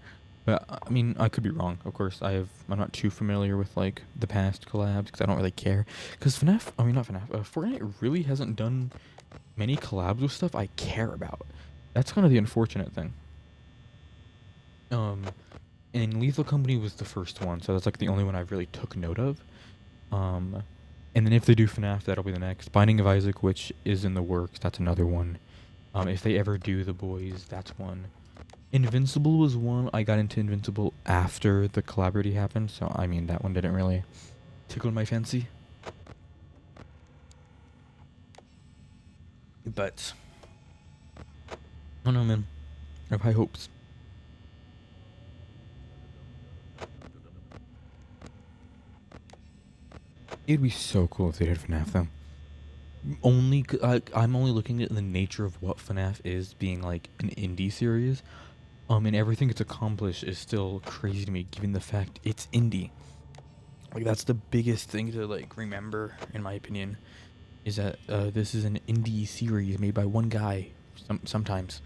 But I mean, I could be wrong. Of course, I'm not too familiar with like the past collabs because I don't really care. Because not FNAF, Fortnite really hasn't done many collabs with stuff I care about. That's kind of the unfortunate thing. And Lethal Company was the first one, so that's like the only one I really took note of. And then if they do FNAF, that'll be the next. Binding of Isaac, which is in the works, that's another one. If they ever do The Boys, that's one. Invincible was one. I got into Invincible after the collaborative happened, so I mean that one didn't really tickle my fancy. But I don't know, man. I have high hopes. It'd be so cool if they did FNAF though. I'm only looking at the nature of what FNAF is, being like an indie series. And everything it's accomplished is still crazy to me, given the fact it's indie. Like that's the biggest thing to like remember, in my opinion, is that this is an indie series made by one guy. Sometimes.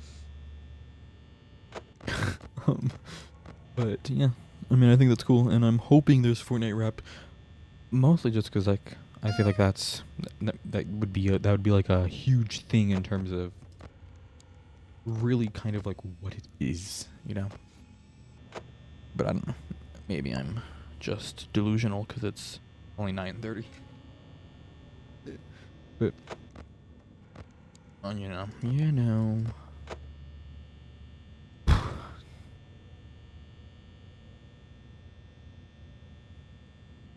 But yeah, I mean, I think that's cool, and I'm hoping there's Fortnite rap, mostly just because like I feel like that would be like a huge thing in terms of really kind of like what it is, But I don't know. Maybe I'm just delusional because it's only 9:30. But you know.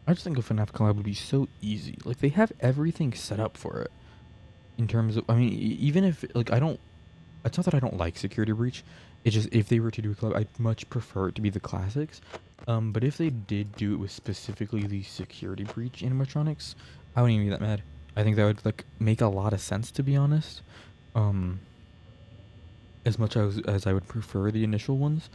I just think a FNAF collab would be so easy. Like, they have everything set up for it. In terms of, I mean, even if, like, it's not that I don't like Security Breach. It's just, if they were to do a collab, I'd much prefer it to be the classics. But if they did do it with specifically the Security Breach animatronics, I wouldn't even be that mad. I think that would, like, make a lot of sense, to be honest. As much as I would prefer the initial ones.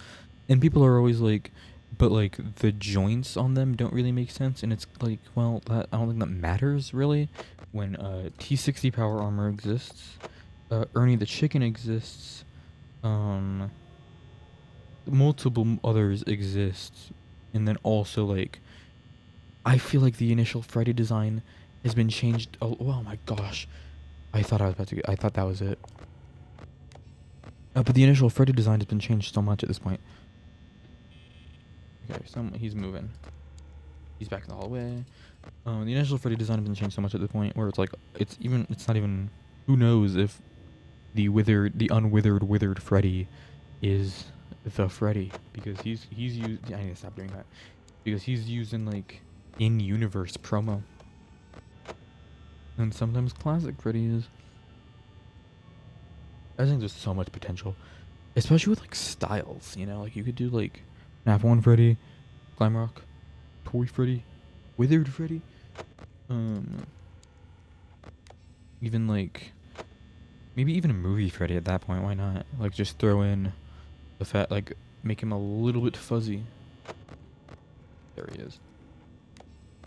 And people are always like, but like the joints on them don't really make sense, and it's like, well, that I don't think that matters really when T60 power armor exists, Ernie the chicken exists, multiple others exist, and then also like I feel like the initial Freddy design has been changed. Oh my gosh, I thought that was it. But the initial Freddy design has been changed so much at this point. Okay, he's moving. He's back in the hallway. The initial Freddy design has been changed so much at the point where it's like, it's not even, who knows if the unwithered Freddy is the Freddy, because he's used, I need to stop doing that, because he's used in like in-universe promo. And sometimes classic Freddy is. I think there's so much potential, especially with like styles, you know, like you could do like FNAF 1 Freddy, Glamrock, Toy Freddy, Withered Freddy, even like maybe even a movie Freddy at that point. Why not? Like just throw in the fat, like make him a little bit fuzzy. There he is.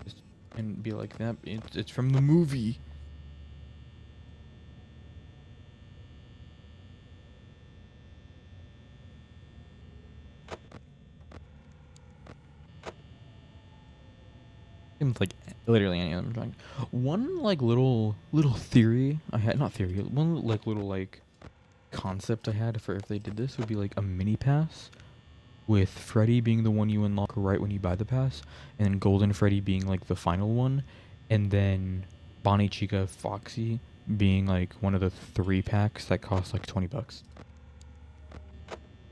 Just, and be like that. It's from the movie. Like literally any of them. One like little theory I had, not theory, one like little like concept I had for if they did this would be like a mini pass with Freddy being the one you unlock right when you buy the pass, and then Golden Freddy being like the final one, and then Bonnie, Chica, Foxy being like one of the 3 packs that cost like $20.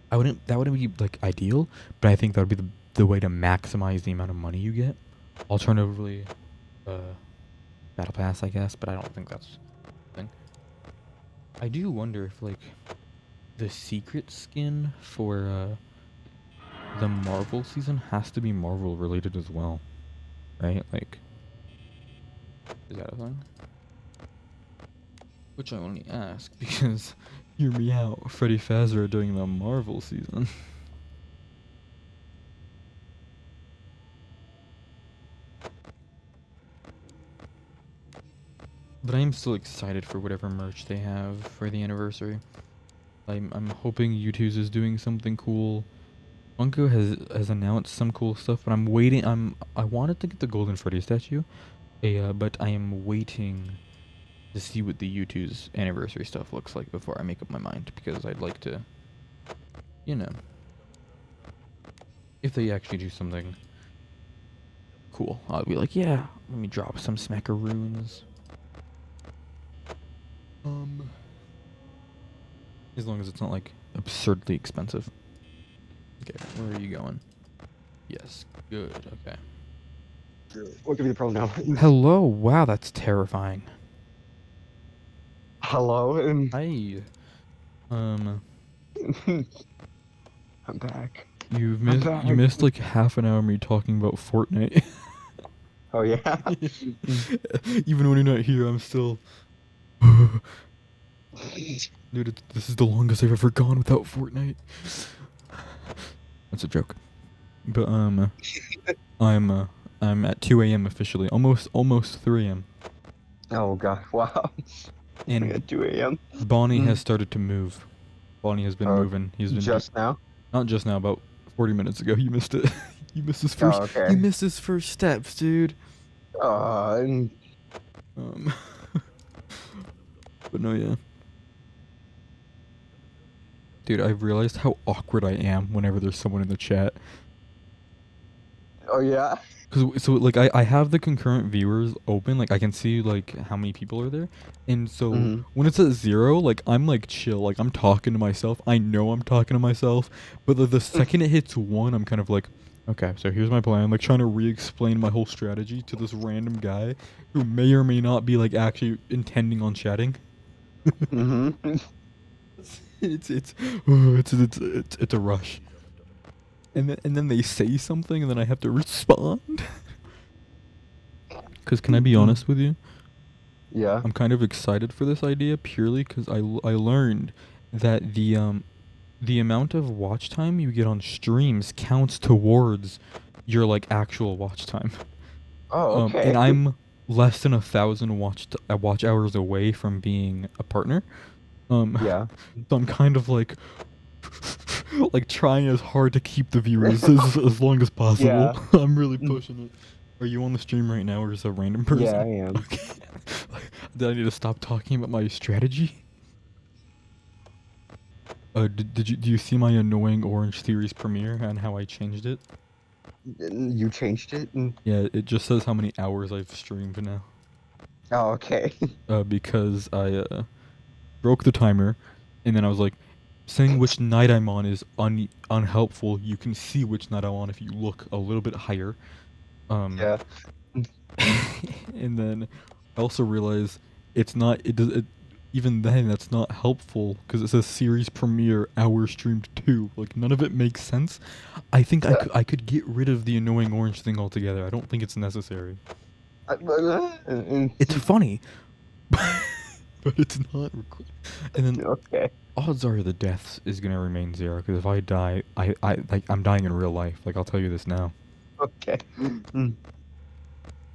That wouldn't be like ideal, but I think that would be the way to maximize the amount of money you get. Alternatively, battle pass, I guess, but I don't think that's the thing. I do wonder if like the secret skin for the Marvel season has to be Marvel related as well, right? Like, is that a thing? Which I only ask because hear me out, Freddy Fazbear doing the Marvel season. But I am still excited for whatever merch they have for the anniversary. I'm hoping U2's is doing something cool. Funko has announced some cool stuff, but I'm waiting. I wanted to get the Golden Freddy statue, but I am waiting to see what the U2's anniversary stuff looks like before I make up my mind, because I'd like to, you know, if they actually do something cool, I'll be like, yeah, let me drop some smackaroons. As long as it's not like absurdly expensive. Okay, where are you going? Yes, good, okay. What could be the problem now? Hello, wow, that's terrifying. Hello, and Hi. I'm back. You back. missed like half an hour of me talking about Fortnite. Oh yeah. Even when you're not here, I'm still. Dude, this is the longest I've ever gone without Fortnite. That's a joke. But I'm at 2 a.m. officially, almost 3 a.m. Oh god, wow. And At 2 a.m. Bonnie has started to move. Bonnie has been moving. He's been just now. Not just now, about 40 minutes ago. You missed it. You missed his first. Oh, okay. You missed his first steps, dude. And But no, yeah. Dude, I've realized how awkward I am whenever there's someone in the chat. oh yeah. So like I have the concurrent viewers open, like I can see like how many people are there, and so when it's at 0, like I'm like chill, like I'm talking to myself. I know I'm talking to myself, but the second it hits 1, I'm kind of like, Okay, so here's my plan. Like trying to re-explain my whole strategy to this random guy who may or may not be like actually intending on chatting. Mm-hmm. It's a rush. And then they say something and then I have to respond. Cuz can I be honest with you? Yeah. I'm kind of excited for this idea purely cuz I learned that the amount of watch time you get on streams counts towards your like actual watch time. Oh, And okay. I'm less than 1,000 watch hours away from being a partner. Um, Yeah. so I'm kind of like like trying as hard to keep the viewers as long as possible. Yeah. I'm really Mm. pushing it. Are you on the stream right now, or is a random Yeah, person? I am. Okay. Did I need to stop talking about my strategy? Do you see my annoying Orange Theories premiere and how I changed it? You changed it? Yeah, it just says how many hours I've streamed now. Oh, okay. Because I broke the timer, and then I was like, saying which night I'm on is unhelpful. You can see which night I'm on if you look a little bit higher. Um, Yeah. and then I also realize it's not. It does. Even then, that's not helpful because it says series premiere hour streamed 2. Like none of it makes sense. I think Yeah. I could get rid of the annoying orange thing altogether. I don't think it's necessary. It's funny, but it's not. And then Okay. odds are the deaths is gonna remain 0 because if I die, I'm dying in real life. Like I'll tell you this now. Okay.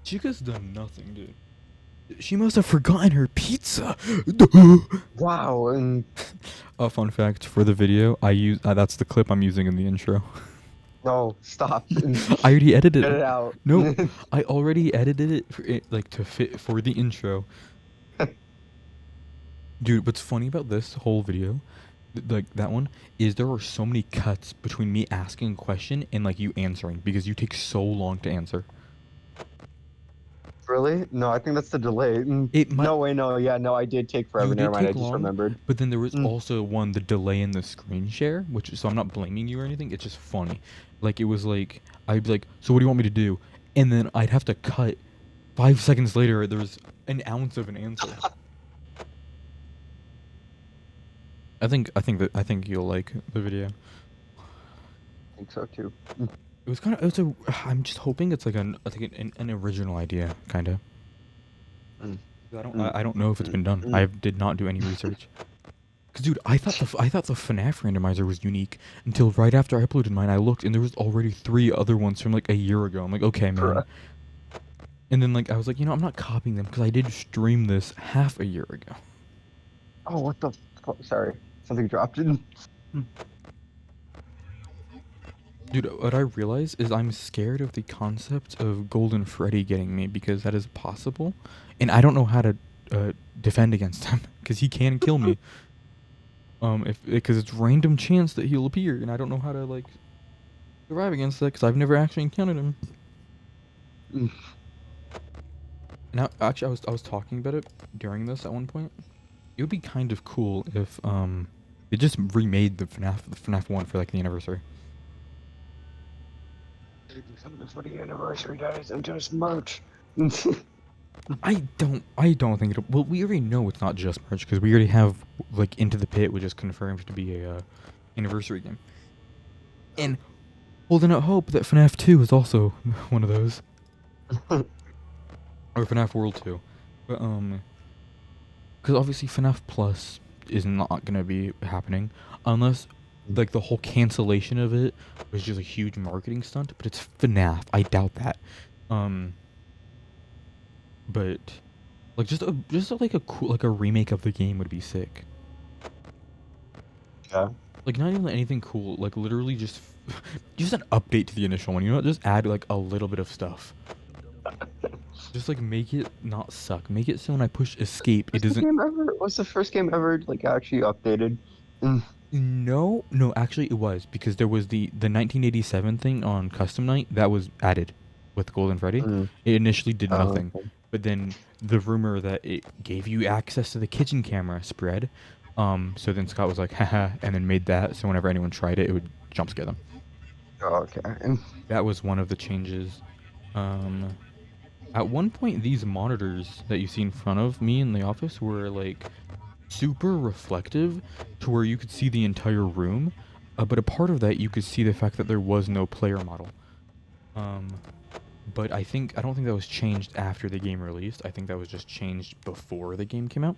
Chica's done nothing, dude. She must have forgotten her pizza. Wow. A fun fact for the video, I use that's the clip I'm using in the intro. No, stop. I already edited Get it. it out. No, I already edited it for it like to fit for the intro. Dude, what's funny about this whole video, like that one, is there are so many cuts between me asking a question and like you answering because you take so long to answer. Really? No, I think that's the delay. It might No way, no. Yeah, no, I did take forever. You Never did mind. I take just long, remembered. but then there was Mm. also one the delay in the screen share, which so I'm not blaming you or anything. It's just funny. Like it was like I'd be like, so what do you want me to do? And then I'd have to cut 5 seconds later. There was an ounce of an answer. I think you'll like the video. I think so too. It was kind of it was a. I'm just hoping it's like an original idea, kind of. Mm. I don't know if it's been done. Mm. I did not do any research. Cause dude, I thought the FNAF randomizer was unique until right after I uploaded mine. I looked and there was already 3 other ones from like a year ago. I'm like, okay, man. Bruh. And then like I was like, I'm not copying them because I did stream this half a year ago. Oh, what the fuck? Sorry. Something dropped in. Dude, what I realize is I'm scared of the concept of Golden Freddy getting me because that is possible, and I don't know how to defend against him because he can kill me. If because it's random chance that he'll appear, and I don't know how to like survive against that because I've never actually encountered him. Mm. Now, actually, I was talking about it during this at one point. It would be kind of cool if they just remade the FNAF 1 for like the anniversary. For the anniversary, guys, and just merch. I don't think it. Well, we already know it's not just merch because we already have like Into the Pit, which is confirmed to be a anniversary game, and holding out hope that FNAF 2 is also one of those, or FNAF World 2, but because obviously FNAF Plus is not gonna be happening unless like the whole cancellation of it was just a huge marketing stunt. But it's FNAF. I doubt that. But like like a cool like a remake of the game would be sick. Yeah. Like not even anything cool. Like literally just just an update to the initial one. You know, just add like a little bit of stuff. Just like make it not suck. Make it so when I push escape, it doesn't. Was the first game ever like actually updated? No, actually it was because there was the 1987 thing on Custom Night that was added with Golden Freddy. Mm. It initially did nothing, Okay. but then the rumor that it gave you access to the kitchen camera spread. So then Scott was like, haha, and then made that so whenever anyone tried it, it would jump scare them. Oh, okay. That was one of the changes. At one point, these monitors that you see in front of me in the office were like super reflective to where you could see the entire room, but a part of that you could see the fact that there was no player model. But I don't think that was changed after the game released. I think that was just changed before the game came out.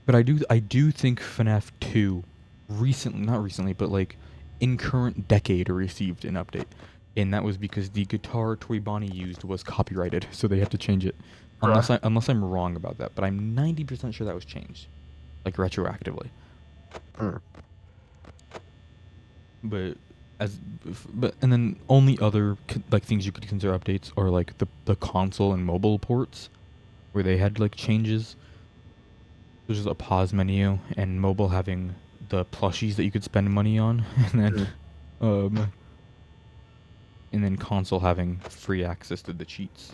But I do think FNAF 2 not recently, but like in current decade received an update. And that was because the guitar Toy Bonnie used was copyrighted, so they had to change it. Bruh. Unless I'm wrong about that, but I'm 90% sure that was changed, like retroactively. Hmm. But and then only other like things you could consider updates are like the console and mobile ports, where they had like changes. There's just a pause menu, and mobile having the plushies that you could spend money on, um, and then console having free access to the cheats.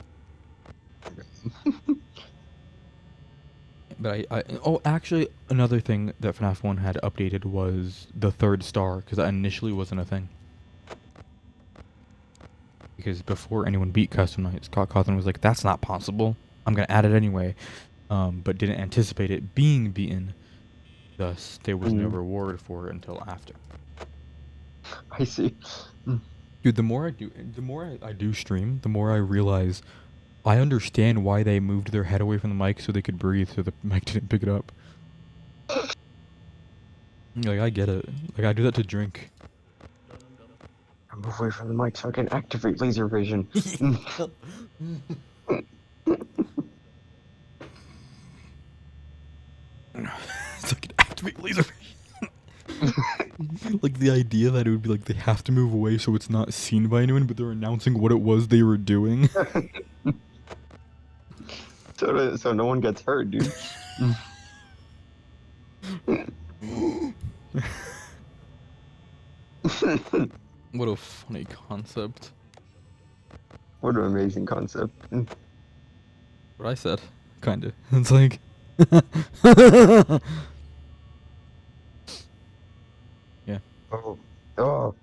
But actually, another thing that FNAF 1 had updated was the third star, because that initially wasn't a thing. Because before anyone beat Custom Night, Scott Cawthon was like, that's not possible. I'm going to add it anyway. But didn't anticipate it being beaten. Thus, there was no reward for it until after. I see. Dude, the more I do stream, the more I realize I understand why they moved their head away from the mic so they could breathe, so the mic didn't pick it up. Like, I get it. Like, I do that to drink. Move away from the mic so I can activate laser vision. So I can activate laser vision. Like, the idea that it would be like they have to move away so it's not seen by anyone, but they're announcing what it was they were doing. So no one gets hurt, dude. What a funny concept. What an amazing concept. What I said. Kinda. It's like... Yeah. Oh. Oh.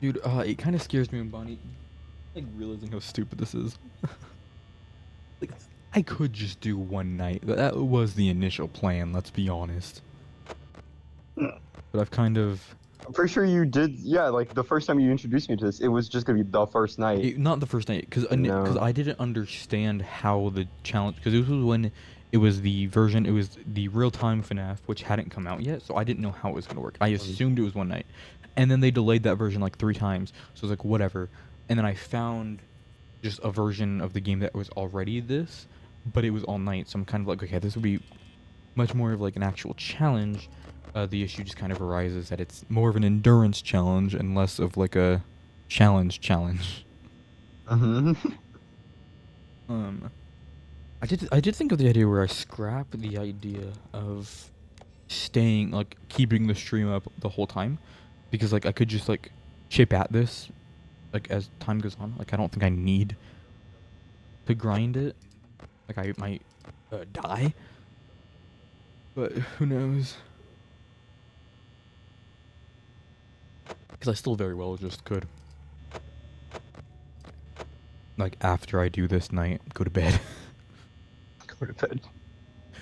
Dude, it kind of scares me when Bonnie... Like, realizing how stupid this is. Like, I could just do one night. That was the initial plan, let's be honest. But I've kind of... I'm pretty sure you did. Yeah, like the first time you introduced me to this, it was just gonna be the first night. Not the first night, because No. I didn't understand how the challenge... Because this was when it was the real-time FNAF, which hadn't come out yet, so I didn't know how it was going to work. I assumed it was one night. And then they delayed that version like 3 times, so I was like, whatever. And then I found just a version of the game that was already this, but it was all night, so I'm kind of like, okay, this would be much more of like an actual challenge. The issue just kind of arises that it's more of an endurance challenge and less of like a challenge. Mm-hmm. I did think of the idea where I scrap the idea of staying, like, keeping the stream up the whole time, because like I could just like chip at this like as time goes on. Like, I don't think I need to grind it. Like, I might die, but who knows? Because I still very well just could, like, after I do this night, go to bed. Go to bed.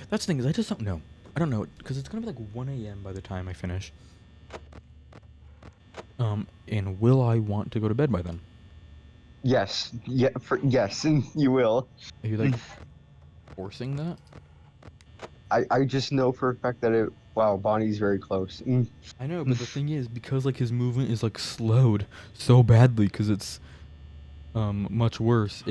That's the thing, is I just don't know. I don't know, because it's gonna be like 1 a.m. by the time I finish. And will I want to go to bed by then? Yes. Yeah. Yes, you will. Are you like forcing that? I just know for a fact that it. Wow, Bonnie's very close. I know, but the thing is, because like his movement is like slowed so badly, because it's much worse.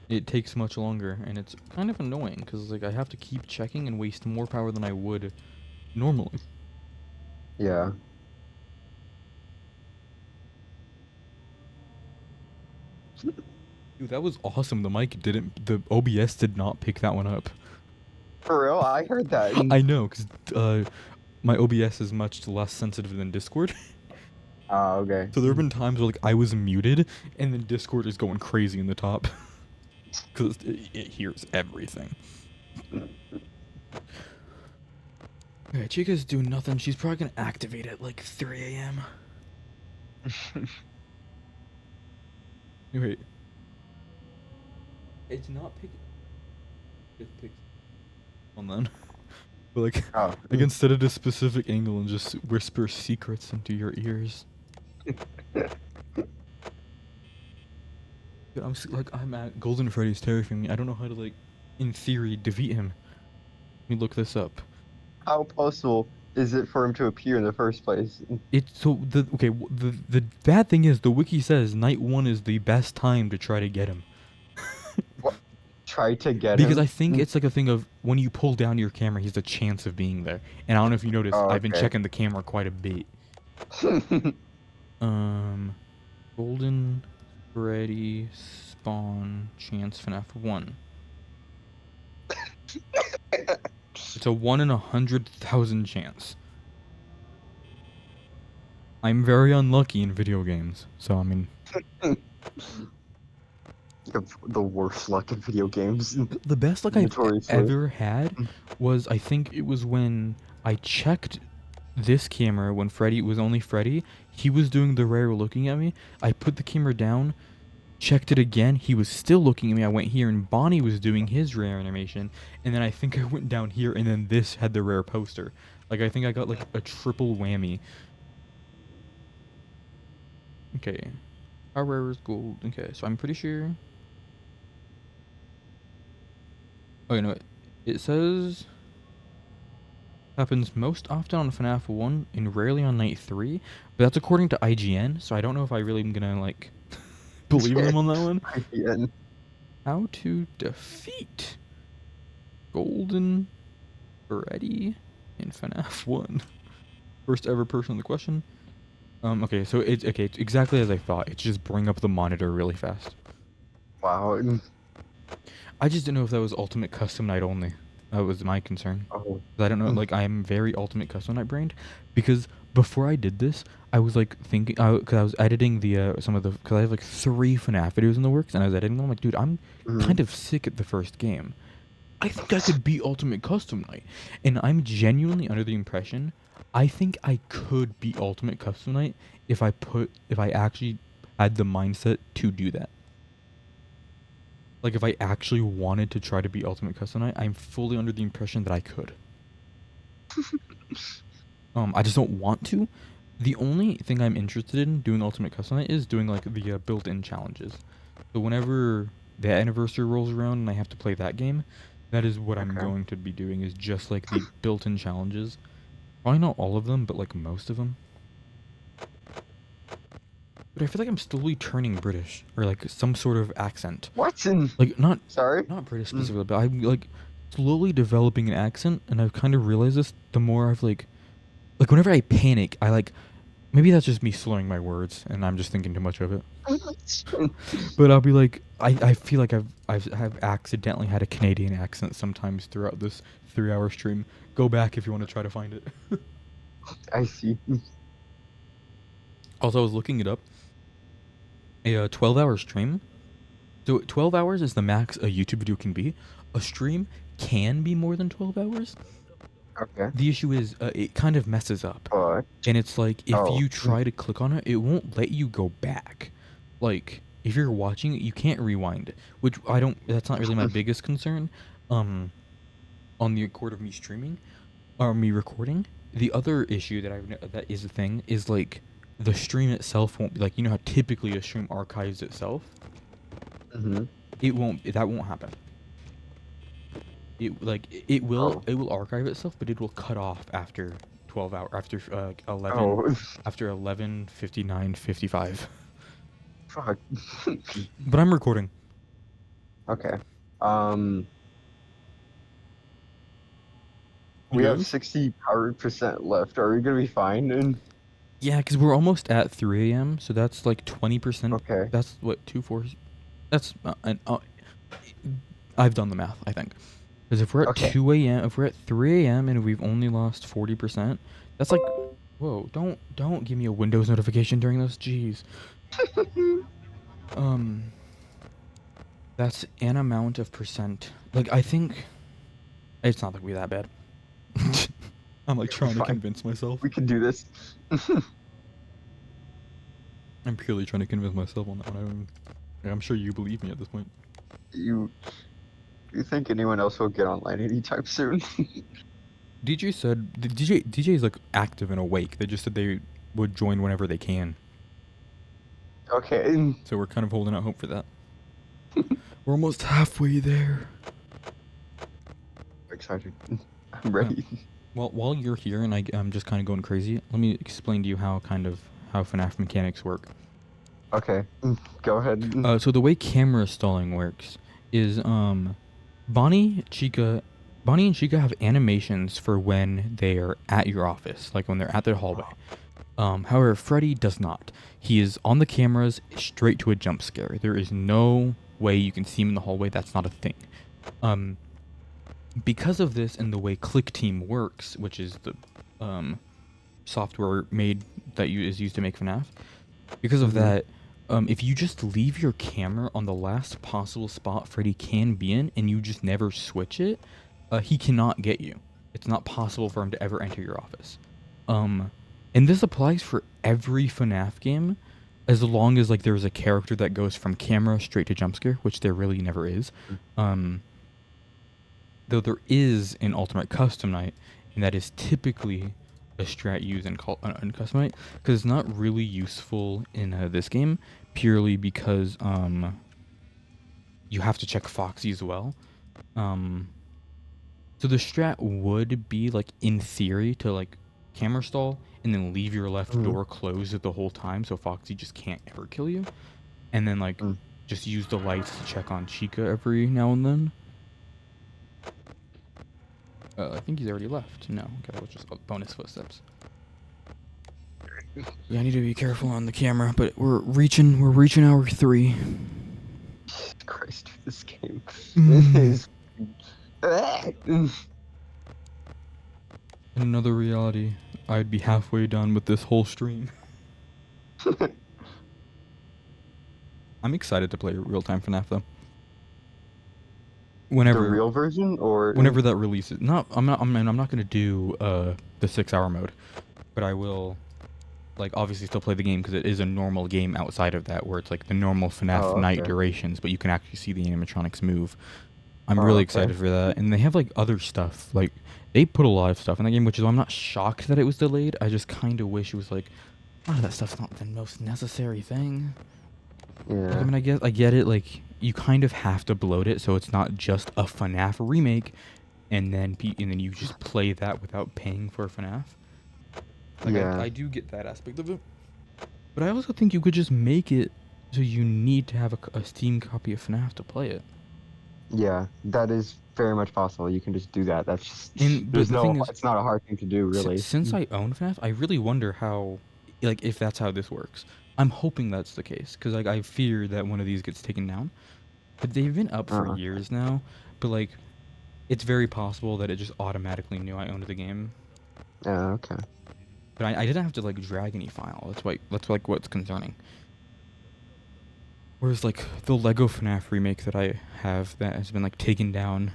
It takes much longer, and it's kind of annoying because like I have to keep checking and waste more power than I would normally. Yeah. Dude, that was awesome. The OBS did not pick that one up. For real, I heard that. I know, because my OBS is much less sensitive than Discord. Okay. So there have been times where like I was muted, and then Discord is going crazy in the top, because it hears everything. Okay, Chica's doing nothing. She's probably gonna activate at like 3 a.m. Wait. It's not picking. It picks. Hold on. But like, Oh. like instead of a specific angle and just whisper secrets into your ears. Dude, I'm at Golden Freddy's terrifying me. I don't know how to like, in theory, defeat him. Let me look this up. How possible is it for him to appear in the first place? It's so the bad thing is the wiki says night 1 is the best time to try to get him. What? Try to get Because I him? think it's like a thing of when you pull down your camera, he has a chance of being there. And I don't know if you noticed, Oh, I've been okay. checking the camera quite a bit. Golden Freddy spawn chance FNAF 1. It's a 1 in 100,000 chance. I'm very unlucky in video games, so I mean. You have the worst luck in video games. The best luck I've Notoriously. ever had was, I think it was when I checked this camera when Freddy was only Freddy. He was doing the rare looking at me. I put the camera down, checked it again. He was still looking at me. I went here and Bonnie was doing his rare animation. And then I think I went down here and then this had the rare poster. Like, I think I got like a triple whammy. Okay. How rare is gold? Okay, so I'm pretty sure. Oh, you know what? It says happens most often on FNAF 1 and rarely on night 3. But that's according to IGN, so I don't know if I really am gonna, like, believe them on that one. Yeah. How to defeat Golden Freddy in FNAF 1. First ever person in the question. Okay, so it's exactly as I thought. It's just bring up the monitor really fast. Wow. I just didn't know if that was Ultimate Custom Night only. That was my concern. Oh. I don't know, like, I'm very Ultimate Custom Night brained, because before I did this, I was, like, thinking, because I was editing the, some of the, because I have, like, 3 FNAF videos in the works, and I was editing them, like, dude, I'm kind of sick at the first game. I think I could beat Ultimate Custom Night, and I'm genuinely under the impression, I think I could beat Ultimate Custom Night if I actually had the mindset to do that. Like, if I actually wanted to try to beat Ultimate Custom Night, I'm fully under the impression that I could. I just don't want to. The only thing I'm interested in doing Ultimate Custom Night is doing, like, the built-in challenges. So whenever the anniversary rolls around and I have to play that game, that is what I'm going to be doing, is just, like, the built-in challenges. Probably not all of them, but, like, most of them. But I feel like I'm slowly turning British, or like some sort of accent. What? Like not Sorry? British specifically, but I'm like slowly developing an accent, and I've kind of realized this the more I've like whenever I panic, I like maybe that's just me slurring my words, and I'm just thinking too much of it. But I'll be like, I feel like I've accidentally had a Canadian accent sometimes throughout this 3-hour stream. Go back if you want to try to find it. I see. Also, I was looking it up. A 12-hour stream. So 12 hours is the max a YouTube video can be. A stream can be more than 12 hours. Okay. The issue is it kind of messes up. But And it's like if Oh. you try to click on it, it won't let you go back. Like if you're watching it, you can't rewind it, which that's not really my biggest concern on the record of me streaming or me recording. The other issue that is a thing is like the stream itself won't be like, you know how typically a stream archives itself? That won't happen. It will archive itself, but it will cut off after 12 hours, after 11 Oh. after 11:59:55. Fuck. But I'm recording. Okay. We have Yes? 60% left. Are we gonna be fine? And Yeah, because we're almost at 3 a.m., so that's like 20%. okay. That's what, 2 4. That's I've done the math, I think. Because if we're at 2 a.m., if we're at 3 a.m. and we've only lost 40%, that's like, whoa! Don't give me a Windows notification during this. Jeez. That's an amount of percent. Like, I think it's not gonna be that bad. I'm like trying to Fine. convince myself. We can do this. I'm purely trying to convince myself on that one. I don't even, I'm sure you believe me at this point. You think anyone else will get online anytime soon? DJ said the DJ is like active and awake. They just said they would join whenever they can. Okay. So we're kind of holding out hope for that. We're almost halfway there. Excited. I'm ready. Well, while you're here and I'm just kind of going crazy, let me explain to you how FNAF mechanics work. Okay. Go ahead. So the way camera stalling works is Bonnie and Chica have animations for when they are at your office, like when they're at their hallway. However, Freddy does not. He is on the cameras straight to a jump scare. There is no way you can see him in the hallway. That's not a thing. Because of this and the way Click Team works, which is the software is used to make FNAF, because of that, if you just leave your camera on the last possible spot Freddy can be in and you just never switch it, he cannot get you. It's not possible for him to ever enter your office. And this applies for every FNAF game, as long as like there's a character that goes from camera straight to jump scare, which there really never is. Though there is an Ultimate Custom Night, and that is typically a strat used in Custom Night, because it's not really useful in this game, purely because you have to check Foxy as well. So the strat would be, like, in theory, to like camera stall and then leave your left door closed the whole time, so Foxy just can't ever kill you, and then like just use the lights to check on Chica every now and then. I think he's already left. No, okay, that was just bonus footsteps. Yeah, I need to be careful on the camera, but we're reaching hour 3. Christ, this game Mm. is. In another reality, I'd be halfway done with this whole stream. I'm excited to play real-time FNAF though. Whenever The real version, or whenever that releases. I'm not gonna do the 6-hour mode, but I will, like, obviously still play the game because it is a normal game outside of that, where it's like the normal FNAF night durations, but you can actually see the animatronics move. I'm really excited for that, and they have like other stuff. Like they put a lot of stuff in that game, which is why I'm not shocked that it was delayed. I just kind of wish it was like, oh, that stuff's not the most necessary thing. Yeah. Like, I mean, I get it. Like, you kind of have to bloat it, so it's not just a FNAF remake, and then you just play that without paying for FNAF. Like, yeah. I do get that aspect of it, but I also think you could just make it so you need to have a Steam copy of FNAF to play it. Yeah, that is very much possible. You can just do that. That's just it's not a hard thing to do, really. Since I own FNAF, I really wonder how, like, if that's how this works. I'm hoping that's the case, because like I fear that one of these gets taken down. But they've been up for years now. But like, it's very possible that it just automatically knew I owned the game. Oh, okay. But I didn't have to like drag any file. That's like what's concerning. Whereas like the Lego FNAF remake that I have that has been like taken down,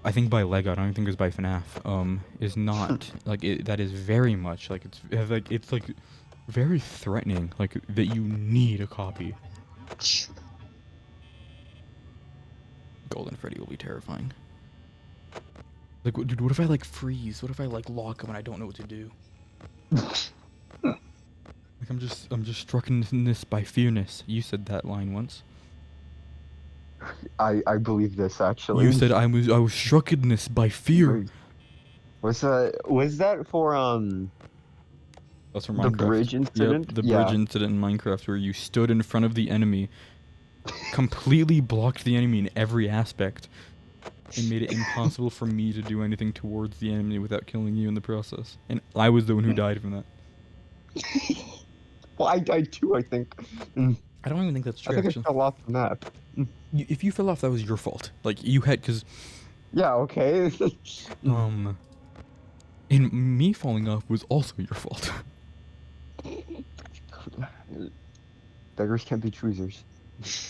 I think by Lego, I don't even think it was by FNAF, is not like that is very much like it's like very threatening, like that you need a copy. Golden Freddy will be terrifying. Like, dude, what if I like freeze? What if I like lock him and I don't know what to do? Like, I'm just struck in this by fearness. You said that line once. I believe this, actually. You said I was struck in this by fear. Was that for That's from the Minecraft. bridge incident? Yep, the bridge incident in Minecraft where you stood in front of the enemy, completely blocked the enemy in every aspect, and made it impossible for me to do anything towards the enemy without killing you in the process. And I was the one who died from that. Well, I died too, I think. I don't even think that's true. I think I fell off the map. If you fell off, that was your fault. Like, you had, because... Yeah, okay. And me falling off was also your fault. Beggars can't be choosers.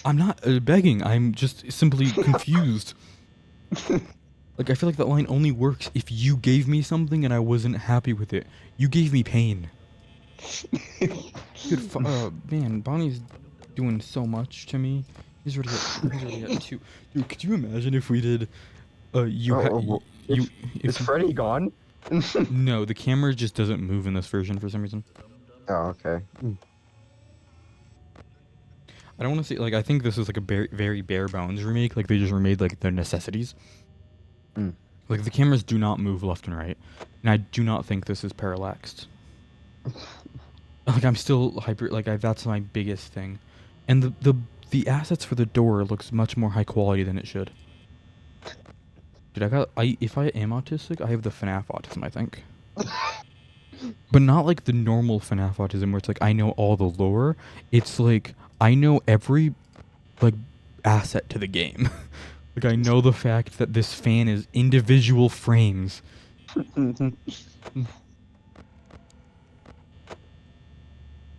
I'm not begging. I'm just simply confused. Like, Like, I feel like that line only works if you gave me something and I wasn't happy with it. You gave me pain. Dude, man, Bonnie's doing so much to me. He's already at 2. Dude, could you imagine if we did, Is if, Freddy gone? no, the camera just doesn't move in this version for some reason. Oh, okay. I don't want to say, like, I think this is like a very bare bones remake. Like, they just remade, like, their necessities. Mm. Like, the cameras do not move left and right. And I do not think this is parallaxed. Like, I'm still hyper, like, that's my biggest thing. And the assets for the door looks much more high quality than it should. Dude, if I am autistic, I have the FNAF autism, I think. But not like the normal FNAF autism where it's like, I know all the lore. It's like, I know every, like, asset to the game. Like, I know the fact that this fan is individual frames.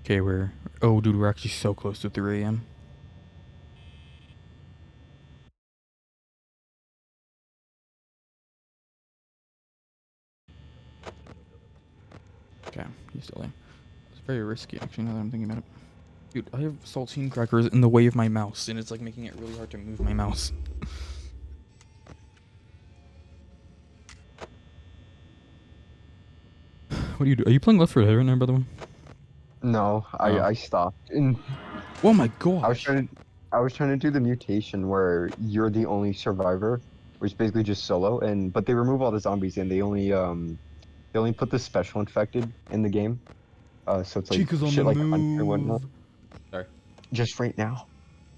Okay, oh, dude, we're actually so close to 3 a.m. Okay, he's still there. It's very risky, actually, now that I'm thinking about it. Dude, I have saltine crackers in the way of my mouse, and it's like making it really hard to move my mouse. What do you do? Are you playing Left 4 Dead right now, by the way? No, I stopped. Oh my gosh! I was trying to do the mutation where you're the only survivor, which is basically just solo, but they remove all the zombies and they only put the special infected in the game. So it's like Chica's on shit the like Hunter and whatnot. move. Sorry. Just right now.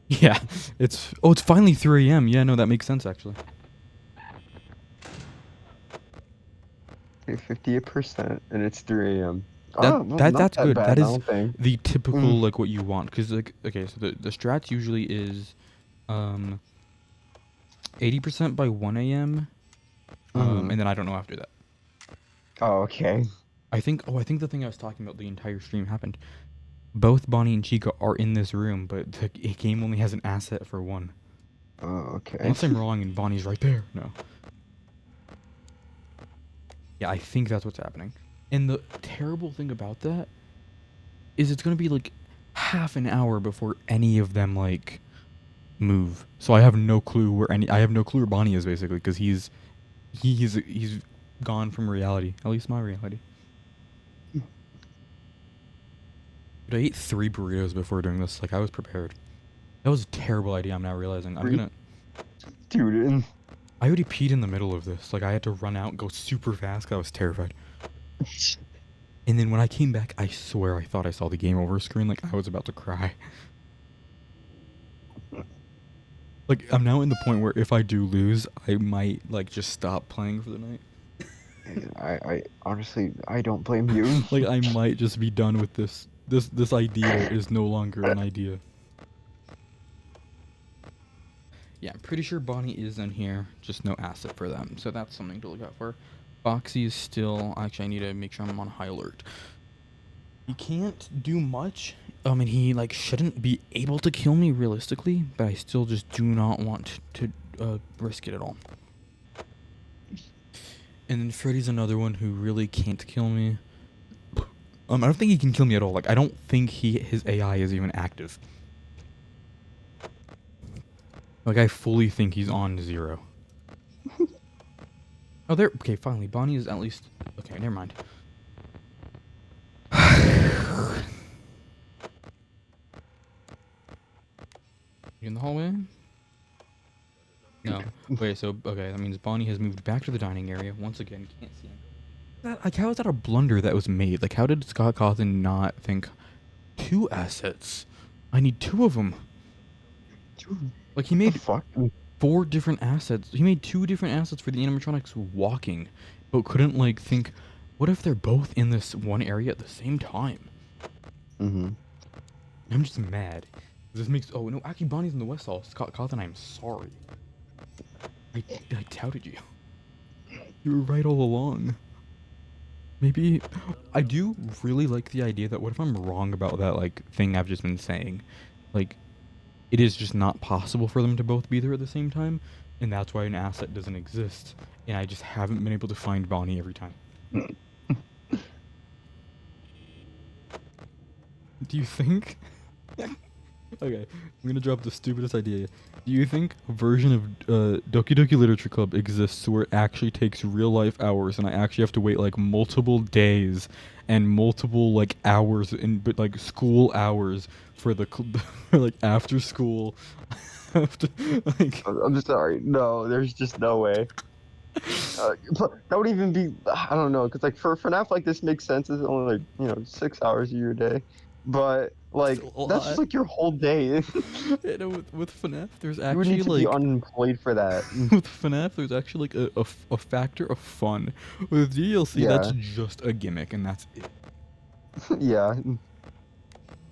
Yeah, it's finally 3 a.m. Yeah, no, that makes sense actually. 58%, and it's 3 a.m. That's good. Bad, That I is don't think. the typical like what you want, because like, okay, so the strats usually is 80% by 1 a.m. And then I don't know after that. Oh, okay. I think the thing I was talking about the entire stream happened. Both Bonnie and Chica are in this room, but the game only has an asset for one. Oh, okay. Unless I'm wrong and Bonnie's right there. No. Yeah, I think that's what's happening. And the terrible thing about that is it's gonna be like half an hour before any of them like move. So I have no clue where Bonnie is basically, because he's gone from reality. At least my reality. But I ate 3 burritos before doing this. Like, I was prepared. That was a terrible idea, I'm now realizing. Dude, I already peed in the middle of this. Like, I had to run out and go super fast 'cause I was terrified. And then when I came back, I swear I thought I saw the game over screen. Like, I was about to cry. Like, I'm now in the point where if I do lose, I might, like, just stop playing for the night. I honestly, I don't blame you. Like, I might just be done with this. This idea is no longer an idea. Yeah, I'm pretty sure Bonnie is in here, just no asset for them. So that's something to look out for. Foxy is still... Actually, I need to make sure I'm on high alert. He can't do much. And he, like, shouldn't be able to kill me realistically, but I still just do not want to risk it at all. And then Freddy's another one who really can't kill me. I don't think he can kill me at all. Like, I don't think his AI is even active. Like, I fully think he's on 0. Oh, there. Okay, finally. Bonnie is at least... Okay, never mind. You in the hallway? No. Wait, so... Okay, that means Bonnie has moved back to the dining area. Once again, can't see him. Like, how is that a blunder that was made? Like, how did Scott Cawthon not think 2 assets? I need 2 of them. Like, he made 4 different assets. He made 2 different assets for the animatronics walking, but couldn't, like, think, what if they're both in this one area at the same time? I'm just mad. This makes... Oh, no, actually, Bonnie's in the West Hall. Scott Cawthon, I'm sorry. I doubted you. You were right all along. Maybe... I do really like the idea that what if I'm wrong about that, like, thing I've just been saying? Like, it is just not possible for them to both be there at the same time. and that's why an asset doesn't exist. And I just haven't been able to find Bonnie every time. Do you think? Okay, I'm gonna drop the stupidest idea. Do you think a version of Doki Doki Literature Club exists where it actually takes real life hours and I actually have to wait like multiple days and multiple like hours in but like school hours for the for like after school after like I'm sorry. No, there's just no way. That would even be, I don't know, because like for FNAF, like this makes sense. It's only like 6 hours of your day, but like still a that's just lot. like your whole day. You know, with FNAF, there's You would actually need to be like unemployed for that. with FNAF, there's actually like a factor of fun. With DLC, that's Yeah, just a gimmick, and that's it. yeah.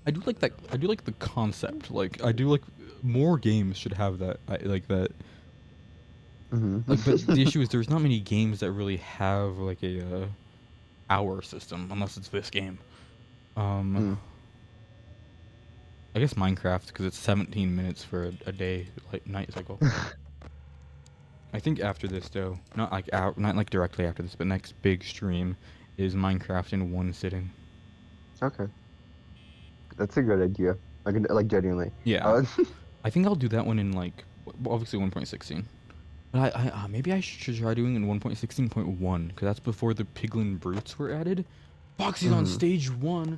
I do like that. I do like the concept. Like I do like more games should have that. I like that. Like, but the Hmm. issue is there's not many games that really have like a hour system, unless it's this game. Um, I guess Minecraft because it's 17 minutes for a day like night cycle. I think after this though, not like not like directly after this, but next big stream is Minecraft in one sitting. Okay, that's a good idea. Like genuinely. Yeah, Uh, I think I'll do that one in like obviously 1.16. But maybe I should try doing in 1.16.1 because that's before the Piglin Brutes were added. Foxy's on mhm. stage 1.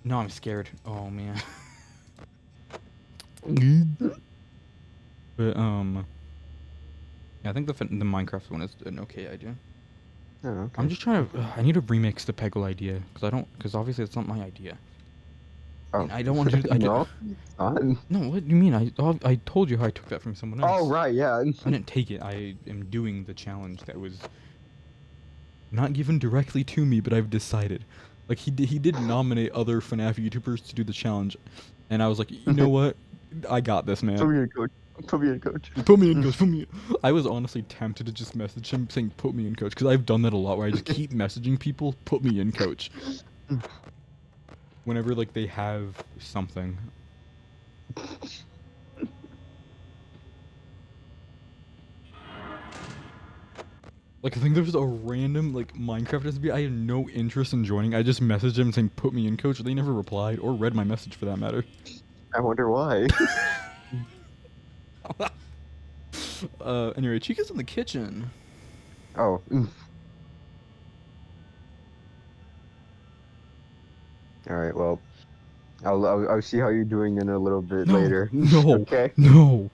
No, I'm scared. Oh man. But yeah, I think the Minecraft one is an okay idea. Oh, I'm okay. just trying to. I need to remix the Peggle idea because obviously it's not my idea, Oh, and I don't want to do. no, it's not. No, what do you mean? I told you how I took that from someone Oh, else. right, yeah. I didn't take it. I am doing the challenge that was not given directly to me, but I've decided. Like he did nominate other FNAF YouTubers to do the challenge, and I was like, you know what? I got this, Put man. me in, coach. Put me in, coach. Put me in, coach. Put me. I was honestly tempted to just message him saying, "Put me in, coach," because I've done that a lot, where I just keep messaging people, "Put me in, coach," whenever like they have something. Like I think there was a random like Minecraft SB I had no interest in joining. I just messaged him saying, "Put me in, coach." They never replied or read my message for that matter. I wonder why. Anyway, Chica's in the kitchen. Oh. All right. Well, I'll see how you're doing in a little bit No, later. no, Okay. no.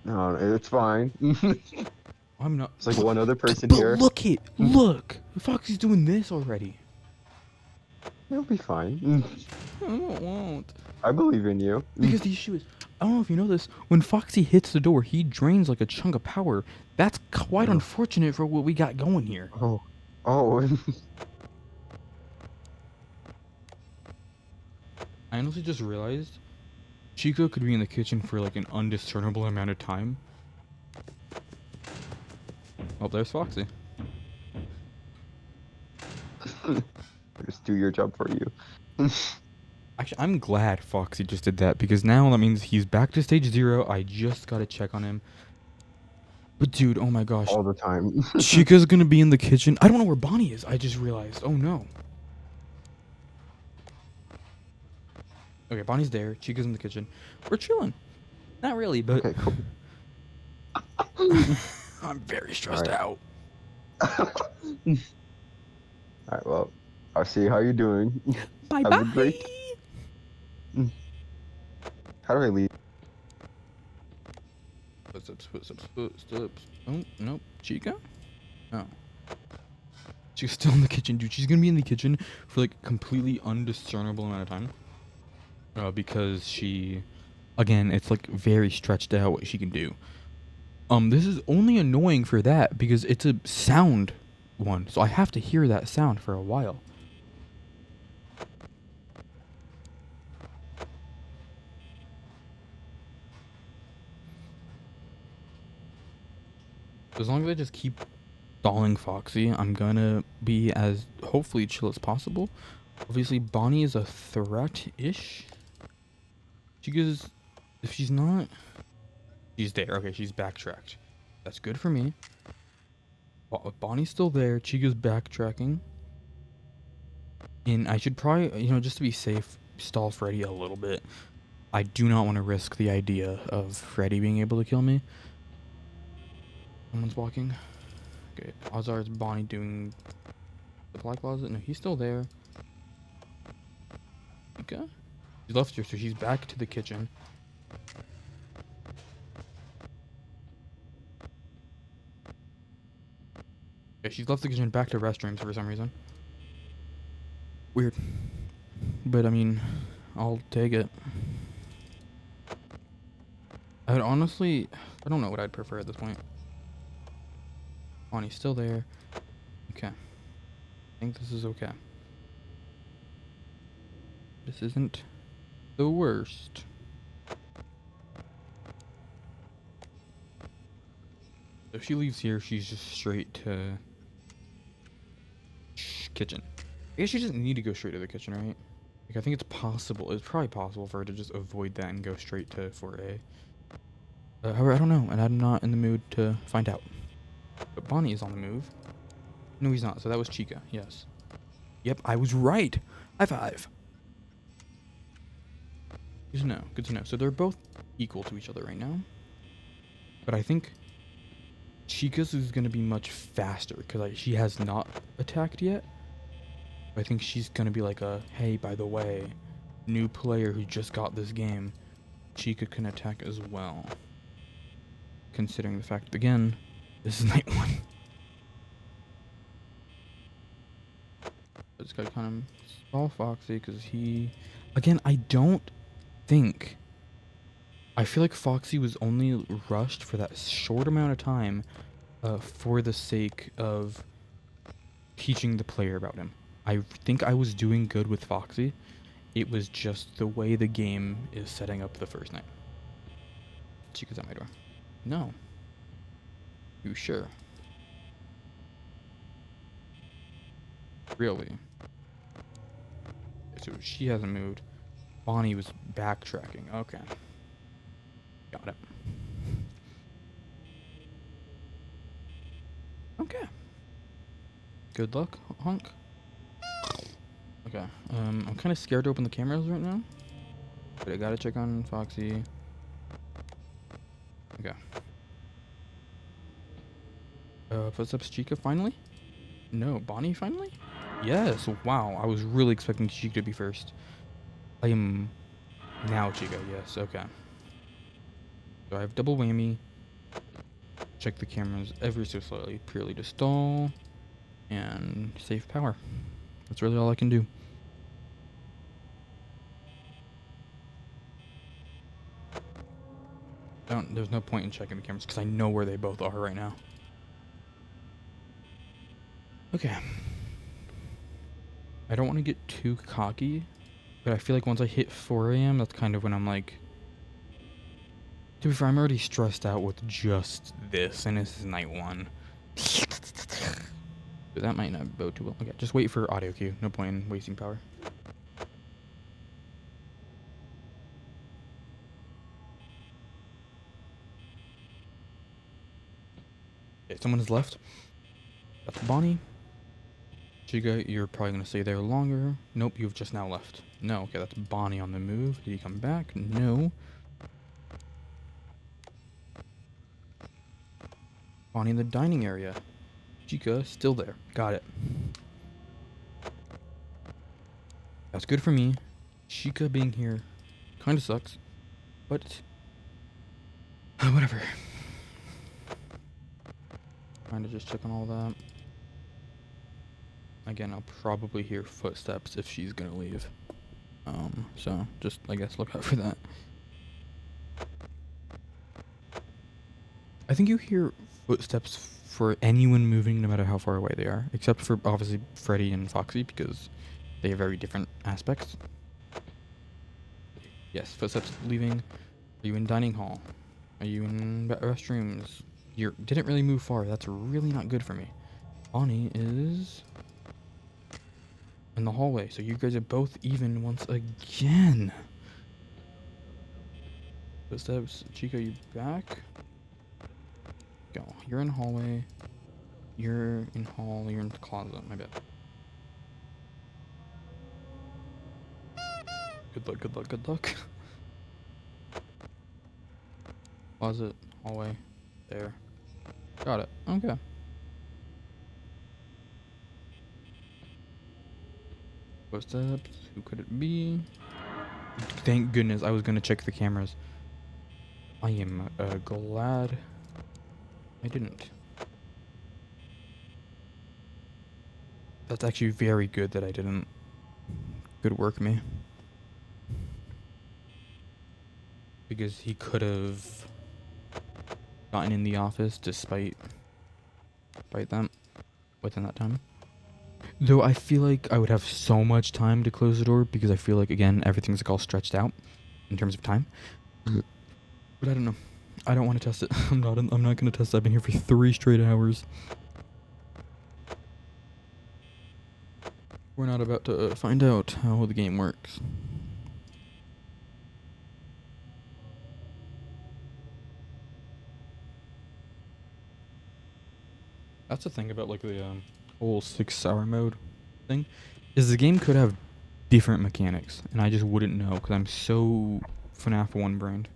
No, it's fine. I'm not. It's like one other person But here. look. Foxy's doing this already. It'll be fine. I won't. I believe in you. Because the issue is, I don't know if you know this. When Foxy hits the door, he drains like a chunk of power. That's quite Oh. unfortunate for what we got going here. Oh. Oh. I honestly just realized Chico could be in the kitchen for like an undiscernible amount of time. Oh, there's Foxy. Just do your job for you. Actually, I'm glad Foxy just did that because now that means he's back to stage 0. I just gotta check on him. But dude, oh my gosh. All the time. Chica's gonna be in the kitchen. I don't know where Bonnie is. I just realized. Oh no. Okay, Bonnie's there. Chica's in the kitchen. We're chilling. Not really, but Okay, cool. I'm very stressed out. All right, well, I'll see how you're doing. Bye Have bye. a great. How do I leave? Footsteps. Oh, nope. Chica? Oh. She's still in the kitchen, dude. She's gonna be in the kitchen for like completely undiscernible amount of time. Because she, again, it's like very stretched out what she can do. This is only annoying for that because it's a sound one, so I have to hear that sound for a while. As long as I just keep stalling Foxy, I'm gonna be as hopefully chill as possible. Obviously, Bonnie is a threat-ish. She goes, if she's not, She's there. Okay, she's backtracked. That's good for me. Bonnie's still there. Chica's backtracking. And I should probably, just to be safe, stall Freddy a little bit. I do not want to risk the idea of Freddy being able to kill me. Someone's walking. Okay, odds are it's Bonnie doing the supply closet. No, he's still there. Okay. She left her, so she's back to the kitchen. Okay, she's left the kitchen back to restrooms for some reason. Weird. But I mean, I'll take it. I would honestly, I don't know what I'd prefer at this point. Bonnie's still there. Okay. I think this is okay. This isn't the worst. If she leaves here, she's just straight to kitchen. I guess she doesn't need to go straight to the kitchen, right? Like, I think it's possible. It's probably possible for her to just avoid that and go straight to 4A. However, I don't know, and I'm not in the mood to find out. But Bonnie is on the move. No, he's not. So that was Chica. Yes. Yep, I was right. High five. Good to know. Good to know. So they're both equal to each other right now. But I think Chica's is going to be much faster because she has not attacked yet. I think she's going to be like a, hey, by the way, new player who just got this game, Chica can attack as well. Considering the fact, again, this is night 1. I just gotta kind of stall Foxy because he... Again, I don't think... I feel like Foxy was only rushed for that short amount of time for the sake of teaching the player about him. I think I was doing good with Foxy. It was just the way the game is setting up the first night. Chica's at my door. No. You sure? Really? So she hasn't moved. Bonnie was backtracking. Okay. Got it. Okay. Good luck, honk. Okay. I'm kind of scared to open the cameras right now. But I gotta check on Foxy. Okay. Footsteps Chica finally? No, Bonnie finally? Yes, wow. I was really expecting Chica to be first. I am now Chica, yes, okay. So I have double whammy. Check the cameras ever so slightly, purely to stall. And save power. That's really all I can do. There's no point in checking the cameras because I know where they both are right now. Okay. I don't want to get too cocky, but I feel like once I hit 4 a.m., that's kind of when I'm like... To be fair, I'm already stressed out with just this, and this is night 1. But that might not bode too well. Okay, just wait for audio cue. No point in wasting power. Okay, someone has left. That's Bonnie. Chica, you're probably going to stay there longer. Nope, you've just now left. No, okay, that's Bonnie on the move. Did he come back? No. Bonnie in the dining area. Chica, still there. Got it. That's good for me. Chica being here kind of sucks. But... whatever. Trying to just check on all that. Again, I'll probably hear footsteps if she's gonna leave. So just, I guess, look out for that. I think you hear footsteps for anyone moving no matter how far away they are. Except for, obviously, Freddy and Foxy because they have very different aspects. Yes, footsteps leaving. Are you in dining hall? Are you in restrooms? You didn't really move far. That's really not good for me. Bonnie is... in the hallway, so you guys are both even once again. Footsteps. Chico, you back? Go. You're in hallway. You're in hall. You're in the closet. My bad. Good luck, good luck, good luck. Closet, hallway, there. Got it. Okay. Footsteps. Who could it be? Thank goodness I was gonna check the cameras. I am glad I didn't. That's actually very good that I didn't. Good work, me. Because he could have gotten in the office despite them within that time. Though I feel like I would have so much time to close the door because I feel like, again, everything's like all stretched out in terms of time. But I don't know. I don't want to test it. I'm not going to test it. I've been here for 3 straight hours. We're not about to find out how the game works. That's the thing about like the whole 6-hour mode thing, is the game could have different mechanics, and I just wouldn't know because I'm so FNAF 1 brained.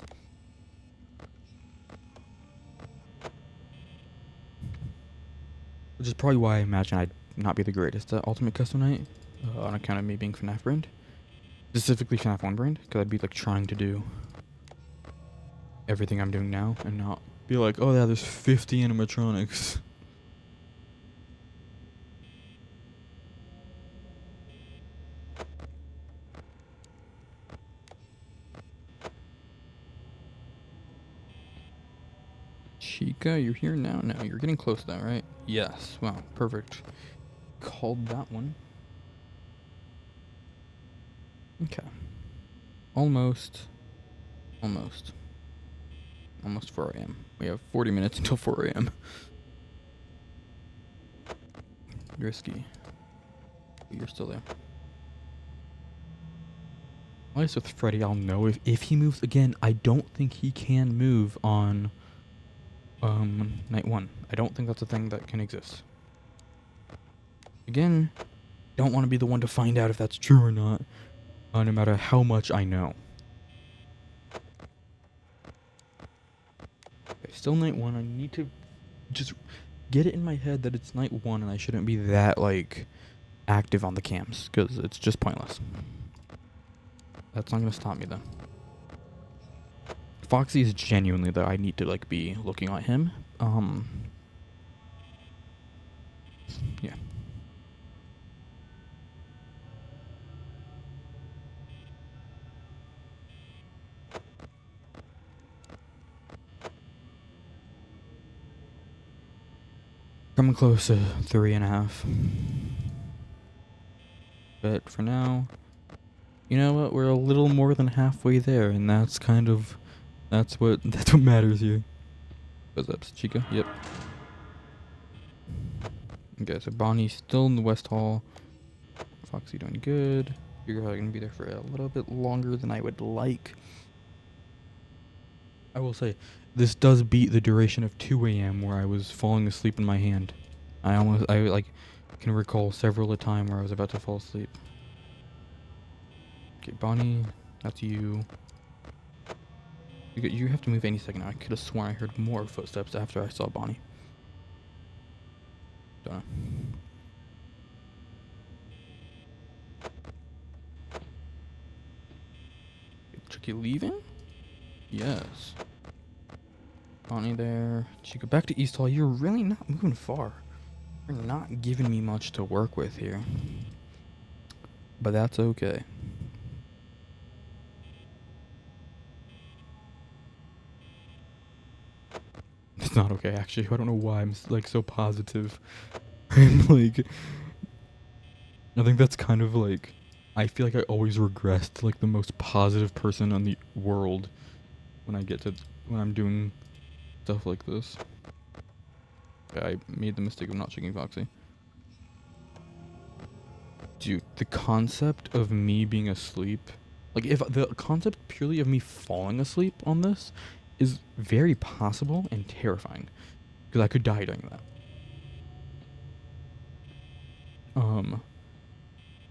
Which is probably why I imagine I'd not be the greatest at Ultimate Custom Night, on account of me being FNAF brained. Specifically FNAF 1 brained, because I'd be like trying to do everything I'm doing now and not be like, oh yeah, there's 50 animatronics. Chica, you're here now? No, you're getting close though, right? Yes. Wow, perfect. Called that one. Okay. Almost 4 a.m. We have 40 minutes until 4 a.m. Risky. You're still there. At least with Freddy, I'll know if he moves again. I don't think he can move on night 1. I don't think that's a thing that can exist. Again, don't want to be the one to find out if that's true or not, no matter how much I know. Okay, still night 1. I need to just get it in my head that it's night 1 and I shouldn't be that like active on the cams because it's just pointless. That's not gonna stop me though. Foxy is genuinely though I need to like be looking at him. Yeah. Coming close to 3.5. But for now, you know what? We're a little more than halfway there, and that's kind of that's what matters here. What's up, Chica? Yep. Okay, so Bonnie's still in the West Hall. Foxy doing good. You're probably gonna be there for a little bit longer than I would like. I will say, this does beat the duration of 2 a.m. where I was falling asleep in my hand. I like can recall several a time where I was about to fall asleep. Okay, Bonnie, that's you. You have to move any second now. I could have sworn I heard more footsteps after I saw Bonnie. Don't know. Chucky leaving? Yes. Bonnie there. Chica back to East Hall. You're really not moving far. You're not giving me much to work with here. But that's okay. It's not okay, actually. I don't know why I'm like so positive. I'm like, I think that's kind of like, I feel like I always regress to like the most positive person in the world when I'm doing stuff like this. Okay, I made the mistake of not checking Foxy. Dude, the concept of me being asleep Like, if the concept purely of me falling asleep on this is very possible and terrifying, because I could die doing that.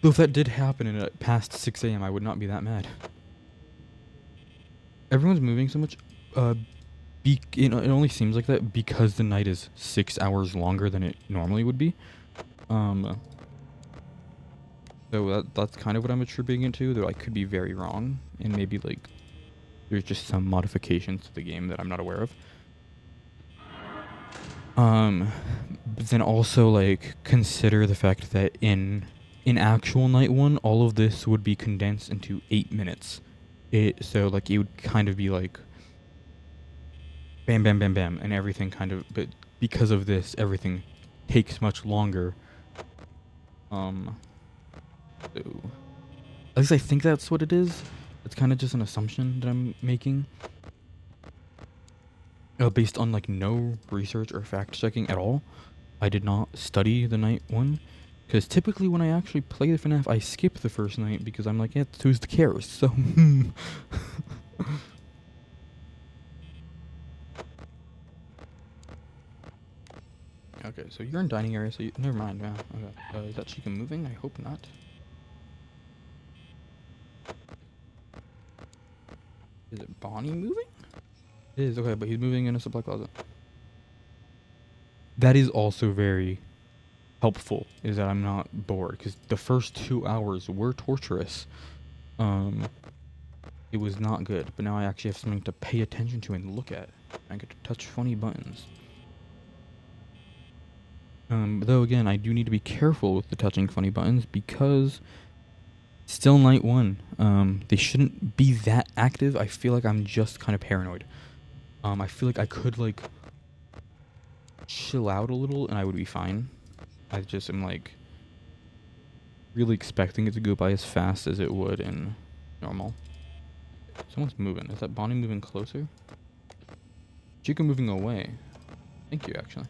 Though if that did happen and past 6 a.m., I would not be that mad. Everyone's moving so much. It only seems like that because the night is 6 hours longer than it normally would be. So that's kind of what I'm attributing it to, though I could be very wrong, and maybe like there's just some modifications to the game that I'm not aware of. But then also like consider the fact that in actual night one, all of this would be condensed into 8 minutes. So like it would kind of be like bam, bam, bam, bam, and everything kind of. But because of this, everything takes much longer. So at least I think that's what it is. It's kind of just an assumption that I'm making. Based on like no research or fact checking at all. I did not study the night one. Because typically when I actually play the FNAF, I skip the first night because I'm like, yeah, who's the cares? So, Okay, so you're in dining area, so never mind. Yeah, okay. Is that chicken moving? I hope not. Is it Bonnie moving? It is, okay, but he's moving in a supply closet. That is also very helpful, is that I'm not bored, because the first 2 hours were torturous. It was not good, but now I actually have something to pay attention to and look at. I get to touch funny buttons. Though again, I do need to be careful with the touching funny buttons because still night one. They shouldn't be that active. I feel like I'm just kind of paranoid. I feel like I could like chill out a little and I would be fine. I just am like really expecting it to go by as fast as it would in normal. Someone's moving. Is that Bonnie moving closer? Chica moving away. Thank you, actually.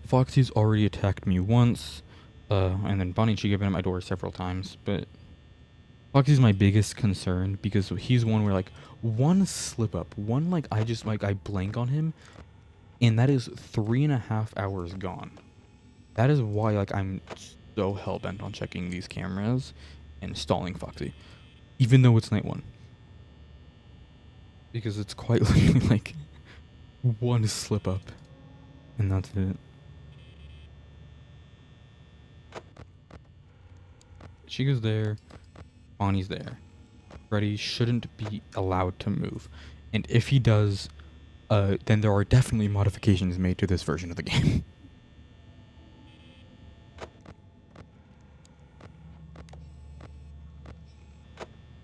Foxy's already attacked me once, and then Bonnie and Chica have been at my door several times, but Foxy's my biggest concern because he's one where, like, one slip up, one, like, I blank on him, and that is 3.5 hours gone. That is why, like, I'm so hell-bent on checking these cameras and stalling Foxy, even though it's night one. Because it's quite literally, like, one slip up, and that's it. Chica's there, Bonnie's there. Freddy shouldn't be allowed to move. And if he does, then there are definitely modifications made to this version of the game.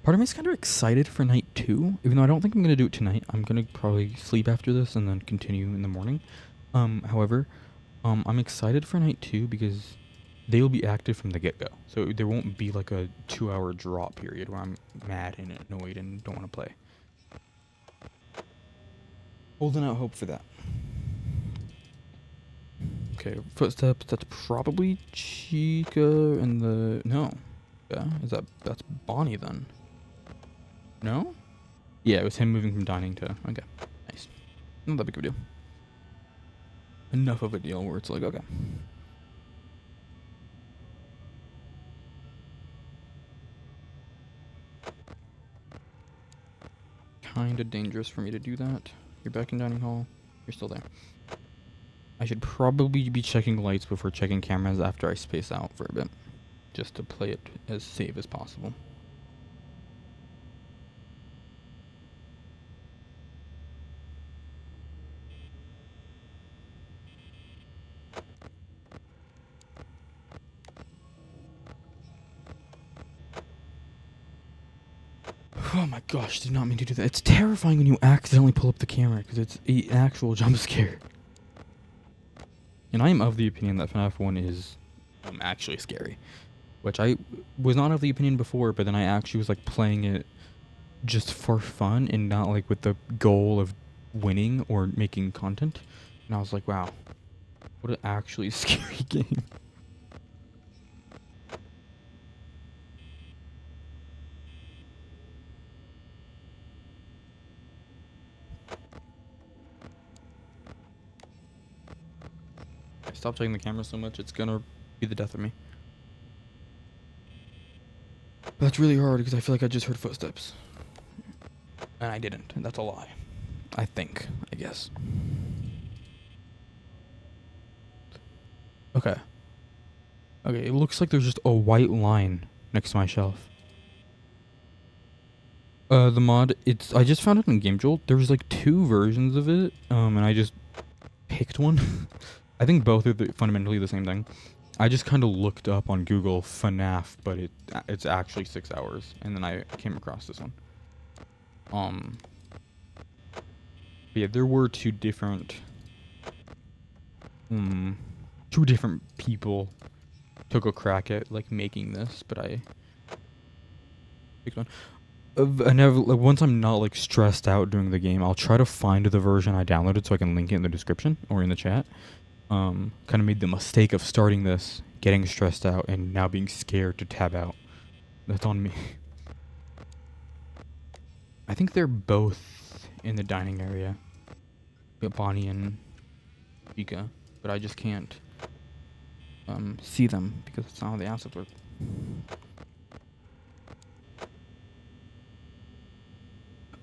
Part of me is kind of excited for night 2, even though I don't think I'm going to do it tonight. I'm going to probably sleep after this and then continue in the morning. However, I'm excited for night 2 because they will be active from the get-go. So there won't be like a 2-hour drop period where I'm mad and annoyed and don't want to play. Holding out hope for that. Okay, footsteps. That's probably Chica and the... No. Yeah, that's Bonnie then. No? Yeah, it was him moving from dining to... Okay, nice. Not that big of a deal. Enough of a deal where it's like, okay. Kinda dangerous for me to do that. You're back in dining hall. You're still there. I should probably be checking lights before checking cameras after I space out for a bit. Just to play it as safe as possible. Oh my gosh, did not mean to do that. It's terrifying when you accidentally pull up the camera because it's an actual jump scare. And I am of the opinion that FNAF 1 is actually scary. Which I was not of the opinion before, but then I actually was like playing it just for fun and not like with the goal of winning or making content. And I was like, wow, what an actually scary game. I stop checking the camera so much, it's gonna be the death of me. But that's really hard because I feel like I just heard footsteps. And I didn't. That's a lie. I think, I guess. Okay. Okay, it looks like there's just a white line next to my shelf. The mod, I just found it in Game Jolt. There was like 2 versions of it, and I just picked one. I think both are fundamentally the same thing. I just kind of looked up on Google FNAF, but it's actually 6 hours, and then I came across this one. But yeah, there were 2 different people took a crack at like making this, but I picked one. I never, like, once I'm not like stressed out doing the game, I'll try to find the version I downloaded so I can link it in the description or in the chat. Kind of made the mistake of starting this, getting stressed out, and now being scared to tab out. That's on me. I think they're both in the dining area. Bonnie and Vika, but I just can't see them because that's not how the assets work.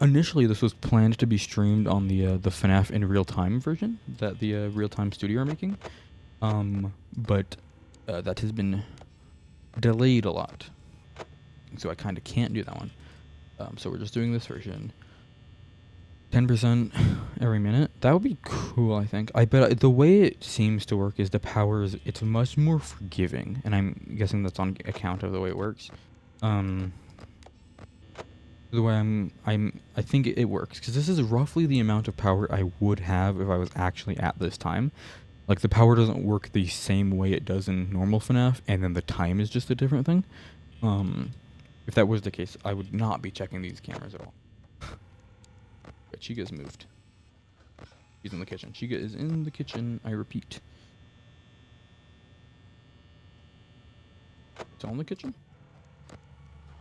Initially, this was planned to be streamed on the FNAF in real time version that the real time studio are making, but that has been delayed a lot, so I kind of can't do that one. So we're just doing this version. 10% every minute. That would be cool, I think. I bet the way it seems to work is the power is it's much more forgiving, and I'm guessing that's on account of the way it works. The way I think it works because this is roughly the amount of power I would have if I was actually at this time. Like the power doesn't work the same way it does in normal FNAF, and then the time is just a different thing. If that was the case, I would not be checking these cameras at all. But Chiga's moved. She's in the kitchen. Chiga is in the kitchen. I repeat. It's all in the kitchen?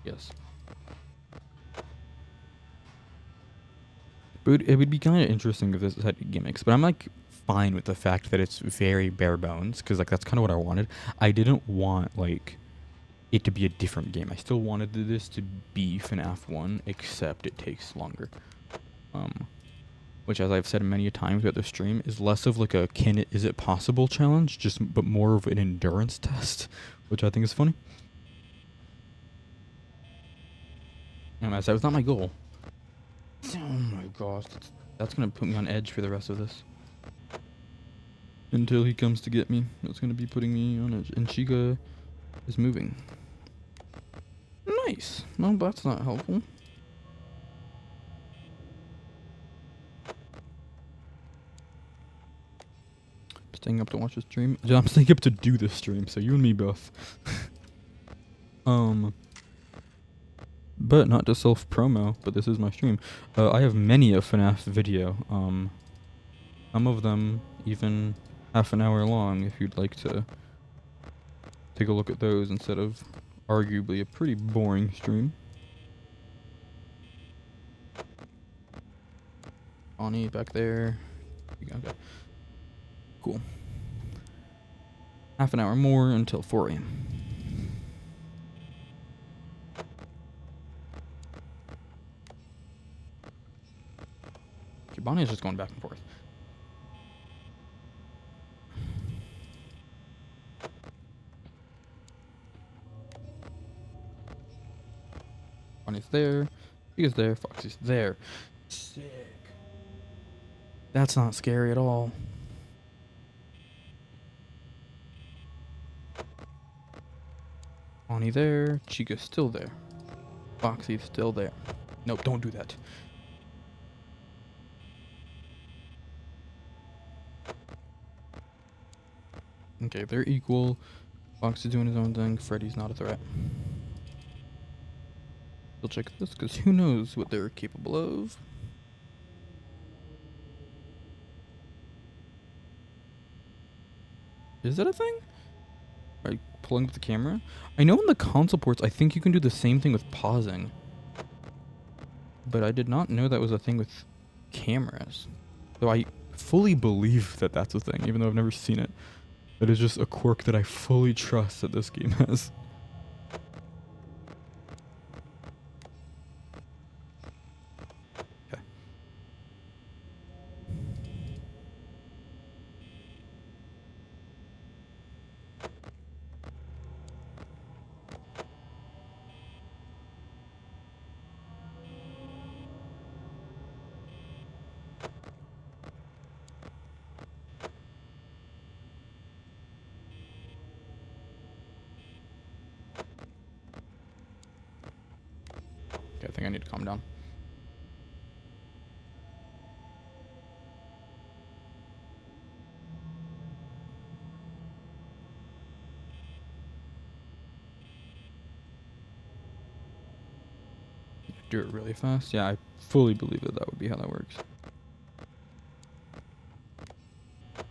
Yes. But it would be kind of interesting if this had gimmicks, but I'm like fine with the fact that it's very bare bones because like that's kind of what I wanted. I didn't want like it to be a different game. I still wanted this to be FNAF 1, except it takes longer. Which, as I've said many times throughout the stream, is less of like a is it possible challenge, but more of an endurance test, which I think is funny. As that was not my goal. Oh my gosh, that's gonna put me on edge for the rest of this. Until he comes to get me, that's gonna be putting me on edge. And Chica is moving. Nice. No, that's not helpful. Staying up to watch the stream. I'm staying up to do this stream, so you and me both. But not to self-promo, but this is my stream. I have many a FNAF video. Some of them even half an hour long if you'd like to take a look at those instead of arguably a pretty boring stream. Bonnie back there. Okay. Cool. Half an hour more until 4 a.m. Bonnie is just going back and forth. Bonnie's there. He is there. Foxy's there. Sick. That's not scary at all. Bonnie there. Chica's still there. Foxy's still there. Nope, don't do that. Okay, they're equal. Fox is doing his own thing. Freddy's not a threat. We'll check this, because who knows what they're capable of. Is that a thing? Like, pulling up the camera? I know in the console ports, I think you can do the same thing with pausing. But I did not know that was a thing with cameras. So I fully believe that that's a thing, even though I've never seen it. That is just a quirk that I fully trust that this game has. Okay. Okay, I think I need to calm down. Do it really fast? Yeah, I fully believe that that would be how that works. I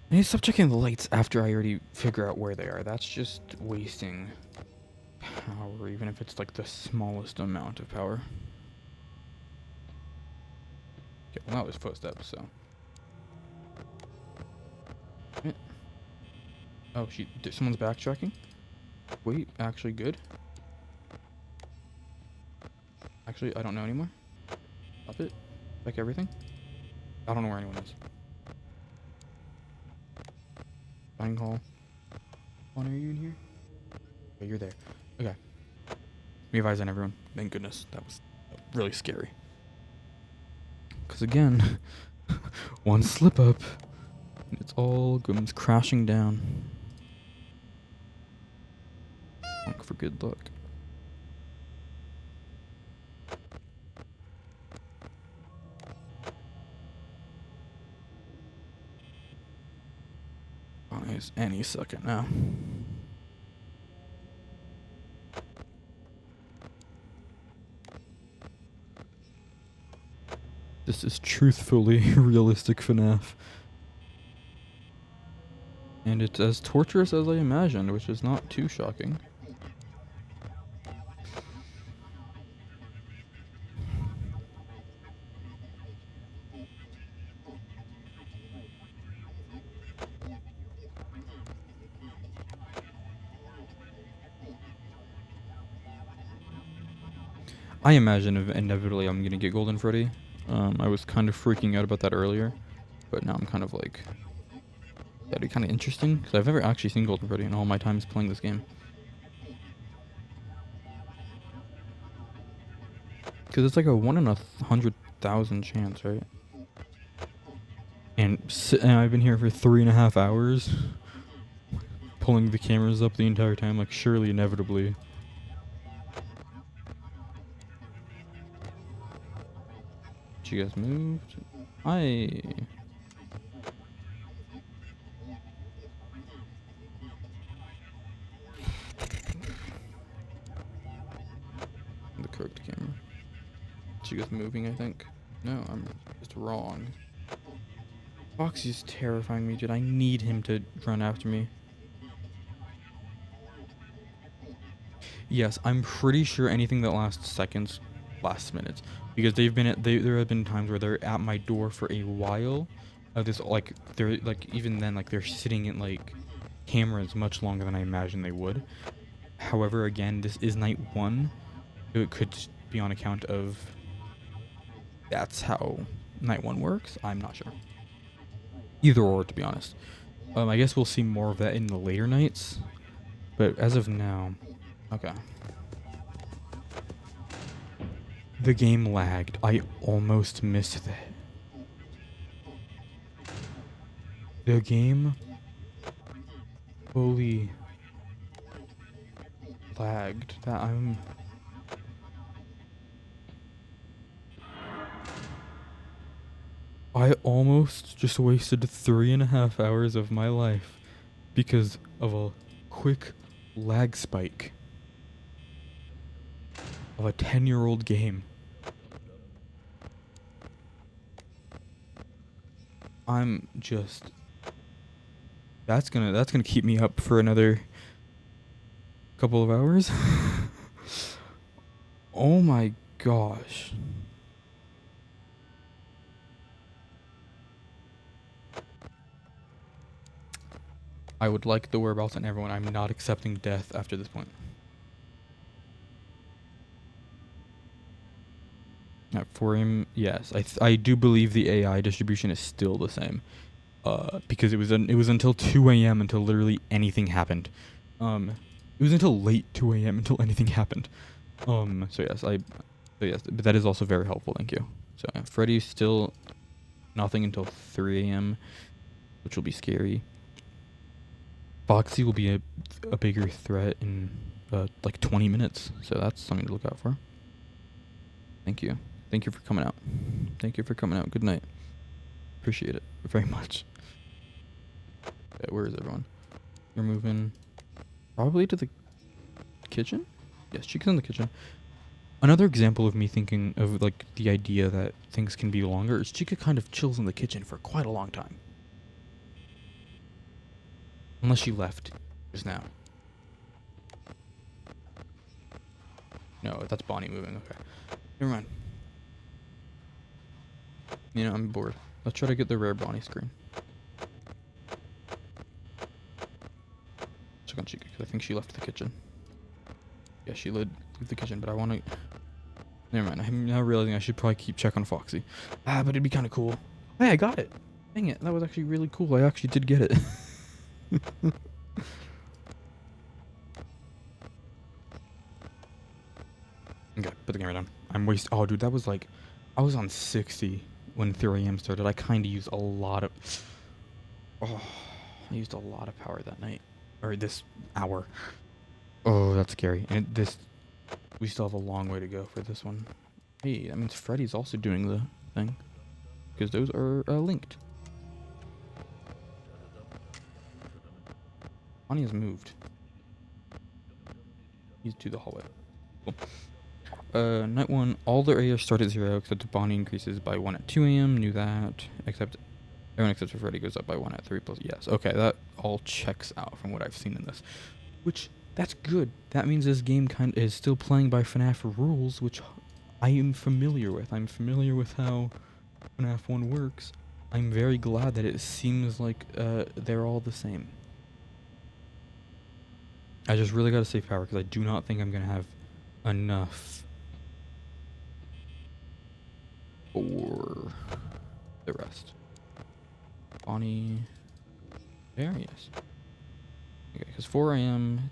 need to stop checking the lights after I already figure out where they are. That's just wasting power, even if it's like the smallest amount of power. Okay, well, that was footsteps, so. Oh, someone's backtracking? Wait, actually good? Actually, I don't know anymore. Stop it. Check everything. I don't know where anyone is. Dining hall. Are you in here? Okay, you're there. Okay. We have eyes on everyone. Thank goodness. That was really scary. Because again, one slip up, and it's all comes crashing down. Look for good luck. Oh, it's any second now. This is truthfully realistic FNAF. And it's as torturous as I imagined, which is not too shocking. I imagine inevitably I'm gonna get Golden Freddy. I was kind of freaking out about that earlier, but now I'm kind of like, that'd be kind of interesting because I've never actually seen Golden Freddy in all my times playing this game. Because it's like a 1 in 100,000 chance, right? And I've been here for 3.5 hours, pulling the cameras up the entire time. Like, surely, inevitably. You guys moved? The correct camera. You guys moving, I think. No, I'm just wrong. Foxy's terrifying me, dude. I need him to run after me. Yes, I'm pretty sure anything that lasts seconds lasts minutes. Because there have been times where they're at my door for a while. They're like, even then, like, they're sitting in like cameras much longer than I imagined they would. However, again, this is night 1. So it could be on account of that's how night 1 works. I'm not sure. Either or, to be honest. I guess we'll see more of that in the later nights. But as of now, okay. The game lagged. I almost missed that. The game fully lagged. I almost just wasted 3.5 hours of my life because of a quick lag spike of a 10-year-old game. I'm just... That's gonna keep me up for another couple of hours. Oh my gosh. I would like the whereabouts on everyone. I'm not accepting death after this point. At 4 a.m. Yes, I do believe the AI distribution is still the same. Because it was until 2 a.m. until literally anything happened. It was until late 2 a.m. until anything happened. So yes, but that is also very helpful. Thank you. So Freddy's still nothing until 3 a.m., which will be scary. Foxy will be a bigger threat in like 20 minutes, so that's something to look out for. Thank you. Thank you for coming out. Thank you for coming out. Good night. Appreciate it very much. Okay, where is everyone? You're moving probably to the kitchen? Yes, Chica's in the kitchen. Another example of me thinking of like the idea that things can be longer is Chica kind of chills in the kitchen for quite a long time. Unless she left just now. No, that's Bonnie moving. Okay. Never mind. You know, I'm bored. Let's try to get the rare Bonnie screen. Check on Chica, because I think she left the kitchen. Yeah, she did leave the kitchen, but I want to... Never mind. I'm now realizing I should probably keep check on Foxy. But it'd be kind of cool. Hey, I got it. Dang it. That was actually really cool. I actually did get it. Okay, put the camera down. Oh, dude, that was like... I was on 60 when 3 a.m. started. I kind of used a lot of... Oh, I used a lot of power that night. Or this hour. Oh, that's scary. And we still have a long way to go for this one. Hey, that means Freddy's also doing the thing. Because those are linked. Bonnie has moved. He's to the hallway. Cool. Night 1, all the areas start at 0, except Bonnie increases by 1 at 2 a.m. Knew that. Except everyone except for Freddy goes up by 1 at 3 plus. Yes. Okay, that all checks out from what I've seen in this. Which, that's good. That means this game is still playing by FNAF rules, which I am familiar with. I'm familiar with how FNAF 1 works. I'm very glad that it seems like they're all the same. I just really gotta save power because I do not think I'm gonna have enough for the rest. Bonnie, there he is. Okay, because 4 a.m.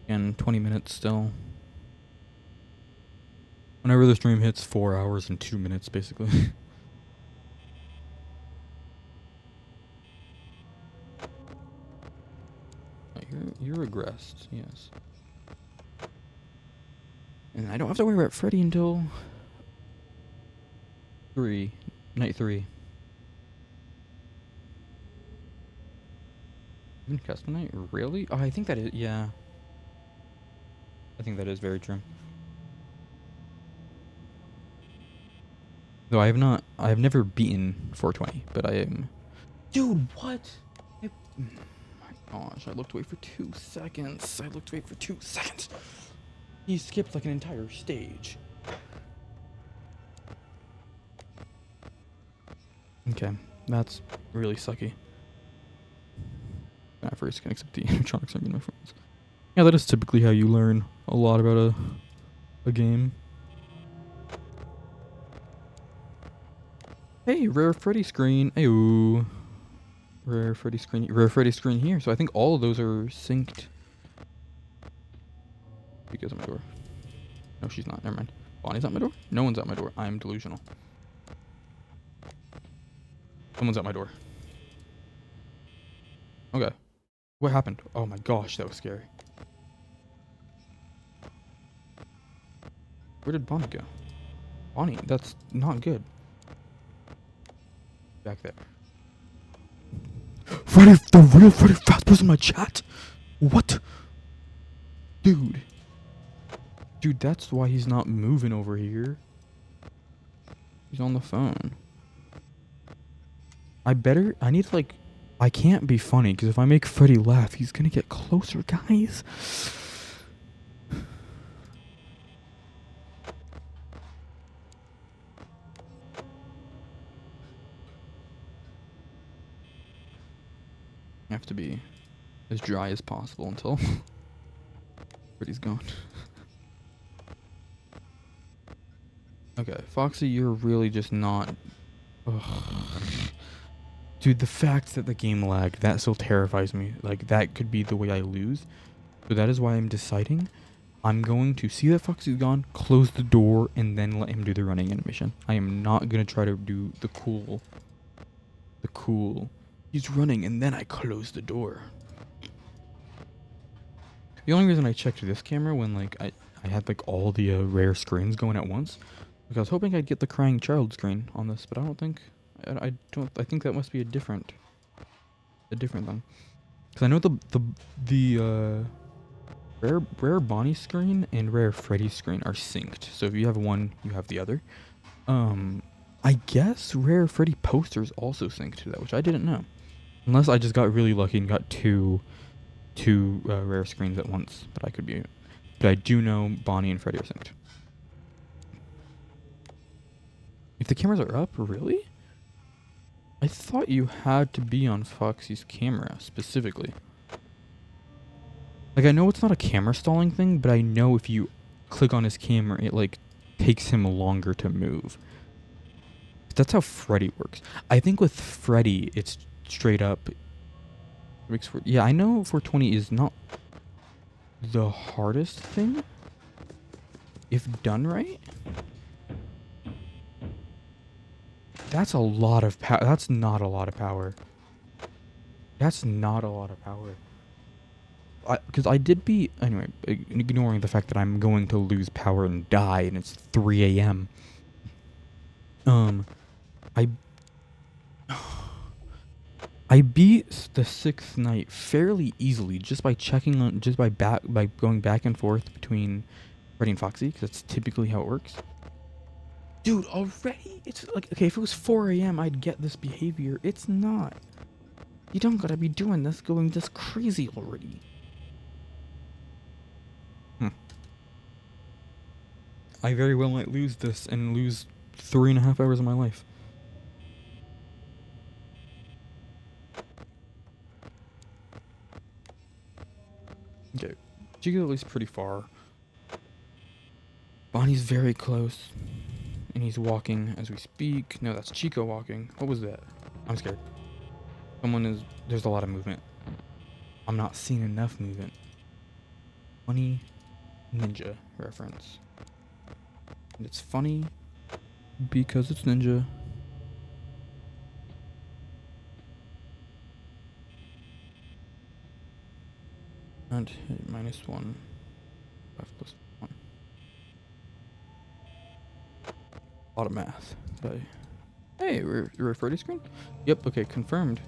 and 20 minutes still. Whenever the stream hits 4 hours and 2 minutes, basically. You're regressed, yes. And I don't have to worry about Freddy until night 3. Even custom night? Really? Oh, I think that is, yeah. I think that is very true. Though I have never beaten 420, but I am... Dude, what? Oh my gosh, I looked away for 2 seconds. He skipped like an entire stage. Okay, that's really sucky. I first can accept the animatronics are my friends. Yeah, that is typically how you learn a lot about a game. Hey, rare Freddy screen. Ayo. Rare Freddy screen here. So I think all of those are synced. Because at my door. No, she's not. Never mind. Bonnie's at my door? No one's at my door. I'm delusional. Someone's at my door. Okay. What happened? Oh my gosh, that was scary. Where did Bonnie go? Bonnie, that's not good. Back there. Freddy, the real Freddy Fazbear's in my chat? What? Dude. Dude, that's why he's not moving over here. He's on the phone. I need to like... I can't be funny, because if I make Freddy laugh, he's gonna get closer, guys. I have to be as dry as possible until Freddy's gone. Okay, Foxy, you're really just not... Ugh. Dude, the fact that the game lagged, that still terrifies me. Like, that could be the way I lose. So that is why I'm deciding I'm going to see that Foxy's gone, close the door, and then let him do the running animation. I am not going to try to do the cool. He's running, and then I close the door. The only reason I checked this camera when, like, I had, like, all the rare screens going at once, like, I was hoping I'd get the crying child screen on this, but I don't think... I think that must be a different thing. Because I know the rare Bonnie screen and rare Freddy screen are synced. So if you have one, you have the other. I guess rare Freddy posters also synced to that, which I didn't know. Unless I just got really lucky and got two rare screens at once, but I could be. But I do know Bonnie and Freddy are synced. If the cameras are up, really? I thought you had to be on Foxy's camera specifically. Like, I know it's not a camera stalling thing, but I know if you click on his camera, it, like, takes him longer to move. That's how Freddy works. I think with Freddy, it's straight up... Yeah, I know 420 is not the hardest thing, if done right. That's a lot of power. That's not a lot of power. That's not a lot of power. Because I did beat... Anyway, ignoring the fact that I'm going to lose power and die, and it's 3 a.m. I beat the 6th night fairly easily just by checking on... by going back and forth between Freddy and Foxy, because that's typically how it works. Dude, already? It's like... Okay, if it was 4 a.m., I'd get this behavior. It's not. You don't gotta be doing this, going this crazy already. I very well might lose this and lose 3.5 hours of my life. Okay, Chico at least pretty far. Bonnie's very close. And he's walking as we speak. No, that's Chico walking. What was that? I'm scared. There's a lot of movement. I'm not seeing enough movement. Funny ninja reference. And it's funny because it's ninja. And -1. 5 plus 1. A lot of math. Hey, we're a Freddy screen? Yep, okay, confirmed.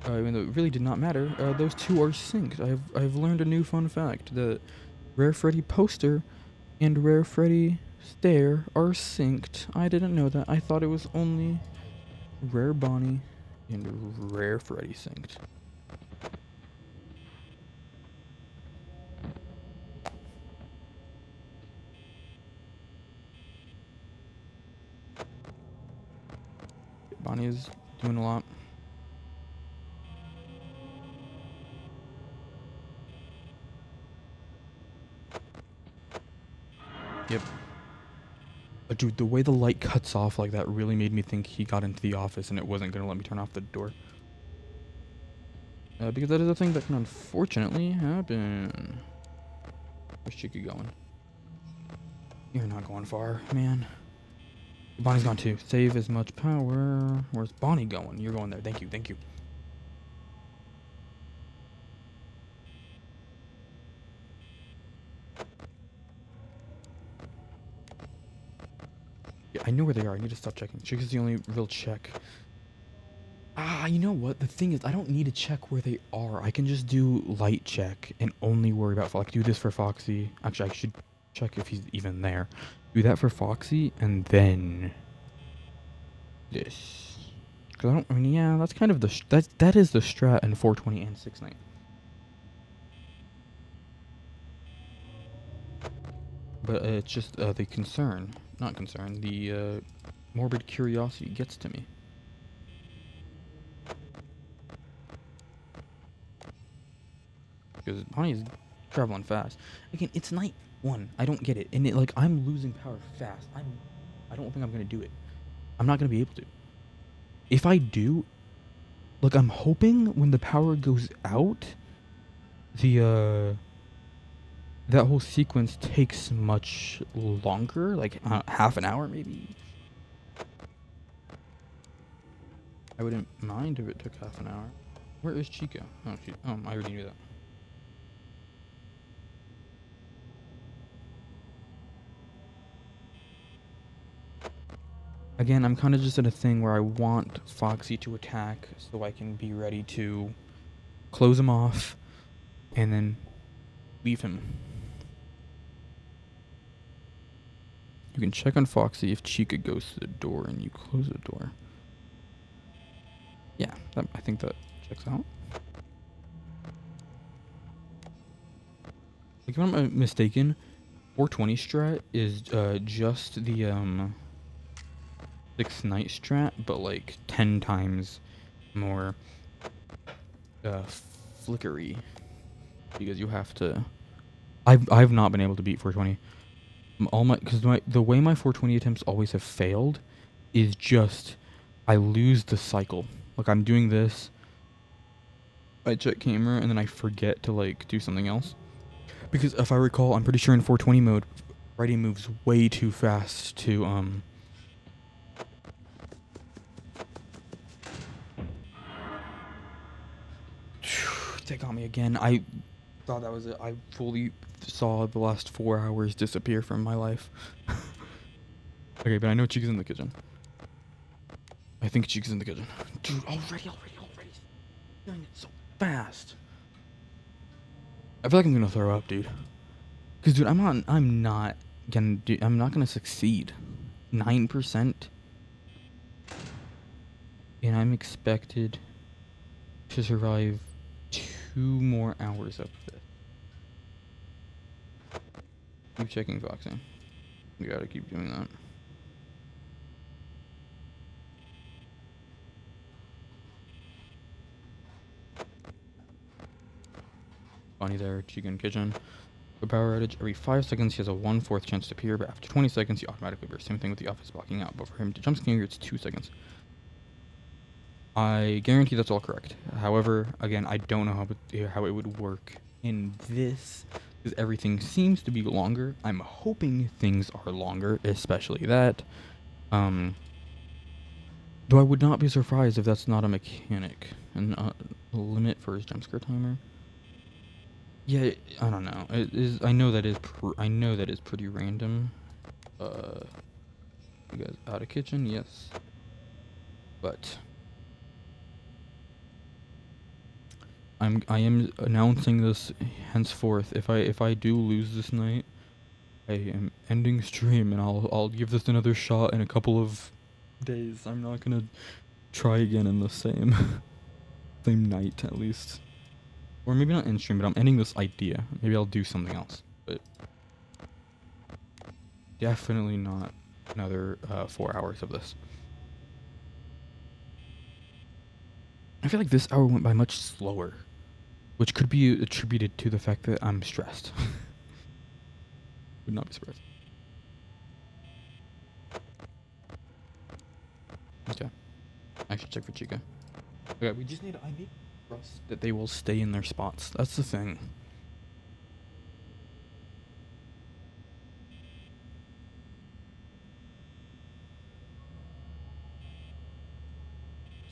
Even though it really did not matter, those two are synced. I've learned a new fun fact. The Rare Freddy poster and Rare Freddy stare are synced. I didn't know that. I thought it was only Rare Bonnie and Rare Freddy synced. Bonnie is doing a lot. Yep. But dude, the way the light cuts off like that really made me think he got into the office and it wasn't going to let me turn off the door. Because that is a thing that can unfortunately happen. Where's Chica going? You're not going far, man. Bonnie's gone too. Save as much power. Where's Bonnie going? You're going there. Thank you, thank you. Yeah, I know where they are. I need to stop checking. Chica's the only real check. You know what? The thing is, I don't need to check where they are. I can just do light check and only worry about... Like, do this for Foxy. Actually, I should check if he's even there. Do that for Foxy, and then... this. Because yeah, that's kind of the... That is the strat in 420 and 6 night. But it's just the concern... Not concern. The morbid curiosity gets to me. because Bonnie's traveling fast. Again, it's night 1. I don't get it, and like I'm losing power fast. I don't think I'm gonna do it. I'm not gonna be able to. If I do, like I'm hoping when the power goes out, the that whole sequence takes much longer, like half an hour maybe. I wouldn't mind if it took half an hour. Where is Chica? Oh, I already knew that. Again, I'm kind of just at a thing where I want Foxy to attack so I can be ready to close him off and then leave him. You can check on Foxy if Chica goes to the door and you close the door. Yeah, I think that checks out. Like if I'm not mistaken, 420 strat is just the 6 night strat, but like 10 times more flickery, because you have to. I've not been able to beat 420. The way my 420 attempts always have failed is just I lose the cycle. Like I'm doing this, I check camera, and then I forget to like do something else. Because if I recall, I'm pretty sure in 420 mode, Friday moves way too fast to They got me again. I thought that was it. I fully saw the last 4 hours disappear from my life. Okay, but I know Chica's in the kitchen. I think Chica's in the kitchen. Dude, already. Doing it so fast. I feel like I'm gonna throw up, dude. Cause dude, I'm not gonna succeed. 9%. And I'm expected to survive 2 more hours of this. Keep checking Foxy. We gotta keep doing that. Bonnie there, Chica in kitchen. For power outage, every 5 seconds he has a 1/4 chance to appear, but after 20 seconds he automatically appears. Same thing with the office blocking out, but for him to jump scare it's 2 seconds. I guarantee that's all correct. However, again, I don't know how it would work in this, because everything seems to be longer. I'm hoping things are longer, especially that. Though I would not be surprised if that's not a mechanic and a limit for his jump scare timer. Yeah, I don't know. It is. I know that is. I know that is pretty random. You guys out of kitchen? Yes. But I am announcing this henceforth. If I do lose this night, I am ending stream, and I'll give this another shot in a couple of days. I'm not gonna try again in the same same night at least. Or maybe not end stream, but I'm ending this idea. Maybe I'll do something else. But definitely not another 4 hours of this. I feel like this hour went by much slower, which could be attributed to the fact that I'm stressed. Would not be surprised. Okay. I should check for Chica. Okay, we just need. I need to trust that they will stay in their spots. That's the thing.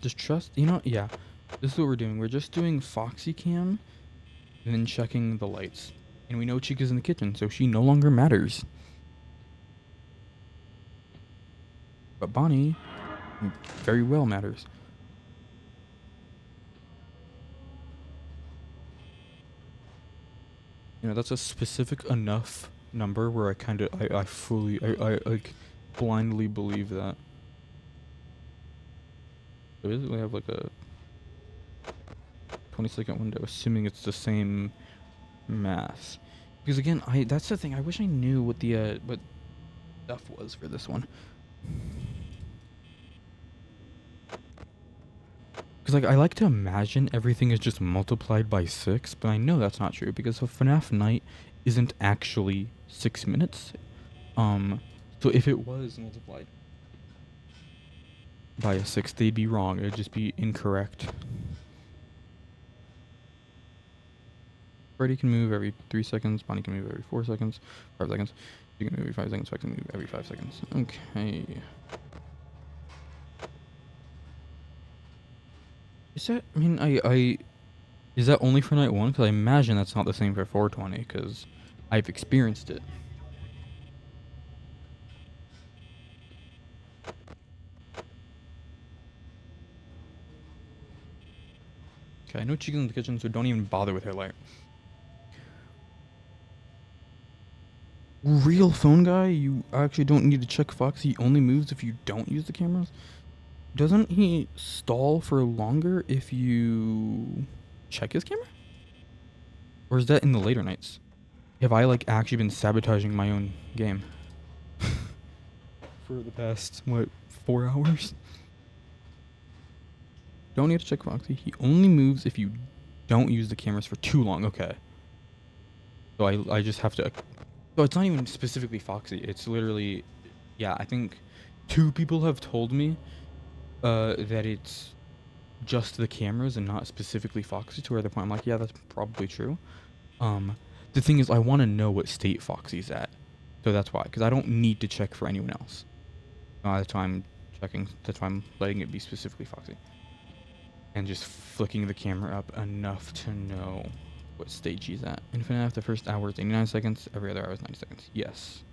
Just trust. You know, yeah. This is what we're doing. We're just doing Foxy Cam, and then checking the lights. And we know Chica's in the kitchen, so she no longer matters. But Bonnie very well matters. You know, that's a specific enough number where I fully, I like blindly believe that. So we have like a 20-second window, assuming it's the same mass. Because again, that's the thing. I wish I knew what the what stuff was for this one. Because Because like I like to imagine everything is just multiplied by 6, but I know that's not true because a FNAF night isn't actually 6 minutes. So if it was multiplied by a 6, they'd be wrong. It'd just be incorrect. Freddy can move every 3 seconds. Bonnie can move every 4 seconds. 5 seconds. You can move every 5 seconds. So I can move every 5 seconds. Okay. Is that? I mean, I is that only for night 1? Because I imagine that's not the same for 420. Because I've experienced it. Okay, I know Chica's in the kitchen, so don't even bother with her light. Real phone guy, you actually don't need to check Fox. He only moves if you don't use the cameras. Doesn't he stall for longer if you check his camera? Or is that in the later nights? Have I like actually been sabotaging my own game? For the past, what, 4 hours? Don't need to check Foxy. He only moves if you don't use the cameras for too long. Okay. So I just have to... So it's not even specifically Foxy. It's literally... Yeah, I think 2 people have told me that it's just the cameras and not specifically Foxy, to where the point I'm like, yeah, that's probably true. The thing is, I want to know what state Foxy's at. So that's why. Because I don't need to check for anyone else. That's why I'm checking. That's why I'm letting it be specifically Foxy. And just flicking the camera up enough to know what stage he's at. In FNAF, the first hour is 89 seconds. Every other hour is 90 seconds. Yes.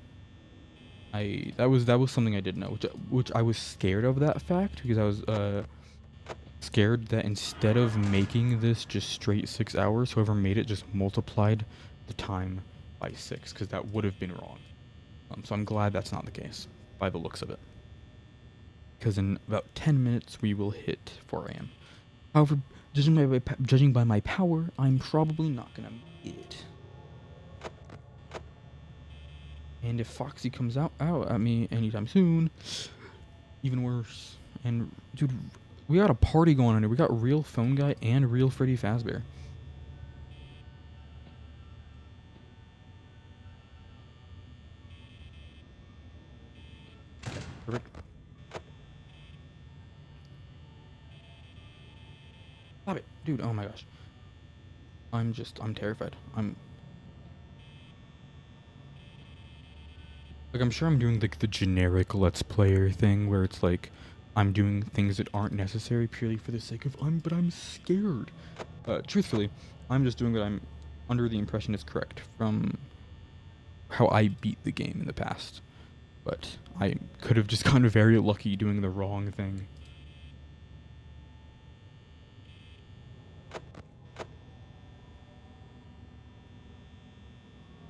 That was something I did know, which I was scared of that fact, because I was scared that instead of making this just straight 6 hours, whoever made it just multiplied the time by 6, because that would have been wrong. So I'm glad that's not the case, by the looks of it. Because in about 10 minutes, we will hit 4 a.m. However, judging by my power, I'm probably not going to make it. And if Foxy comes out at me anytime soon, even worse. And, dude, we got a party going on here. We got real phone guy and real Freddy Fazbear. Okay, perfect. Stop it, dude. Oh my gosh. I'm terrified. Like, I'm sure I'm doing like the generic Let's Player thing where it's like I'm doing things that aren't necessary purely for the sake of but I'm scared. Truthfully, I'm just doing what I'm under the impression is correct from how I beat the game in the past. But I could have just gotten very lucky doing the wrong thing.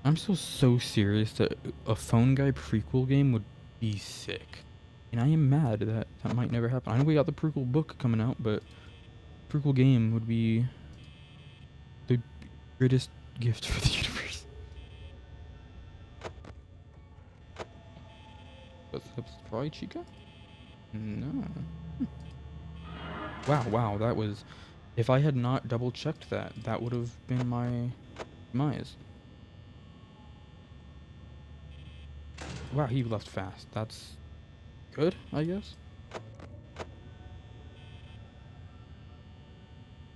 I'm still so serious that a phone guy prequel game would be sick. And I am mad that that might never happen. I know we got the prequel book coming out, but prequel game would be the greatest gift for the universe. That's probably Chica? No. Wow, that was... If I had not double checked that, that would have been my demise. Wow, he left fast. That's good, I guess.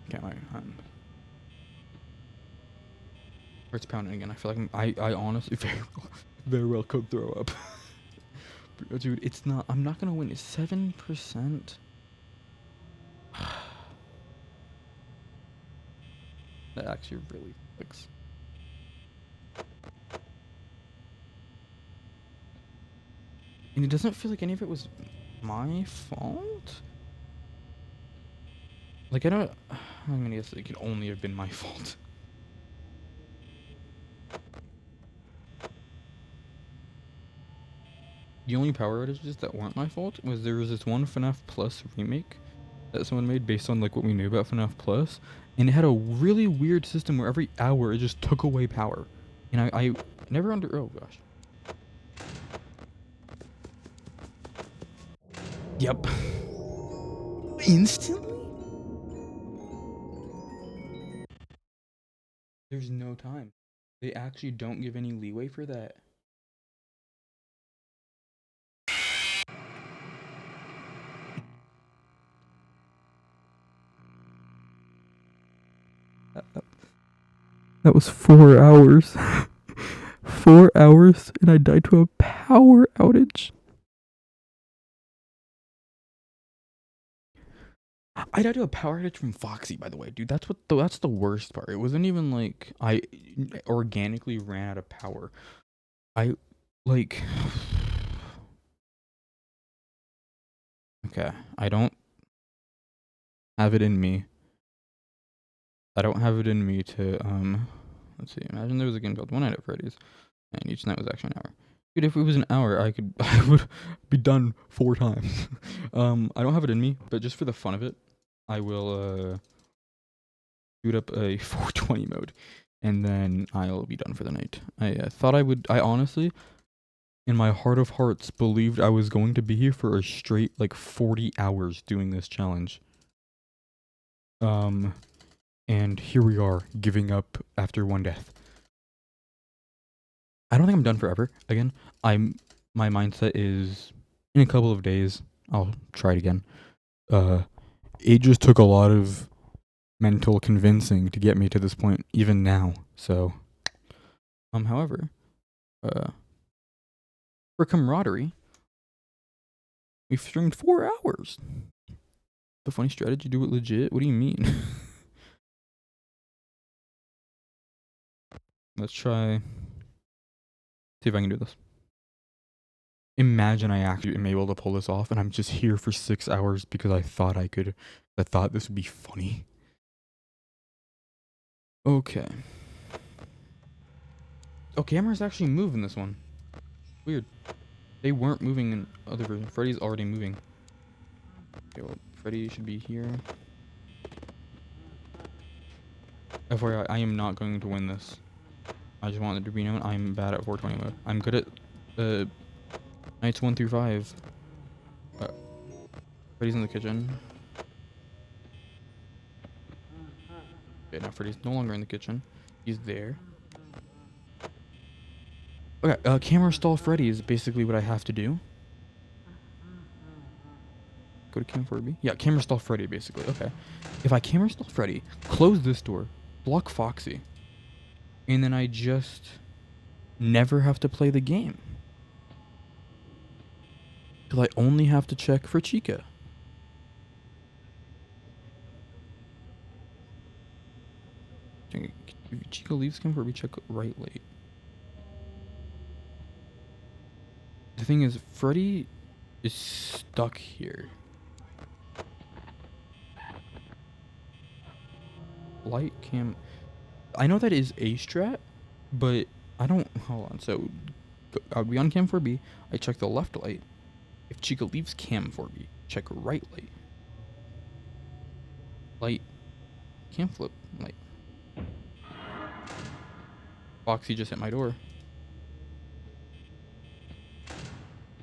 Okay, heart's pounding again. I feel like I honestly very well could throw up. Dude, it's not. I'm not gonna win. It's 7%. That actually really sucks. And it doesn't feel like any of it was my fault. Like, I don't... I'm gonna guess it could only have been my fault. The only power outages that weren't my fault was there was this one FNAF Plus remake that someone made based on like what we knew about FNAF Plus, and it had a really weird system where every hour it just took away power. And I never oh gosh. Yep. Instantly? There's no time. They actually don't give any leeway for that. That was 4 hours. 4 hours, and I died to a power outage. I died to a power outage from Foxy, by the way, dude. That's the worst part. It wasn't even like I organically ran out of power. I like okay. I don't have it in me. I don't have it in me to let's see. Imagine there was a game called One Night at Freddy's, and each night was actually an hour. Dude, if it was an hour, I would be done 4 times. I don't have it in me, but just for the fun of it, I will boot up a 420 mode, and then I'll be done for the night. I thought I would. I honestly, in my heart of hearts, believed I was going to be here for a straight like 40 hours doing this challenge. And here we are, giving up after 1 death. I don't think I'm done forever. Again, my mindset is in a couple of days I'll try it again. It just took a lot of mental convincing to get me to this point, even now. So, however, for camaraderie, we've streamed 4 hours. The funny strategy, do it legit? What do you mean? Let's try. See if I can do this. Imagine I actually am able to pull this off, and I'm just here for 6 hours because I thought I could. I thought this would be funny. Okay. Oh, cameras actually move in this one. Weird. They weren't moving in other versions. Freddy's already moving. Okay, well, Freddy should be here. FYI, I am not going to win this. I just wanted to be known I'm bad at 420 mode. I'm good at nights 1 through 5. Freddy's in the kitchen. Okay, now Freddy's no longer in the kitchen. He's there. Okay, camera stall Freddy is basically what I have to do. Go to Cam 4B? Yeah, camera stall Freddy, basically. Okay. If I camera stall Freddy, close this door, block Foxy, and then I just never have to play the game. Because I only have to check for Chica. If Chica leaves Cam 4B, check right late. The thing is, Freddy is stuck here. Light cam. I know that is a strat, but I don't. Hold on. So, I'll be on cam 4B. I check the left light. If Chica leaves cam 4B, check right light. Light. Cam flip. Light. Foxy just hit my door.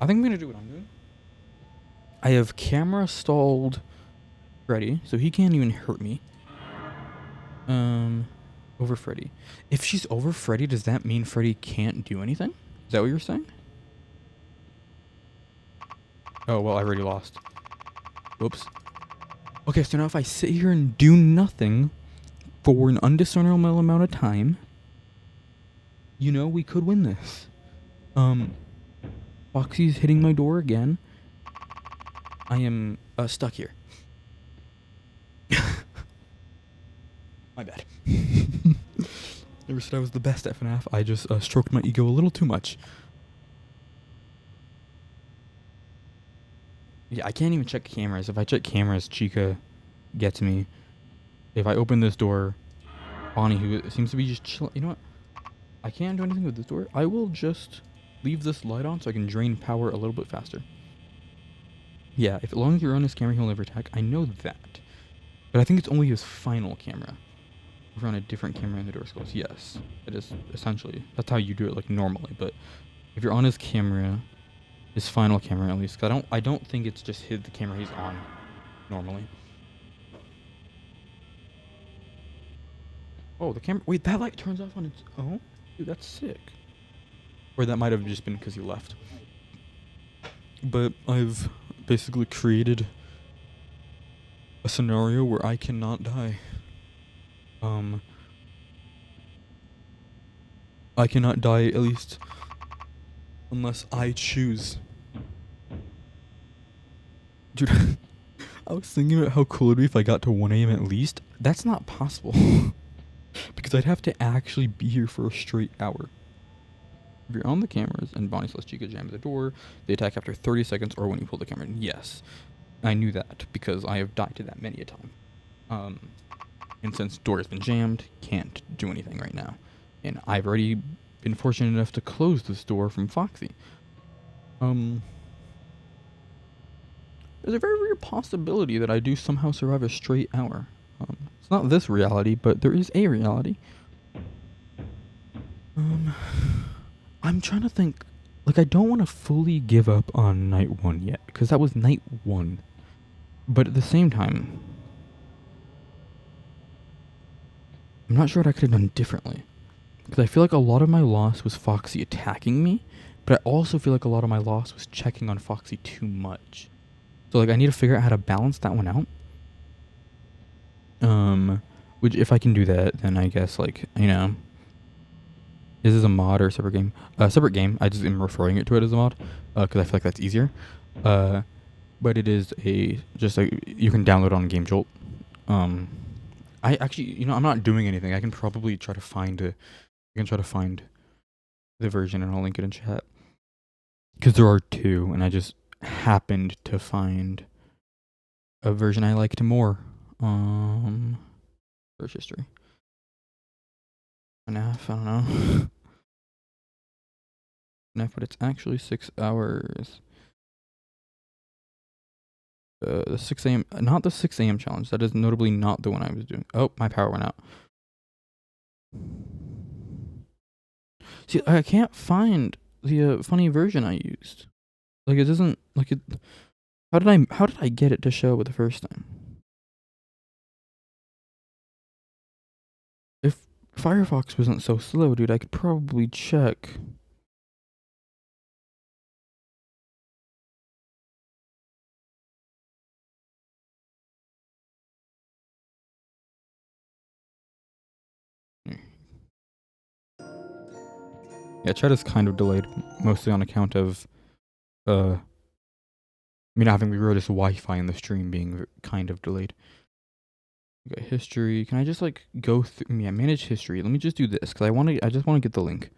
I think I'm gonna do what I'm doing. I have camera stalled Freddy, so he can't even hurt me. Over Freddy. If she's over Freddy, does that mean Freddy can't do anything? Is that what you're saying? Oh, well, I already lost. Whoops. Okay, so now if I sit here and do nothing for an undiscernible amount of time, you know, we could win this. Foxy's hitting my door again. I am stuck here. My bad. Never said I was the best at FNAF. I just stroked my ego a little too much. Yeah, I can't even check cameras. If I check cameras, Chica gets me. If I open this door, Bonnie, who seems to be just chilling. You know what? I can't do anything with this door. I will just leave this light on so I can drain power a little bit faster. Yeah, as long as you're on his camera, he'll never attack. I know that. But I think it's only his final camera. If you're on a different camera in the door skills, yes. It is essentially. That's how you do it like normally. But if you're on his camera, his final camera at least, because I don't think it's just the camera he's on normally. Oh, the camera. Wait, that light turns off on its own? Dude, that's sick. Or that might have just been because you left. But I've basically created a scenario where I cannot die. I cannot die, at least unless I choose. Dude, I was thinking about how cool it'd be if I got to 1 a.m. at least. That's not possible. Because I'd have to actually be here for a straight hour. If you're on the cameras and Bonnie / Chica jam the door, they attack after 30 seconds or when you pull the camera. Yes, I knew that because I have died to that many a time. And since door has been jammed, can't do anything right now. And I've already been fortunate enough to close this door from Foxy. There's a very real possibility that I do somehow survive a straight hour. It's not this reality, but there is a reality. I'm trying to think. Like, I don't want to fully give up on night 1 yet, because that was night 1. But at the same time, I'm not sure what I could have done differently. Because I feel like a lot of my loss was Foxy attacking me, but I also feel like a lot of my loss was checking on Foxy too much. So, like, I need to figure out how to balance that one out. Which, if I can do that, then I guess, like, you know, is this a mod or a separate game? Separate game. I just am referring it to it as a mod, because I feel like that's easier. But it is just you can download on Game Jolt. I actually, you know, I'm not doing anything. I can probably try to find the version and I'll link it in chat. Because there are 2, and I just happened to find a version I liked more. Search history. FNAF, I don't know. FNAF, but it's actually 6 hours. The 6 a.m. Not the 6 a.m. challenge. That is notably not the one I was doing. Oh, my power went out. See, I can't find the funny version I used. Like, it doesn't, like, it. How did I get it to show it the first time? If Firefox wasn't so slow, dude, I could probably check. Yeah, chat is kind of delayed, mostly on account of, me not having the greatest Wi-Fi in the stream being kind of delayed. Okay, history. Can I just, like, go through? Yeah, manage history. Let me just do this, because I just want to get the link.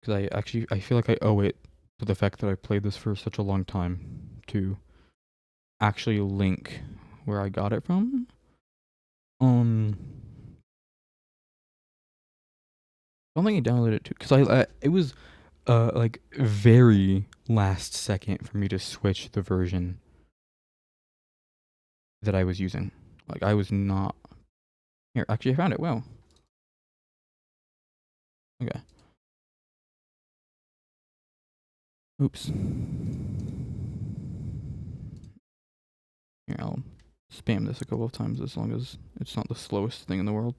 Because I feel like I owe it to the fact that I played this for such a long time to actually link where I got it from. I don't think I downloaded it too, because it was like very last second for me to switch the version that I was using. Like, I was not here. Actually, I found it. Wow. Okay. Oops. Here, I'll spam this a couple of times as long as it's not the slowest thing in the world.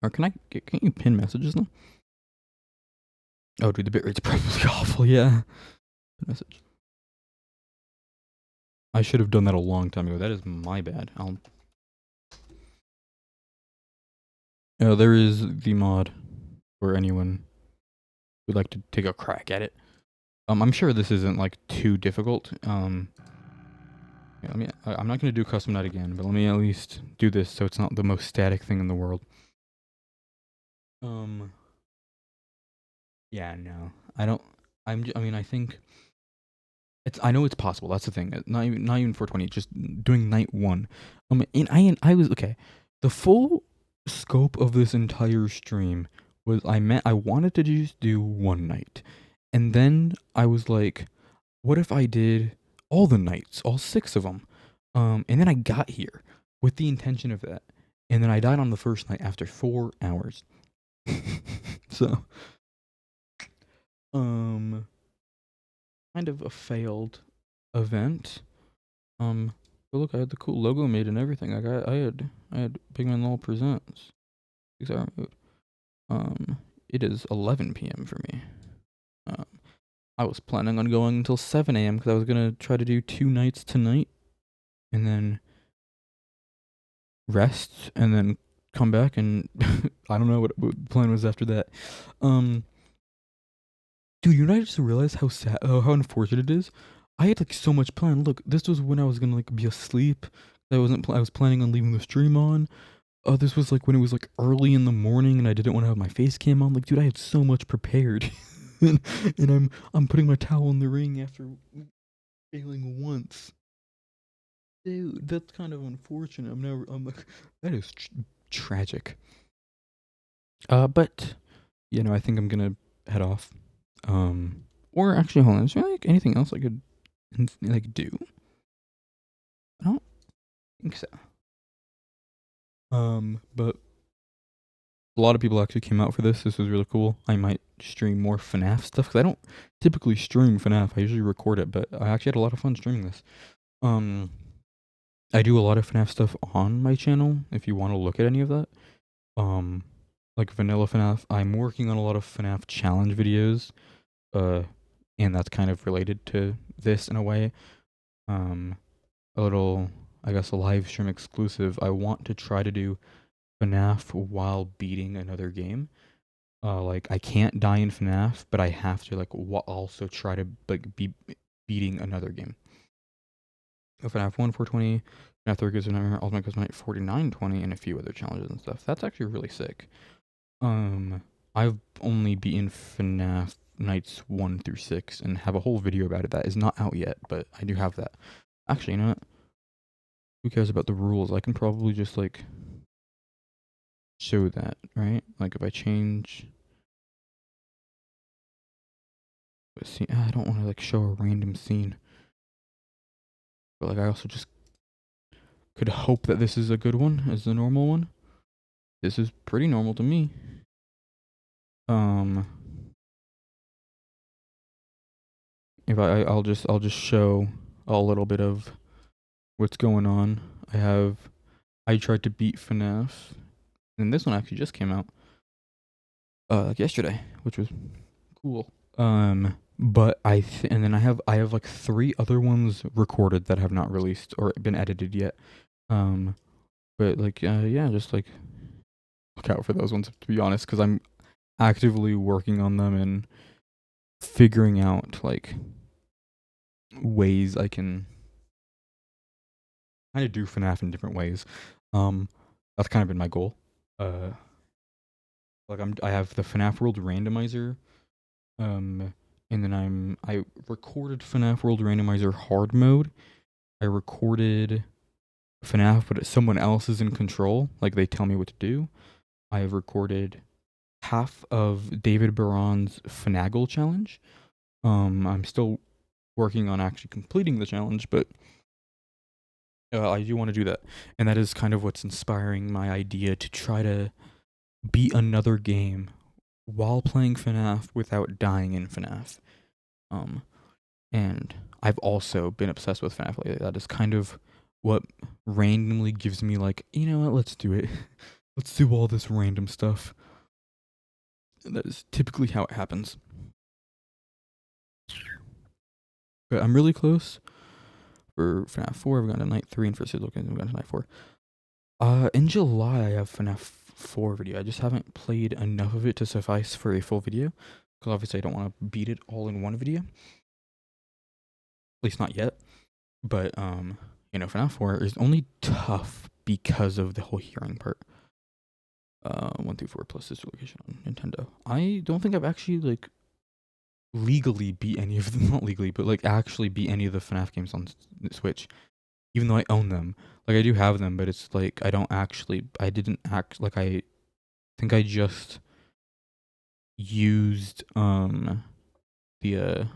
Or can you pin messages now? Oh, dude, the bitrate's probably awful. Yeah. Message. I should have done that a long time ago. That is my bad. There is the mod for anyone who'd like to take a crack at it. I'm sure this isn't, like, too difficult. Yeah, I'm not gonna do custom night again, but let me at least do this so it's not the most static thing in the world. Yeah, no, I don't. I mean, I think I know it's possible. That's the thing. Not even 420. Just doing night 1. And I was okay. The full scope of this entire stream was I wanted to just do 1 night, and then I was like, what if I did all the nights, all 6 of them? And then I got here with the intention of that, and then I died on the first night after 4 hours. So, kind of a failed event. But But look, I had the cool logo made and everything. I had Pigman Lol Presents 6-hour mode. It is 11 p.m. for me. I was planning on going until 7 a.m. because I was gonna try to do 2 nights tonight, and then rest, and then come back, and I don't know what the plan was after that. Dude, you know, I just realized how sad, how unfortunate it is. I had like so much planned. Look, this was when I was gonna like be asleep. I was planning on leaving the stream on. This was like when it was like early in the morning, and I didn't want to have my face cam on. Like, dude, I had so much prepared, and I'm putting my towel in the ring after failing once. Dude, that's kind of unfortunate. I'm like, that is tragic. But you know, I think I'm gonna head off. Or actually, hold on. Is there like anything else I could like do? I don't think so. But a lot of people actually came out for this. This was really cool. I might stream more FNAF stuff because I don't typically stream FNAF. I usually record it, but I actually had a lot of fun streaming this. I do a lot of FNAF stuff on my channel. If you want to look at any of that, like vanilla FNAF. I'm working on a lot of FNAF challenge videos. And that's kind of related to this in a way. A little, I guess, a live stream exclusive. I want to try to do FNAF while beating another game. Like I can't die in FNAF, but I have to like also try to like be beating another game. FNAF 1 420, FNAF 3 Goes Nightmare, Ultimate Goes Night 4920, and a few other challenges and stuff. That's actually really sick. I've only beaten FNAF nights 1 through 6 and have a whole video about it that is not out yet, but I do have that. Actually, you know what? Who cares about the rules? I can probably just like show that, right? Like if I change, let's see, I don't want to like show a random scene, but like I also just could hope that this is a good one as the normal one. This is pretty normal to me. If I'll just show a little bit of what's going on. I tried to beat FNAF, and this one actually just came out like yesterday, which was cool. But and then I have like 3 other ones recorded that have not released or been edited yet. But like yeah, just like look out for those ones, to be honest, because I'm actively working on them and figuring out like ways I can kind of do FNAF in different ways. That's kind of been my goal. Like I have the FNAF World Randomizer, and then I recorded FNAF World Randomizer hard mode. I recorded FNAF, but someone else is in control. Like they tell me what to do. I have recorded half of David Baron's Finagle challenge. I'm still working on actually completing the challenge, but I do want to do that, and that is kind of what's inspiring my idea to try to beat another game while playing FNAF without dying in FNAF. And I've also been obsessed with FNAF lately. That is kind of what randomly gives me like, you know what, let's do it. Let's do all this random stuff. That is typically how it happens. But I'm really close. For FNAF 4, I've gone to night 3, and for Sizzle, I've gone to night 4. In July, I have FNAF 4 video. I just haven't played enough of it to suffice for a full video, because obviously I don't want to beat it all in one video. At least not yet. But, you know, FNAF 4 is only tough because of the whole hearing part. 1 through 4 plus sister location on Nintendo. I don't think I've actually, like, legally beat any of them. Not legally, but, like, actually beat any of the FNAF games on Switch. Even though I own them. Like, I do have them, but it's, like, I think I just used, the,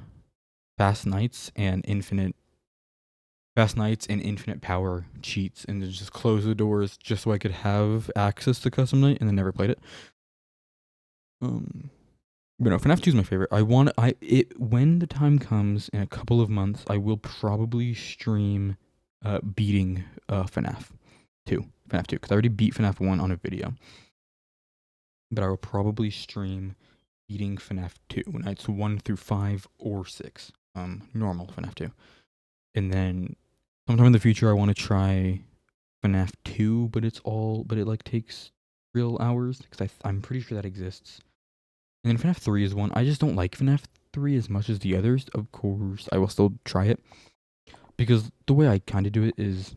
Fast Nights and Infinite Power cheats, and then just close the doors just so I could have access to Custom Night, and then never played it. But no, FNAF 2 is my favorite. When the time comes in a couple of months, I will probably stream beating FNAF 2, because I already beat FNAF 1 on a video, but I will probably stream beating FNAF 2 nights 1 through 5 or 6, normal FNAF 2, and then sometime in the future I want to try FNAF 2, but it like takes real hours because I'm pretty sure that exists. And then FNAF 3 is one. I just don't like FNAF 3 as much as the others. Of course, I will still try it because the way I kind of do it is,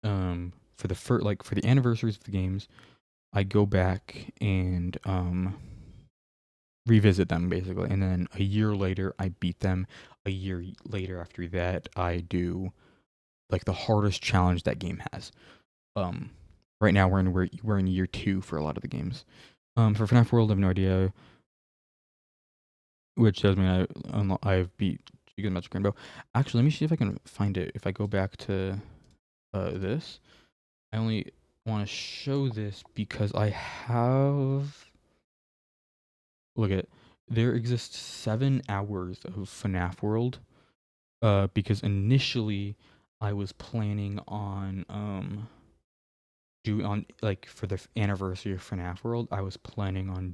for the anniversaries of the games, I go back and revisit them basically, and then a year later I beat them. A year later after that, I do like the hardest challenge that game has. Right now we're in year 2 for a lot of the games. For FNAF World, I have no idea, which tells me I've beat Chica's Magic Rainbow. Actually, let me see if I can find it. If I go back to this, I only want to show this because I have. Look at it. There exists 7 hours of FNAF World. Because initially I was planning on for the anniversary of FNAF World, I was planning on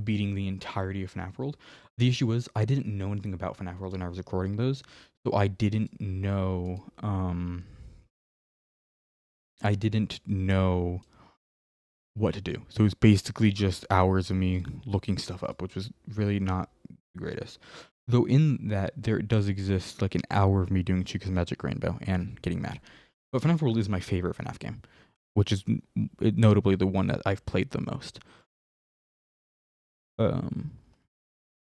beating the entirety of FNAF World. The issue was I didn't know anything about FNAF World when I was recording those, so I didn't know what to do. So it was basically just hours of me looking stuff up, which was really not the greatest. Though in that there does exist like an hour of me doing Chica's Magic Rainbow and getting mad. But FNAF World is my favorite FNAF game, which is notably the one that I've played the most. And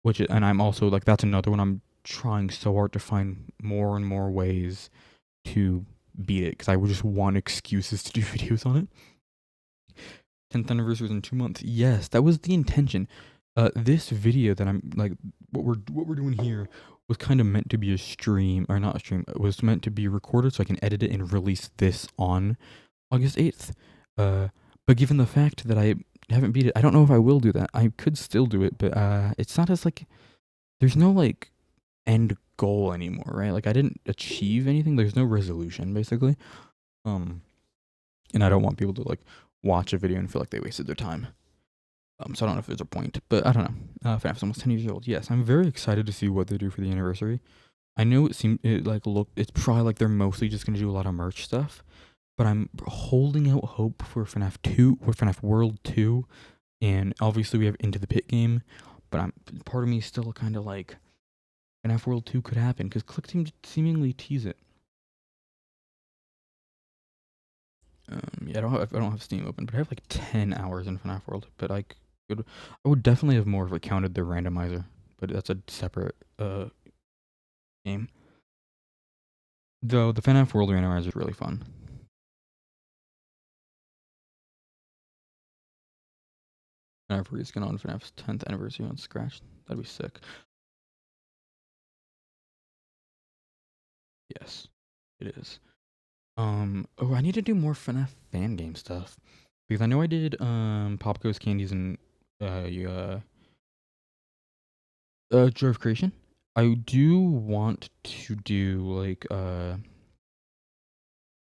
I'm also like, that's another one I'm trying so hard to find more and more ways to beat it because I would just want excuses to do videos on it. 10th anniversary was in 2 months. Yes, that was the intention. This video that I'm like, what we're doing here was kind of meant to be a stream, or not a stream. It was meant to be recorded so I can edit it and release this on August 8th. But given the fact that I haven't beat it, I don't know if I will do that. I could still do it, but it's not as like, there's no like end goal anymore, right? Like I didn't achieve anything. There's no resolution basically. And I don't want people to like watch a video and feel like they wasted their time. So I don't know if there's a point, but I don't know. FNAF's almost 10 years old. Yes, I'm very excited to see what they do for the anniversary. I know it's probably like they're mostly just gonna do a lot of merch stuff, but I'm holding out hope for FNAF 2 or FNAF World 2, and obviously we have Into the Pit game, but part of me is still kind of like FNAF World 2 could happen because ClickTeam seemingly tease it. Yeah, I don't have Steam open, but I have like 10 hours in FNAF World. But I would definitely have more if it counted the randomizer, but that's a separate game. Though the FNAF World randomizer is really fun. FNAF reskin on FNAF's 10th anniversary on Scratch. That'd be sick. Yes, it is. Oh, I need to do more FNAF fan game stuff because I know I did Pop Goes Candies and Joy of Creation. I do want to do like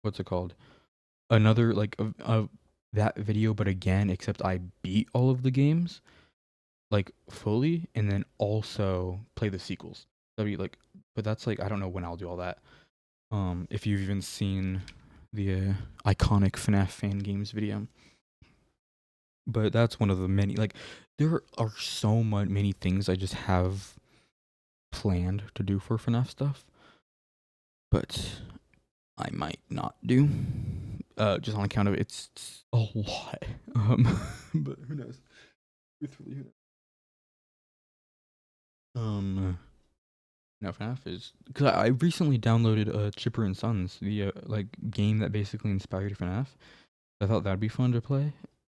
what's it called? Another like of that video, but again, except I beat all of the games like fully, and then also play the sequels. That'd be like, but that's like I don't know when I'll do all that. If you've even seen the iconic FNAF fan games video, but that's one of the many. Like, there are so many things I just have planned to do for FNAF stuff, but I might not do. Just on account of it's a lot. But who knows? Truthfully, who knows? No, FNAF is because I recently downloaded Chipper and Sons, the like game that basically inspired FNAF. I thought that'd be fun to play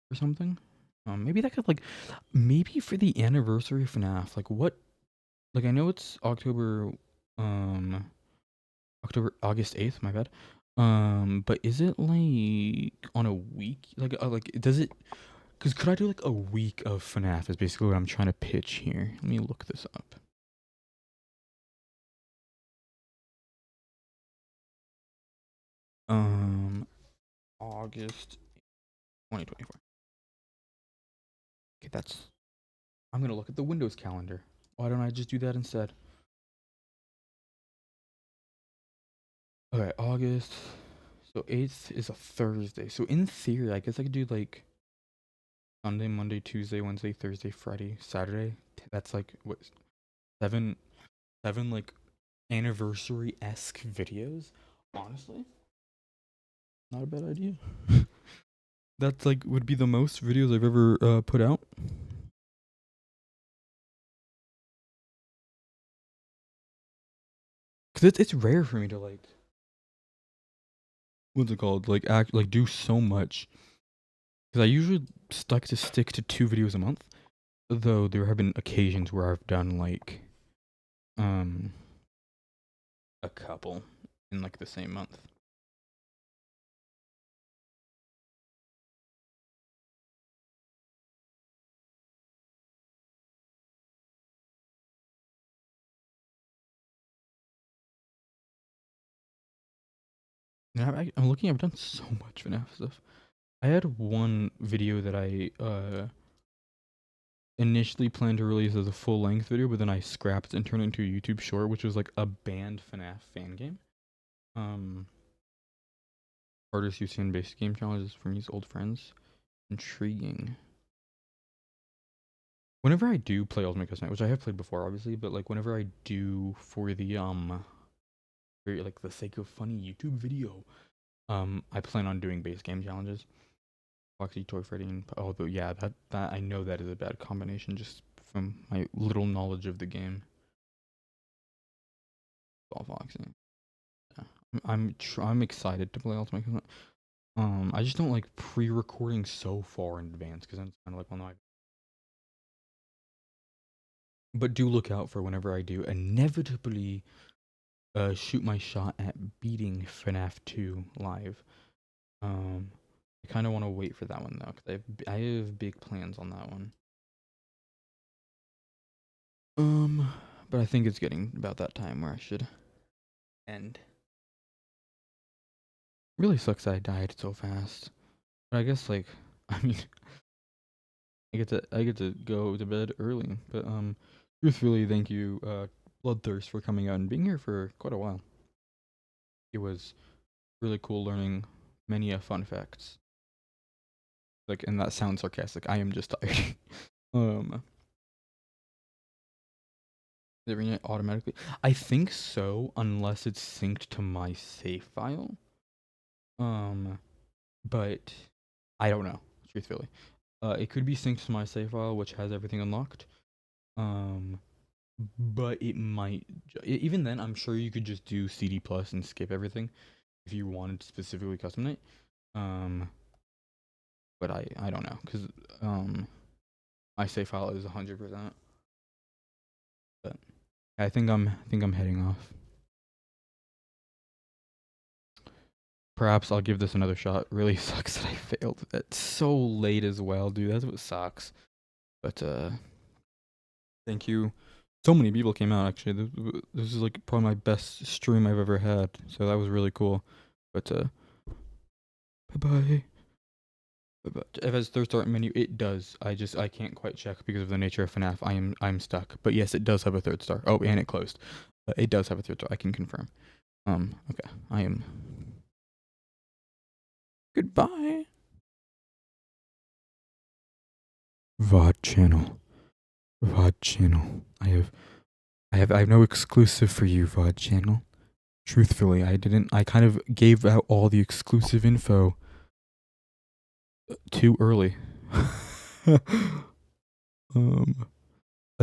or something. Maybe that could like, maybe for the anniversary of FNAF, like what? Like I know it's August 8th. My bad. But is it like on a week? Like does it? Because could I do like a week of FNAF? Is basically what I'm trying to pitch here. Let me look this up. August 2024. Okay, that's. I'm gonna look at the Windows calendar. Why don't I just do that instead? Okay, August. So 8th is a Thursday. So in theory, I guess I could do like Sunday, Monday, Tuesday, Wednesday, Thursday, Friday, Saturday. That's like what, seven like anniversary-esque videos. Honestly, not a bad idea. That's like would be the most videos I've ever put out. Cause it's rare for me to like, what's it called, like act like do so much. Cause I usually stick to 2 videos a month. Though there have been occasions where I've done like um a couple in like the same month. And I'm looking. I've done so much FNAF stuff. I had one video that I initially planned to release as a full length video, but then I scrapped and turned it into a YouTube short, which was like a banned FNAF fan game. Hardest you've seen basic game challenges from these old friends. Intriguing. Whenever I do play Ultimate Custom Night, which I have played before, obviously, but like whenever I do for the for like the sake of funny YouTube video, I plan on doing base game challenges. Foxy, Toy Freddy, and although yeah, that I know that is a bad combination just from my little knowledge of the game. All Foxy. Yeah. I'm excited to play Ultimate Custom Night. I just don't like pre-recording so far in advance because I'm kind of like, well, no, but do look out for whenever I do inevitably shoot my shot at beating FNAF 2 live. I kind of want to wait for that one though, because I have big plans on that one. But I think it's getting about that time where I should end. Really sucks that I died so fast. But I guess like I mean I get to go to bed early. But truthfully, thank you, Bloodthirst, for coming out and being here for quite a while. It was really cool learning many fun facts. Like, and that sounds sarcastic. I am just tired. Did it rename it automatically? I think so, unless it's synced to my save file. But I don't know, truthfully. It could be synced to my save file, which has everything unlocked. But it might. Even then, I'm sure you could just do CD plus and skip everything if you wanted to specifically custom night. But I don't know, because my save file is 100%. But I think I'm heading off. Perhaps I'll give this another shot. Really sucks that I failed. It's so late as well, dude. That's what sucks. But thank you. So many people came out actually. This is like probably my best stream I've ever had. So that was really cool. But bye-bye. If it has third start menu, it does. I can't quite check because of the nature of FNAF. I'm stuck. But yes, it does have a third star. Oh, and it closed. It does have a third star. I can confirm. Okay. I am. Goodbye. VOD channel. VOD channel. I have no exclusive for you, VOD channel. Truthfully, I kind of gave out all the exclusive info too early. I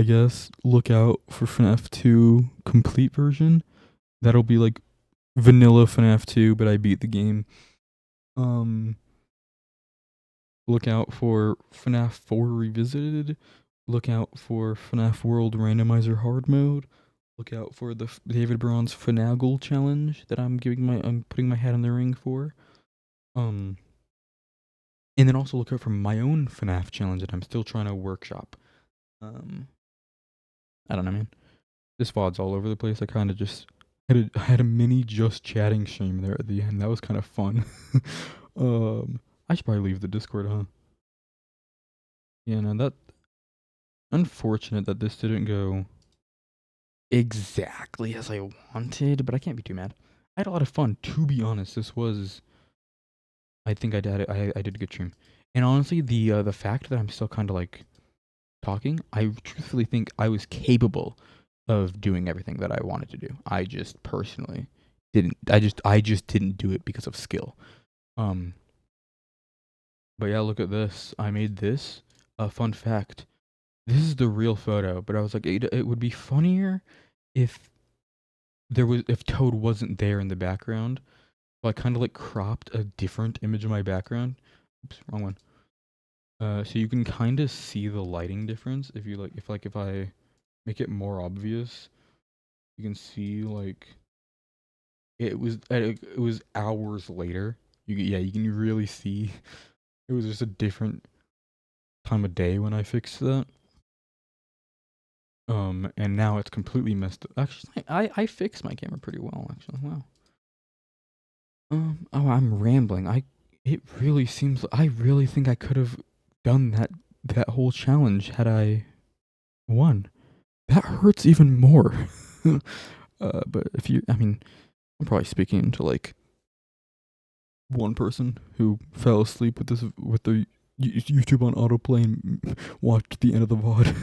guess look out for FNAF 2 complete version. That'll be like vanilla FNAF 2, but I beat the game. Look out for FNAF 4 Revisited. Look out for FNAF World Randomizer Hard Mode. Look out for the David Braun's Finagle challenge that I'm putting my hat in the ring for. And then also look out for my own FNAF challenge that I'm still trying to workshop. I don't know, man. This VOD's all over the place. I kind of just I had a mini just chatting stream there at the end. That was kind of fun. I should probably leave the Discord, huh? Yeah, no, that unfortunate that this didn't go exactly as I wanted, but I can't be too mad. I had a lot of fun, to be honest. This was, I think I did I did a good stream, and honestly, the fact that I'm still kind of like talking, I truthfully think I was capable of doing everything that I wanted to do. I just personally didn't. I just didn't do it because of skill. Um, but yeah, look at this. I made this. Fun fact. This is the real photo, but I was like, it would be funnier if if Toad wasn't there in the background. So I kind of like cropped a different image of my background. Oops, wrong one. So you can kind of see the lighting difference if you if I make it more obvious, you can see like it was hours later. Yeah, you can really see it was just a different time of day when I fixed that. And now it's completely messed up. Actually, I fixed my camera pretty well. Actually, wow. Oh, I'm rambling. It really seems. I really think I could have done that whole challenge had I won. That hurts even more. But if you, I mean, I'm probably speaking to like one person who fell asleep with the YouTube on autoplay and watched the end of the VOD.